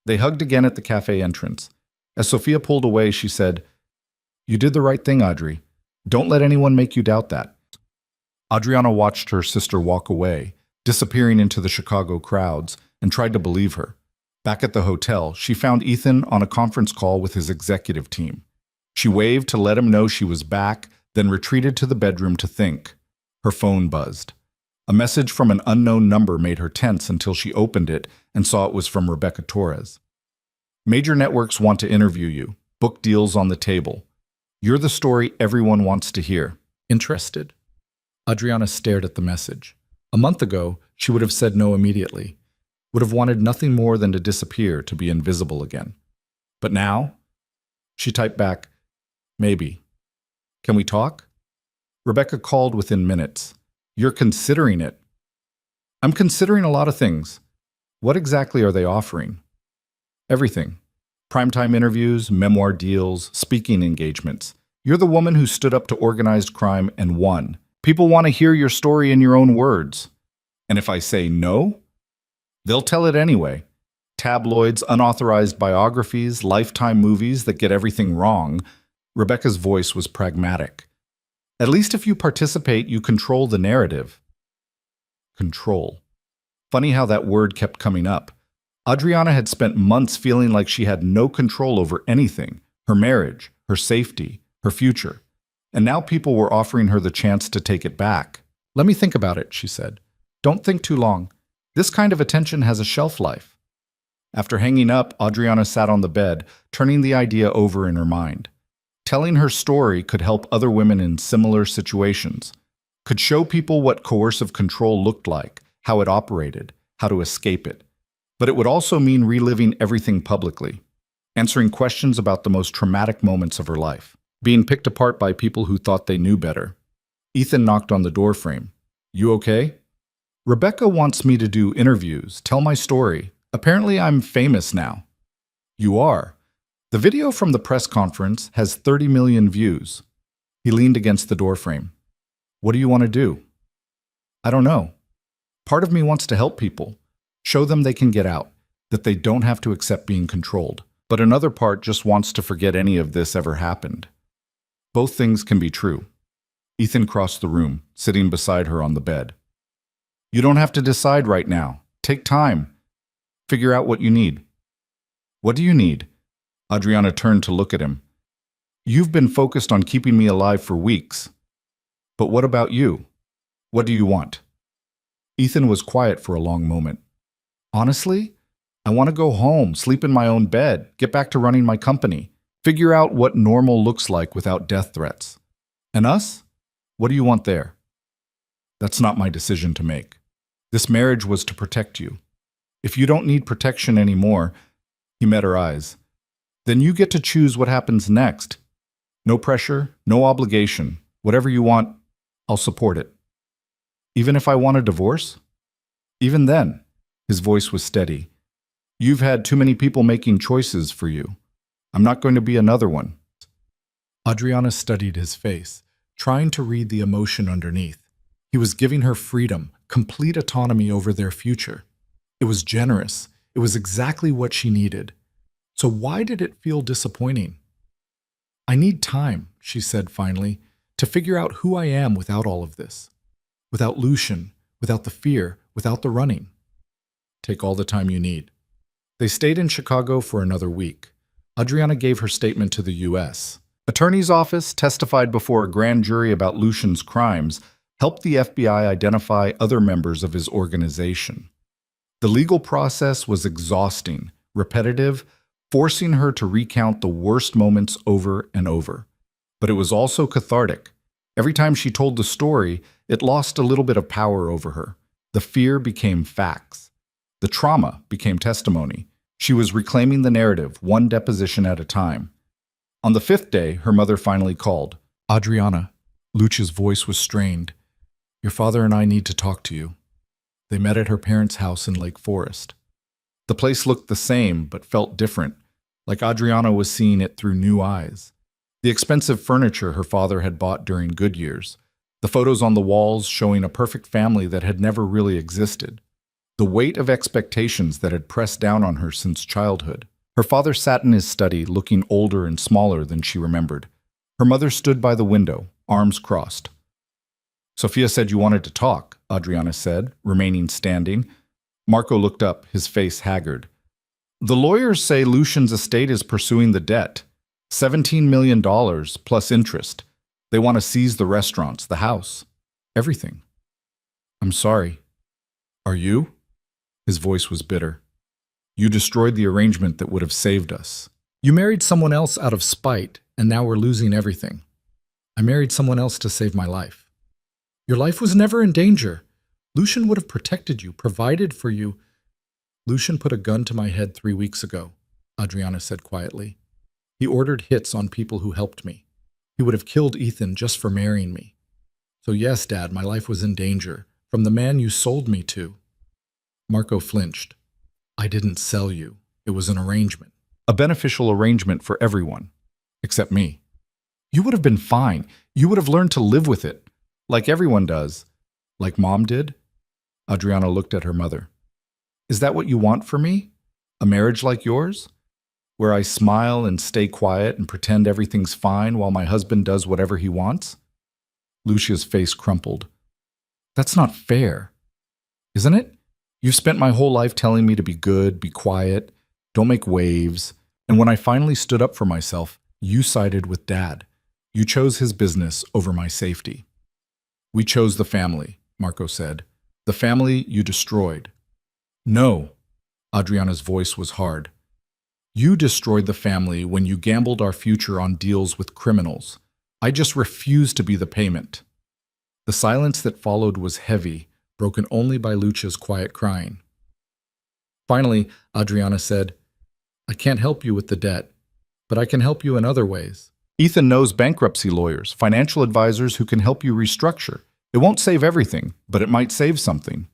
They hugged again at the cafe entrance. As Sophia pulled away, she said, You did the right thing, Audrey. Don't let anyone make you doubt that. Adriana watched her sister walk away, disappearing into the Chicago crowds, and tried to believe her. Back at the hotel, she found Ethan on a conference call with his executive team. She waved to let him know she was back, then retreated to the bedroom to think. Her phone buzzed. A message from an unknown number made her tense until she opened it and saw it was from Rebecca Torres. Major networks want to interview you. Book deals on the table. You're the story everyone wants to hear. Interested? Adriana stared at the message. A month ago, she would have said no immediately. Would have wanted nothing more than to disappear, to be invisible again. But now? She typed back, maybe. Can we talk? Rebecca called within minutes. You're considering it. I'm considering a lot of things. What exactly are they offering? Everything. Primetime interviews, memoir deals, speaking engagements. You're the woman who stood up to organized crime and won. People want to hear your story in your own words. And if I say no, they'll tell it anyway. Tabloids, unauthorized biographies, Lifetime movies that get everything wrong. Rebecca's voice was pragmatic. At least if you participate, you control the narrative. Control. Funny how that word kept coming up. Adriana had spent months feeling like she had no control over anything, her marriage, her safety, her future. And now people were offering her the chance to take it back. Let me think about it, she said. Don't think too long. This kind of attention has a shelf life. After hanging up, Adriana sat on the bed, turning the idea over in her mind. Telling her story could help other women in similar situations, could show people what coercive control looked like, how it operated, how to escape it. But it would also mean reliving everything publicly, answering questions about the most traumatic moments of her life, being picked apart by people who thought they knew better. Ethan knocked on the doorframe. You okay? Rebecca wants me to do interviews, tell my story. Apparently I'm famous now. You are. The video from the press conference has 30 million views. He leaned against the doorframe. What do you want to do? I don't know. Part of me wants to help people, show them they can get out, that they don't have to accept being controlled. But another part just wants to forget any of this ever happened. Both things can be true. Ethan crossed the room, sitting beside her on the bed. You don't have to decide right now. Take time. Figure out what you need. What do you need? Adriana turned to look at him. You've been focused on keeping me alive for weeks. But what about you? What do you want? Ethan was quiet for a long moment. Honestly, I want to go home, sleep in my own bed, get back to running my company, figure out what normal looks like without death threats. And us? What do you want there? That's not my decision to make. This marriage was to protect you. If you don't need protection anymore, he met her eyes, then you get to choose what happens next. No pressure, no obligation. Whatever you want, I'll support it. Even if I want a divorce? Even then, his voice was steady. You've had too many people making choices for you. I'm not going to be another one. Adriana studied his face, trying to read the emotion underneath. He was giving her freedom, complete autonomy over their future. It was generous. It was exactly what she needed. So why did it feel disappointing? I need time, she said finally, to figure out who I am without all of this. Without Lucian, without the fear, without the running. Take all the time you need. They stayed in Chicago for another week. Adriana gave her statement to the U.S. Attorney's office testified before a grand jury about Lucian's crimes, helped the FBI identify other members of his organization. The legal process was exhausting, repetitive, forcing her to recount the worst moments over and over. But it was also cathartic. Every time she told the story, it lost a little bit of power over her. The fear became facts. The trauma became testimony. She was reclaiming the narrative, one deposition at a time. On the 5th day, her mother finally called. Adriana. Lucia's voice was strained. Your father and I need to talk to you. They met at her parents' house in Lake Forest. The place looked the same, but felt different, like Adriana was seeing it through new eyes. The expensive furniture her father had bought during good years, the photos on the walls showing a perfect family that had never really existed, the weight of expectations that had pressed down on her since childhood. Her father sat in his study, looking older and smaller than she remembered. Her mother stood by the window, arms crossed. Sophia said you wanted to talk, Adriana said, remaining standing. Marco looked up, his face haggard. The lawyers say Lucian's estate is pursuing the debt. $17 million plus interest. They want to seize the restaurants, the house, everything. I'm sorry. Are you? His voice was bitter. You destroyed the arrangement that would have saved us. You married someone else out of spite, and now we're losing everything. I married someone else to save my life. Your life was never in danger. Lucian would have protected you, provided for you. Lucian put a gun to my head 3 weeks ago, Adriana said quietly. He ordered hits on people who helped me. He would have killed Ethan just for marrying me. So yes, Dad, my life was in danger, from the man you sold me to. Marco flinched. I didn't sell you. It was an arrangement. A beneficial arrangement for everyone, except me. You would have been fine. You would have learned to live with it, like everyone does. Like Mom did? Adriana looked at her mother. Is that what you want for me? A marriage like yours? Where I smile and stay quiet and pretend everything's fine while my husband does whatever he wants? Lucia's face crumpled. That's not fair. Isn't it? You've spent my whole life telling me to be good, be quiet, don't make waves. And when I finally stood up for myself, you sided with Dad. You chose his business over my safety. We chose the family, Marco said. The family you destroyed. No. Adriana's voice was hard. You destroyed the family when you gambled our future on deals with criminals. I just refused to be the payment. The silence that followed was heavy, broken only by Lucia's quiet crying. Finally, Adriana said, I can't help you with the debt, but I can help you in other ways. Ethan knows bankruptcy lawyers, financial advisors who can help you restructure. It won't save everything, but it might save something.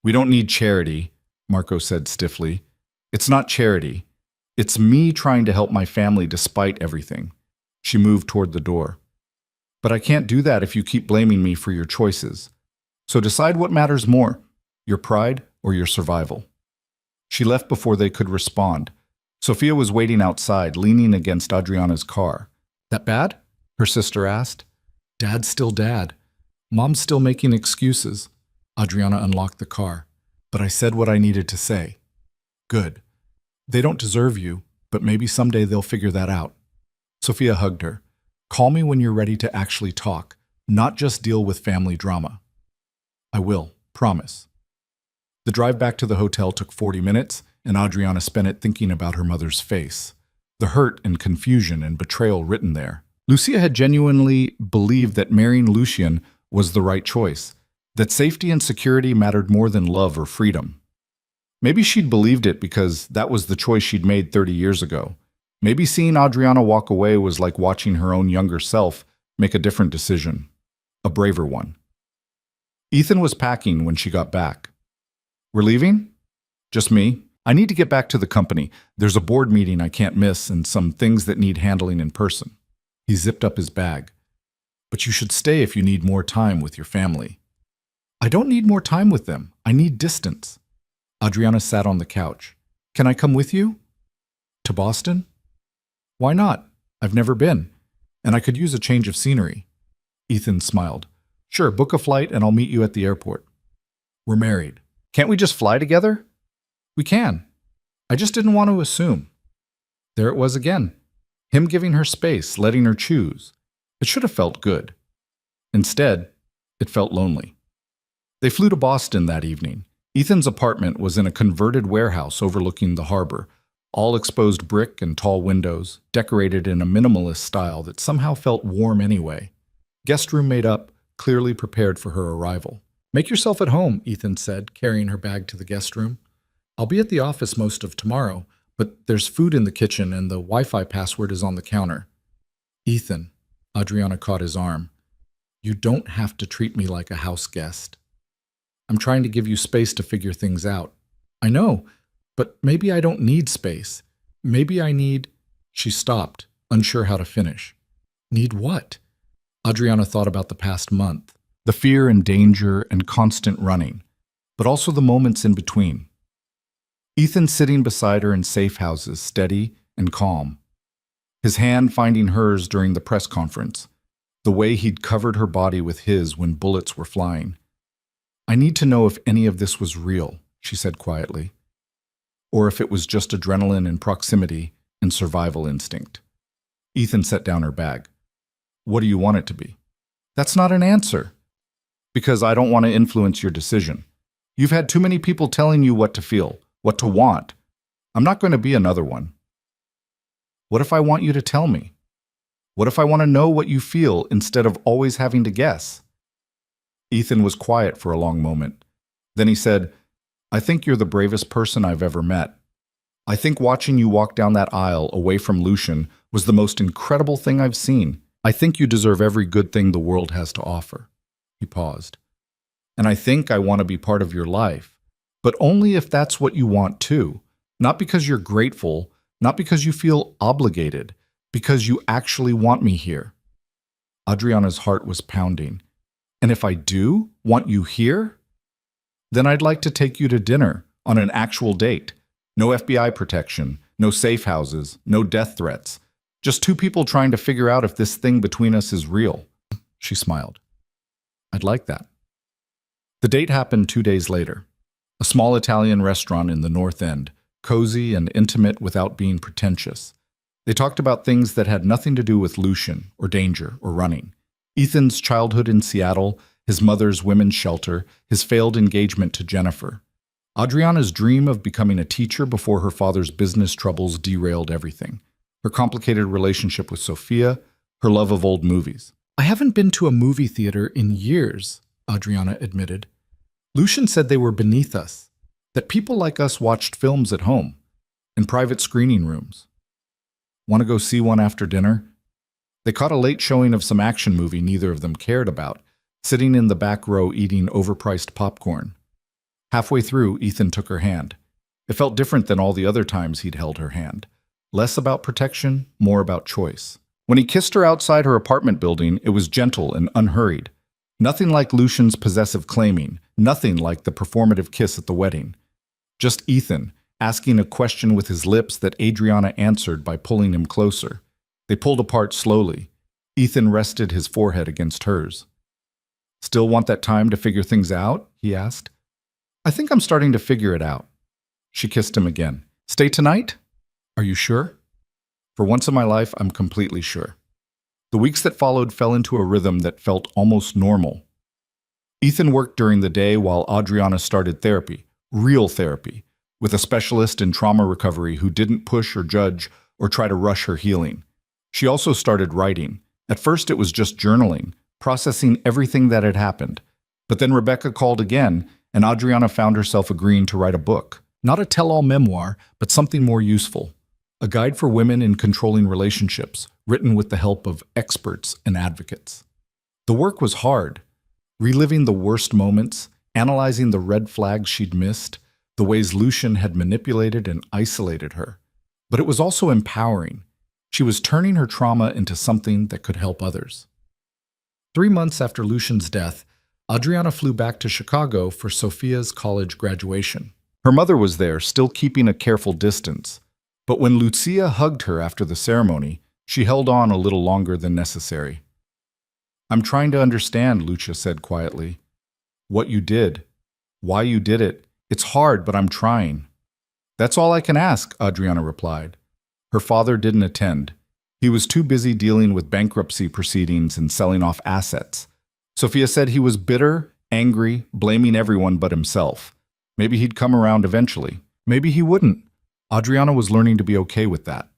We don't need charity, Marco said stiffly. It's not charity. It's me trying to help my family despite everything. She moved toward the door. But I can't do that if you keep blaming me for your choices. So decide what matters more, your pride or your survival. She left before they could respond. Sophia was waiting outside, leaning against Adriana's car. That bad? Her sister asked. Dad's still Dad. Mom's still making excuses. Adriana unlocked the car. But I said what I needed to say. Good. They don't deserve you, but maybe someday they'll figure that out. Sophia hugged her. Call me when you're ready to actually talk, not just deal with family drama. I will, promise. The drive back to the hotel took 40 minutes, and Adriana spent it thinking about her mother's face. The hurt and confusion and betrayal written there. Lucia had genuinely believed that marrying Lucian was the right choice, that safety and security mattered more than love or freedom. Maybe she'd believed it because that was the choice she'd made 30 years ago. Maybe seeing Adriana walk away was like watching her own younger self make a different decision, a braver one. Ethan was packing when she got back. We're leaving? Just me. I need to get back to the company. There's a board meeting I can't miss and some things that need handling in person. He zipped up his bag. But you should stay if you need more time with your family. I don't need more time with them. I need distance. Adriana sat on the couch. Can I come with you? To Boston? Why not? I've never been, and I could use a change of scenery. Ethan smiled. Sure, book a flight and I'll meet you at the airport. We're married. Can't we just fly together? We can. I just didn't want to assume. There it was again. Him giving her space, letting her choose. It should have felt good. Instead, it felt lonely. They flew to Boston that evening. Ethan's apartment was in a converted warehouse overlooking the harbor, all exposed brick and tall windows, decorated in a minimalist style that somehow felt warm anyway. Guest room made up, clearly prepared for her arrival. Make yourself at home, Ethan said, carrying her bag to the guest room. I'll be at the office most of tomorrow, but there's food in the kitchen and the Wi-Fi password is on the counter. Ethan, Adriana caught his arm. You don't have to treat me like a house guest. I'm trying to give you space to figure things out. I know, but maybe I don't need space. Maybe I need... She stopped, unsure how to finish. Need what? Adriana thought about the past month. The fear and danger and constant running, but also the moments in between. Ethan sitting beside her in safe houses, steady and calm. His hand finding hers during the press conference. the way he'd covered her body with his when bullets were flying. "I need to know if any of this was real," she said quietly, "or if it was just adrenaline and proximity and survival instinct." Ethan set down her bag. "What do you want it to be?" "That's not an answer." "Because I don't want to influence your decision. You've had too many people telling you what to feel, what to want. I'm not going to be another one." "What if I want you to tell me? What if I want to know what you feel instead of always having to guess?" Ethan was quiet for a long moment. Then he said, "I think you're the bravest person I've ever met. I think watching you walk down that aisle away from Lucian was the most incredible thing I've seen. I think you deserve every good thing the world has to offer." He paused. "And I think I want to be part of your life, but only if that's what you want too. Not because you're grateful, not because you feel obligated, because you actually want me here." Adriana's heart was pounding. "And if I do want you here, then I'd like to take you to dinner on an actual date. No FBI protection, no safe houses, no death threats. Just two people trying to figure out if this thing between us is real." She smiled. "I'd like that." The date happened 2 days later. A small Italian restaurant in the North End, cozy and intimate without being pretentious. They talked about things that had nothing to do with Lucian or danger or running. Ethan's childhood in Seattle, his mother's women's shelter, his failed engagement to Jennifer. Adriana's dream of becoming a teacher before her father's business troubles derailed everything. Her complicated relationship with Sophia, her love of old movies. "I haven't been to a movie theater in years," Adriana admitted. "Lucian said they were beneath us, that people like us watched films at home, in private screening rooms. Want to go see one after dinner?" They caught a late showing of some action movie neither of them cared about, sitting in the back row eating overpriced popcorn. Halfway through, Ethan took her hand. It felt different than all the other times he'd held her hand. Less about protection, more about choice. When he kissed her outside her apartment building, it was gentle and unhurried. Nothing like Lucian's possessive claiming, nothing like the performative kiss at the wedding. Just Ethan, asking a question with his lips that Adriana answered by pulling him closer. They pulled apart slowly. Ethan rested his forehead against hers. "Still want that time to figure things out?" he asked. "I think I'm starting to figure it out." She kissed him again. "Stay tonight? Are you sure?" "For once in my life, I'm completely sure." The weeks that followed fell into a rhythm that felt almost normal. Ethan worked during the day while Adriana started therapy, real therapy, with a specialist in trauma recovery who didn't push or judge or try to rush her healing. She also started writing. At first it was just journaling, processing everything that had happened. But then Rebecca called again, and Adriana found herself agreeing to write a book. Not a tell-all memoir, but something more useful. A guide for women in controlling relationships, written with the help of experts and advocates. The work was hard. Reliving the worst moments, analyzing the red flags she'd missed, the ways Lucian had manipulated and isolated her. But it was also empowering. She was turning her trauma into something that could help others. 3 months after Lucian's death, Adriana flew back to Chicago for Sophia's college graduation. Her mother was there, still keeping a careful distance. But when Lucia hugged her after the ceremony, she held on a little longer than necessary. "I'm trying to understand," Lucia said quietly. "What you did. Why you did it. It's hard, but I'm trying." "That's all I can ask," Adriana replied. Her father didn't attend. He was too busy dealing with bankruptcy proceedings and selling off assets. Sophia said he was bitter, angry, blaming everyone but himself. Maybe he'd come around eventually. Maybe he wouldn't. Adriana was learning to be okay with that.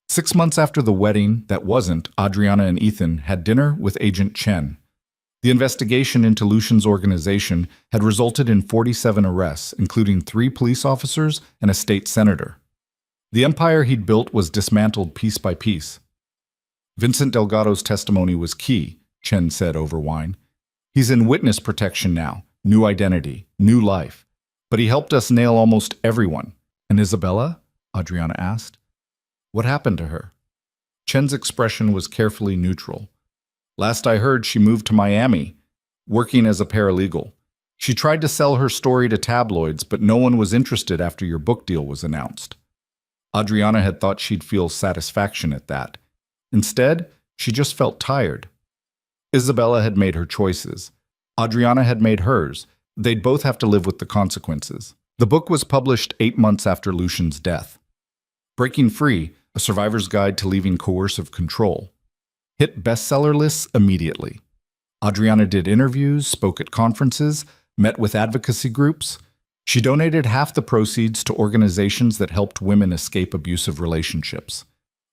6 months after the wedding that wasn't, Adriana and Ethan had dinner with Agent Chen. The investigation into Lucian's organization had resulted in 47 arrests, including 3 police officers and a state senator. The empire he'd built was dismantled piece by piece. "Vincent Delgado's testimony was key," Chen said over wine. "He's in witness protection now, new identity, new life. But he helped us nail almost everyone." "And Isabella?" Adriana asked. "What happened to her?" Chen's expression was carefully neutral. "Last I heard, she moved to Miami, working as a paralegal. She tried to sell her story to tabloids, but no one was interested after your book deal was announced." Adriana had thought she'd feel satisfaction at that. Instead, she just felt tired. Isabella had made her choices. Adriana had made hers. They'd both have to live with the consequences. The book was published 8 months after Lucian's death. Breaking Free, A Survivor's Guide to Leaving Coercive Control, hit bestseller lists immediately. Adriana did interviews, spoke at conferences, met with advocacy groups. She donated half the proceeds to organizations that helped women escape abusive relationships.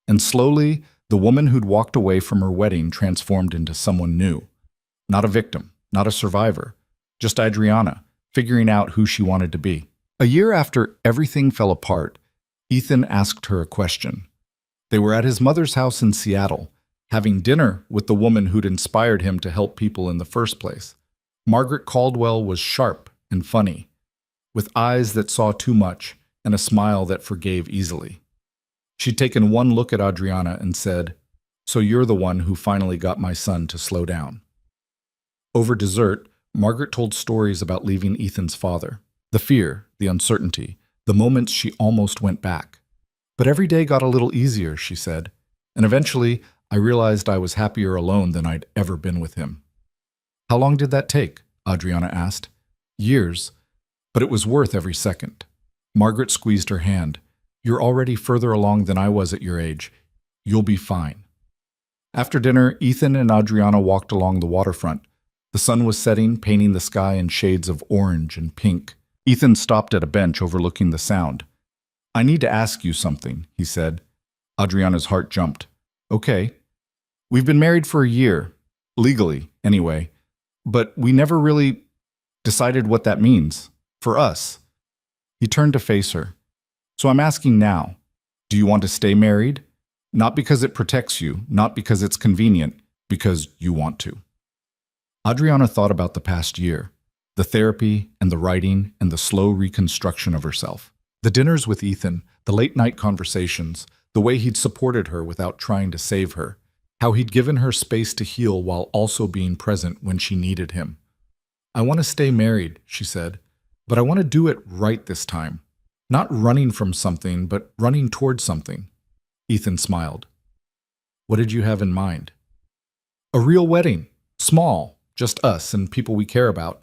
And slowly, the woman who'd walked away from her wedding transformed into someone new. Not a victim, not a survivor, just Adriana, figuring out who she wanted to be. A year after everything fell apart, Ethan asked her a question. They were at his mother's house in Seattle, having dinner with the woman who'd inspired him to help people in the first place. Margaret Caldwell was sharp and funny, with eyes that saw too much and a smile that forgave easily. She'd taken one look at Adriana and said, "So you're the one who finally got my son to slow down." Over dessert, Margaret told stories about leaving Ethan's father. The fear, the uncertainty, the moments she almost went back. "But every day got a little easier," she said, "and eventually I realized I was happier alone than I'd ever been with him." "How long did that take?" Adriana asked. "Years, but it was worth every second." Margaret squeezed her hand. "You're already further along than I was at your age. You'll be fine." After dinner, Ethan and Adriana walked along the waterfront. The sun was setting, painting the sky in shades of orange and pink. Ethan stopped at a bench overlooking the sound. "I need to ask you something," he said. Adriana's heart jumped. "Okay. We've been married for a year, legally, anyway, but we never really decided what that means, for us." He turned to face her. "So I'm asking now, do you want to stay married? Not because it protects you, not because it's convenient, because you want to." Adriana thought about the past year, the therapy and the writing and the slow reconstruction of herself. The dinners with Ethan, the late-night conversations, the way he'd supported her without trying to save her, how he'd given her space to heal while also being present when she needed him. "I want to stay married," she said, "but I want to do it right this time. Not running from something, but running towards something." Ethan smiled. "What did you have in mind?" "A real wedding. Small, just us and people we care about.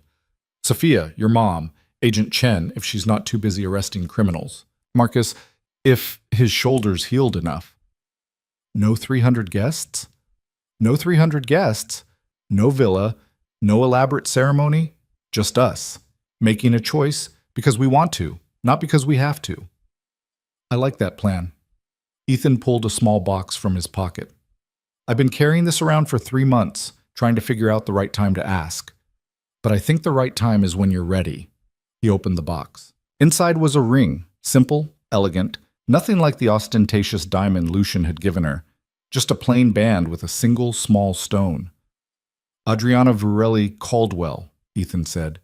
Sophia, your mom, Agent Chen, if she's not too busy arresting criminals. Marcus, if his shoulder's healed enough." "No 300 guests?" "No 300 guests. No villa. No elaborate ceremony. Just us. Making a choice because we want to, not because we have to." "I like that plan." Ethan pulled a small box from his pocket. "I've been carrying this around for 3 months, trying to figure out the right time to ask. But I think the right time is when you're ready." He opened the box. Inside was a ring, simple, elegant, nothing like the ostentatious diamond Lucian had given her, just a plain band with a single small stone. "Adriana Varelli Caldwell," Ethan said.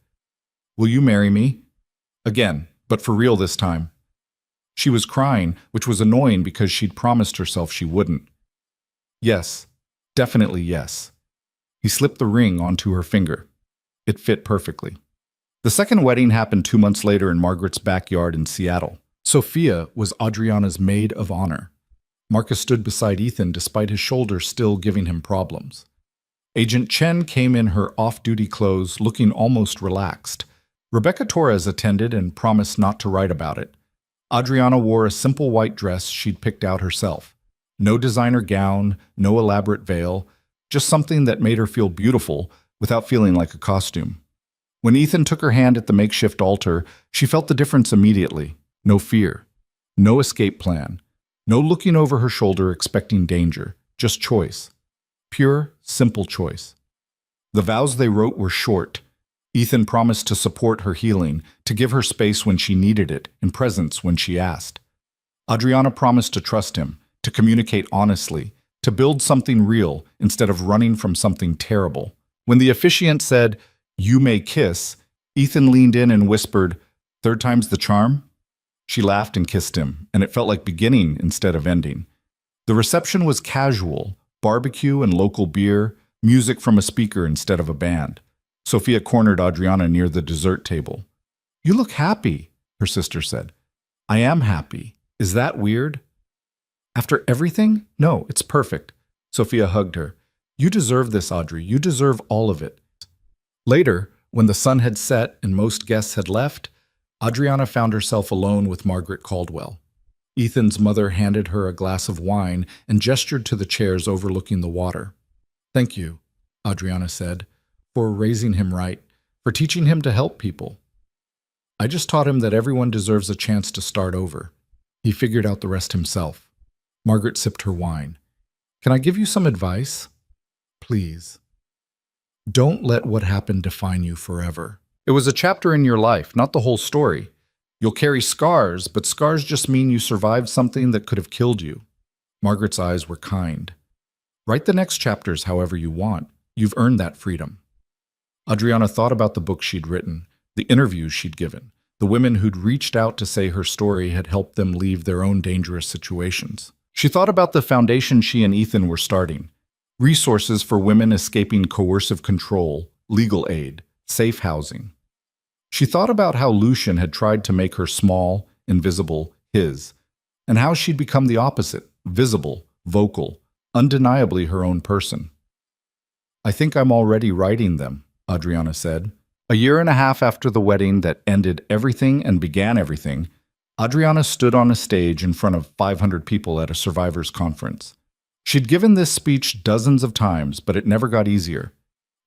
"Will you marry me?" Again, but for real this time. She was crying, which was annoying because she'd promised herself she wouldn't. "Yes, definitely yes." He slipped the ring onto her finger. It fit perfectly. The second wedding happened 2 months later in Margaret's backyard in Seattle. Sophia was Adriana's maid of honor. Marcus stood beside Ethan despite his shoulder still giving him problems. Agent Chen came in her off-duty clothes, looking almost relaxed. Rebecca Torres attended and promised not to write about it. Adriana wore a simple white dress she'd picked out herself. No designer gown, no elaborate veil, just something that made her feel beautiful without feeling like a costume. When Ethan took her hand at the makeshift altar, she felt the difference immediately. No fear. No escape plan. No looking over her shoulder expecting danger. Just choice. Pure, simple choice. The vows they wrote were short. Ethan promised to support her healing, to give her space when she needed it, and presence when she asked. Adriana promised to trust him, to communicate honestly, to build something real instead of running from something terrible. When the officiant said, "You may kiss," Ethan leaned in and whispered, "Third time's the charm?" She laughed and kissed him, and it felt like beginning instead of ending. The reception was casual, barbecue and local beer, music from a speaker instead of a band. Sophia cornered Adriana near the dessert table. "You look happy," her sister said. "I am happy. Is that weird?" "After everything? No, it's perfect." Sophia hugged her. You deserve this, Audrey. You deserve all of it. Later, when the sun had set and most guests had left, Adriana found herself alone with Margaret Caldwell. Ethan's mother handed her a glass of wine and gestured to the chairs overlooking the water. "Thank you," Adriana said, "for raising him right, for teaching him to help people. I just taught him that everyone deserves a chance to start over. He figured out the rest himself." Margaret sipped her wine. "Can I give you some advice? Please. Don't let what happened define you forever. It was a chapter in your life, not the whole story. You'll carry scars, but scars just mean you survived something that could have killed you." Margaret's eyes were kind. "Write the next chapters however you want. You've earned that freedom." Adriana thought about the books she'd written, the interviews she'd given, the women who'd reached out to say her story had helped them leave their own dangerous situations. She thought about the foundation she and Ethan were starting: resources for women escaping coercive control, legal aid, safe housing. She thought about how Lucian had tried to make her small, invisible, his, and how she'd become the opposite: visible, vocal, undeniably her own person. "I think I'm already writing them," Adriana said. A year and a half after the wedding that ended everything and began everything, Adriana stood on a stage in front of 500 people at a survivors conference. She'd given this speech dozens of times, but it never got easier.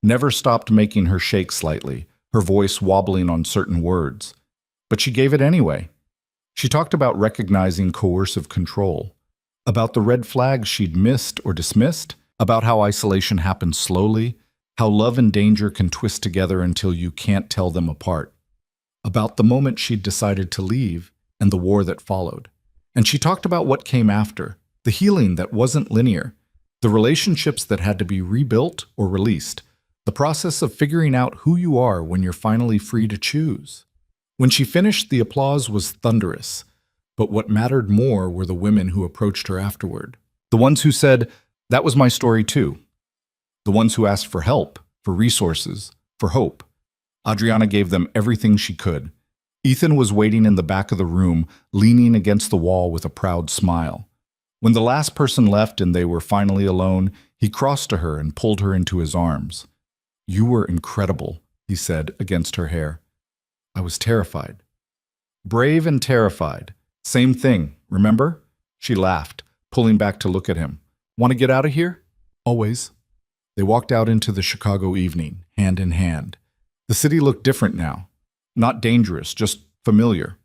Never stopped making her shake slightly, her voice wobbling on certain words. But she gave it anyway. She talked about recognizing coercive control, about the red flags she'd missed or dismissed, about how isolation happens slowly, how love and danger can twist together until you can't tell them apart, about the moment she'd decided to leave and the war that followed. And she talked about what came after, the healing that wasn't linear, the relationships that had to be rebuilt or released, the process of figuring out who you are when you're finally free to choose. When she finished, the applause was thunderous, but what mattered more were the women who approached her afterward. The ones who said, "That was my story too." The ones who asked for help, for resources, for hope. Adriana gave them everything she could. Ethan was waiting in the back of the room, leaning against the wall with a proud smile. When the last person left and they were finally alone, he crossed to her and pulled her into his arms. "You were incredible," he said against her hair. "I was terrified." Brave and terrified. Same thing, remember? She laughed, pulling back to look at him. "Want to get out of here?" "Always." They walked out into the Chicago evening, hand in hand. The city looked different now. Not dangerous, just familiar.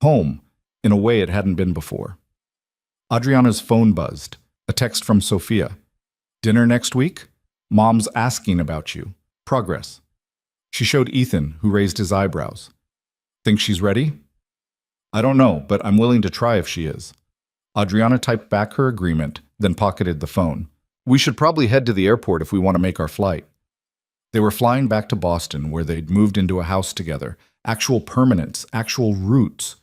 Home, in a way it hadn't been before. Adriana's phone buzzed. A text from Sophia. "Dinner next week? Mom's asking about you. Progress." She showed Ethan, who raised his eyebrows. "Think she's ready?" "I don't know, but I'm willing to try if she is." Adriana typed back her agreement, then pocketed the phone. "We should probably head to the airport if we want to make our flight." They were flying back to Boston, where they'd moved into a house together. Actual permanence, actual roots.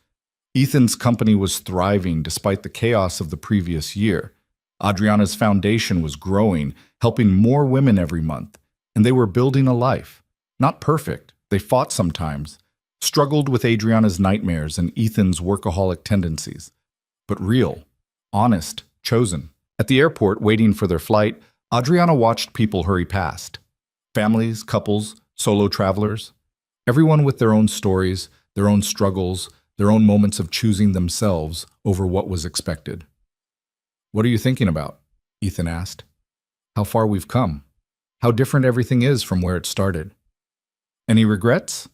Ethan's company was thriving despite the chaos of the previous year. Adriana's foundation was growing, helping more women every month. And they were building a life. Not perfect. They fought sometimes. Struggled with Adriana's nightmares and Ethan's workaholic tendencies. But real. Honest. Chosen. At the airport, waiting for their flight, Adriana watched people hurry past. Families, couples, solo travelers. Everyone with their own stories, their own struggles, their own moments of choosing themselves over what was expected. "What are you thinking about?" Ethan asked. "How far we've come. How different everything is from where it started." "Any regrets?"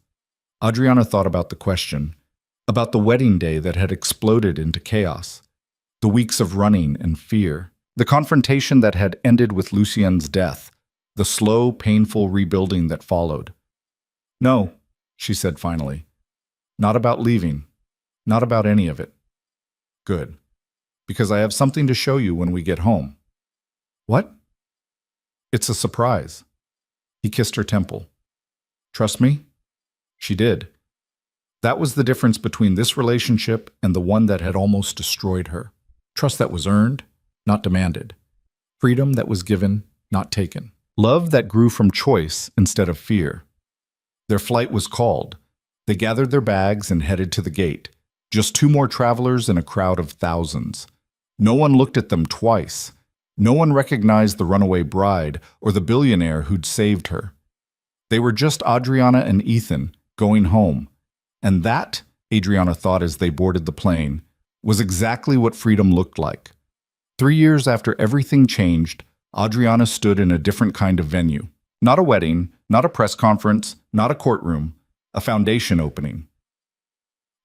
Adriana thought about the question, about the wedding day that had exploded into chaos, the weeks of running and fear, the confrontation that had ended with Lucien's death, the slow, painful rebuilding that followed. "No," she said finally. "Not about leaving. Not about any of it." "Good. Because I have something to show you when we get home." "What?" "It's a surprise." He kissed her temple. "Trust me?" She did. That was the difference between this relationship and the one that had almost destroyed her. Trust that was earned, not demanded. Freedom that was given, not taken. Love that grew from choice instead of fear. Their flight was called. They gathered their bags and headed to the gate. Just two more travelers in a crowd of thousands. No one looked at them twice. No one recognized the runaway bride or the billionaire who'd saved her. They were just Adriana and Ethan going home. And that, Adriana thought as they boarded the plane, was exactly what freedom looked like. 3 years after everything changed, Adriana stood in a different kind of venue. Not a wedding, not a press conference, not a courtroom, a foundation opening.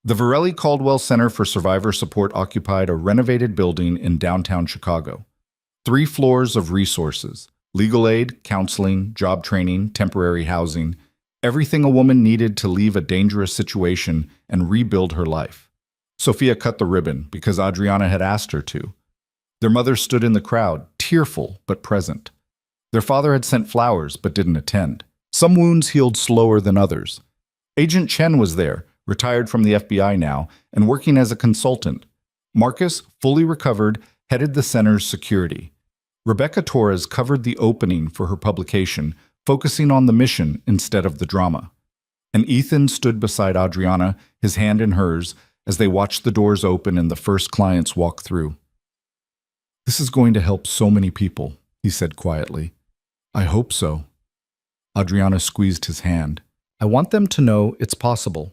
The Varelli Caldwell Center for Survivor Support occupied a renovated building in downtown Chicago. 3 floors of resources: legal aid, counseling, job training, temporary housing, everything a woman needed to leave a dangerous situation and rebuild her life. Sophia cut the ribbon because Adriana had asked her to. Their mother stood in the crowd, tearful but present. Their father had sent flowers but didn't attend. Some wounds healed slower than others. Agent Chen was there, retired from the FBI now, and working as a consultant. Marcus, fully recovered, headed the center's security. Rebecca Torres covered the opening for her publication, focusing on the mission instead of the drama. And Ethan stood beside Adriana, his hand in hers, as they watched the doors open and the first clients walk through. "This is going to help so many people," he said quietly. "I hope so." Adriana squeezed his hand. "I want them to know it's possible,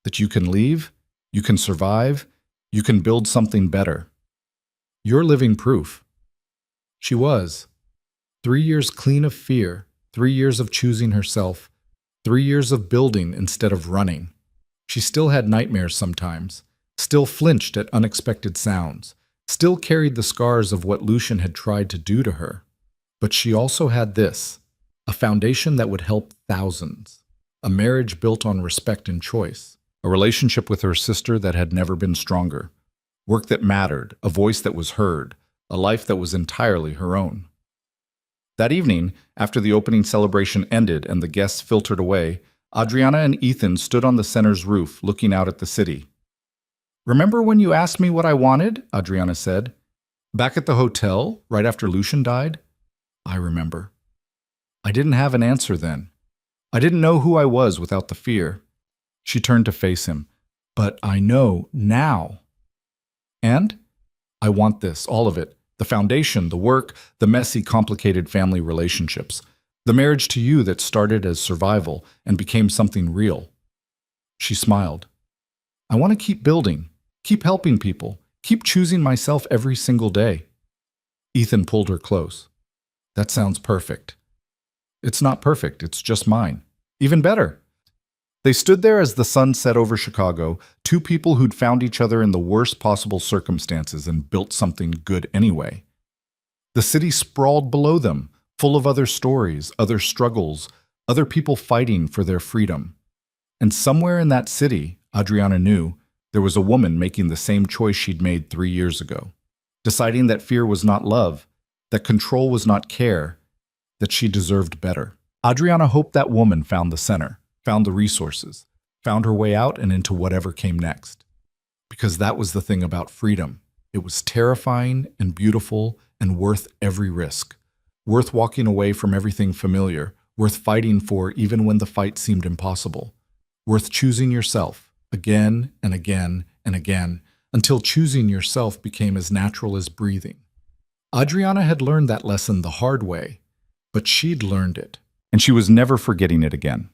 that you can leave, you can survive, you can build something better. You're living proof." She was. 3 years clean of fear, 3 years of choosing herself, 3 years of building instead of running. She still had nightmares sometimes, still flinched at unexpected sounds, still carried the scars of what Lucian had tried to do to her. But she also had this, a foundation that would help thousands, a marriage built on respect and choice, a relationship with her sister that had never been stronger, work that mattered, a voice that was heard, a life that was entirely her own. That evening, after the opening celebration ended and the guests filtered away, Adriana and Ethan stood on the center's roof looking out at the city. "Remember when you asked me what I wanted?" Adriana said. "Back at the hotel, right after Lucian died?" "I remember. I didn't have an answer then. I didn't know who I was without the fear." She turned to face him. "But I know now. And I want this, all of it. The foundation, the work, the messy, complicated family relationships. The marriage to you that started as survival and became something real." She smiled. "I want to keep building, keep helping people, keep choosing myself every single day." Ethan pulled her close. "That sounds perfect." "It's not perfect, it's just mine. Even better." They stood there as the sun set over Chicago, 2 people who'd found each other in the worst possible circumstances and built something good anyway. The city sprawled below them, full of other stories, other struggles, other people fighting for their freedom. And somewhere in that city, Adriana knew, there was a woman making the same choice she'd made 3 years ago, deciding that fear was not love, that control was not care, that she deserved better. Adriana hoped that woman found the center, found the resources, found her way out and into whatever came next. Because that was the thing about freedom. It was terrifying and beautiful and worth every risk. Worth walking away from everything familiar, worth fighting for even when the fight seemed impossible. Worth choosing yourself, again and again and again, until choosing yourself became as natural as breathing. Adriana had learned that lesson the hard way, but she'd learned it, and she was never forgetting it again.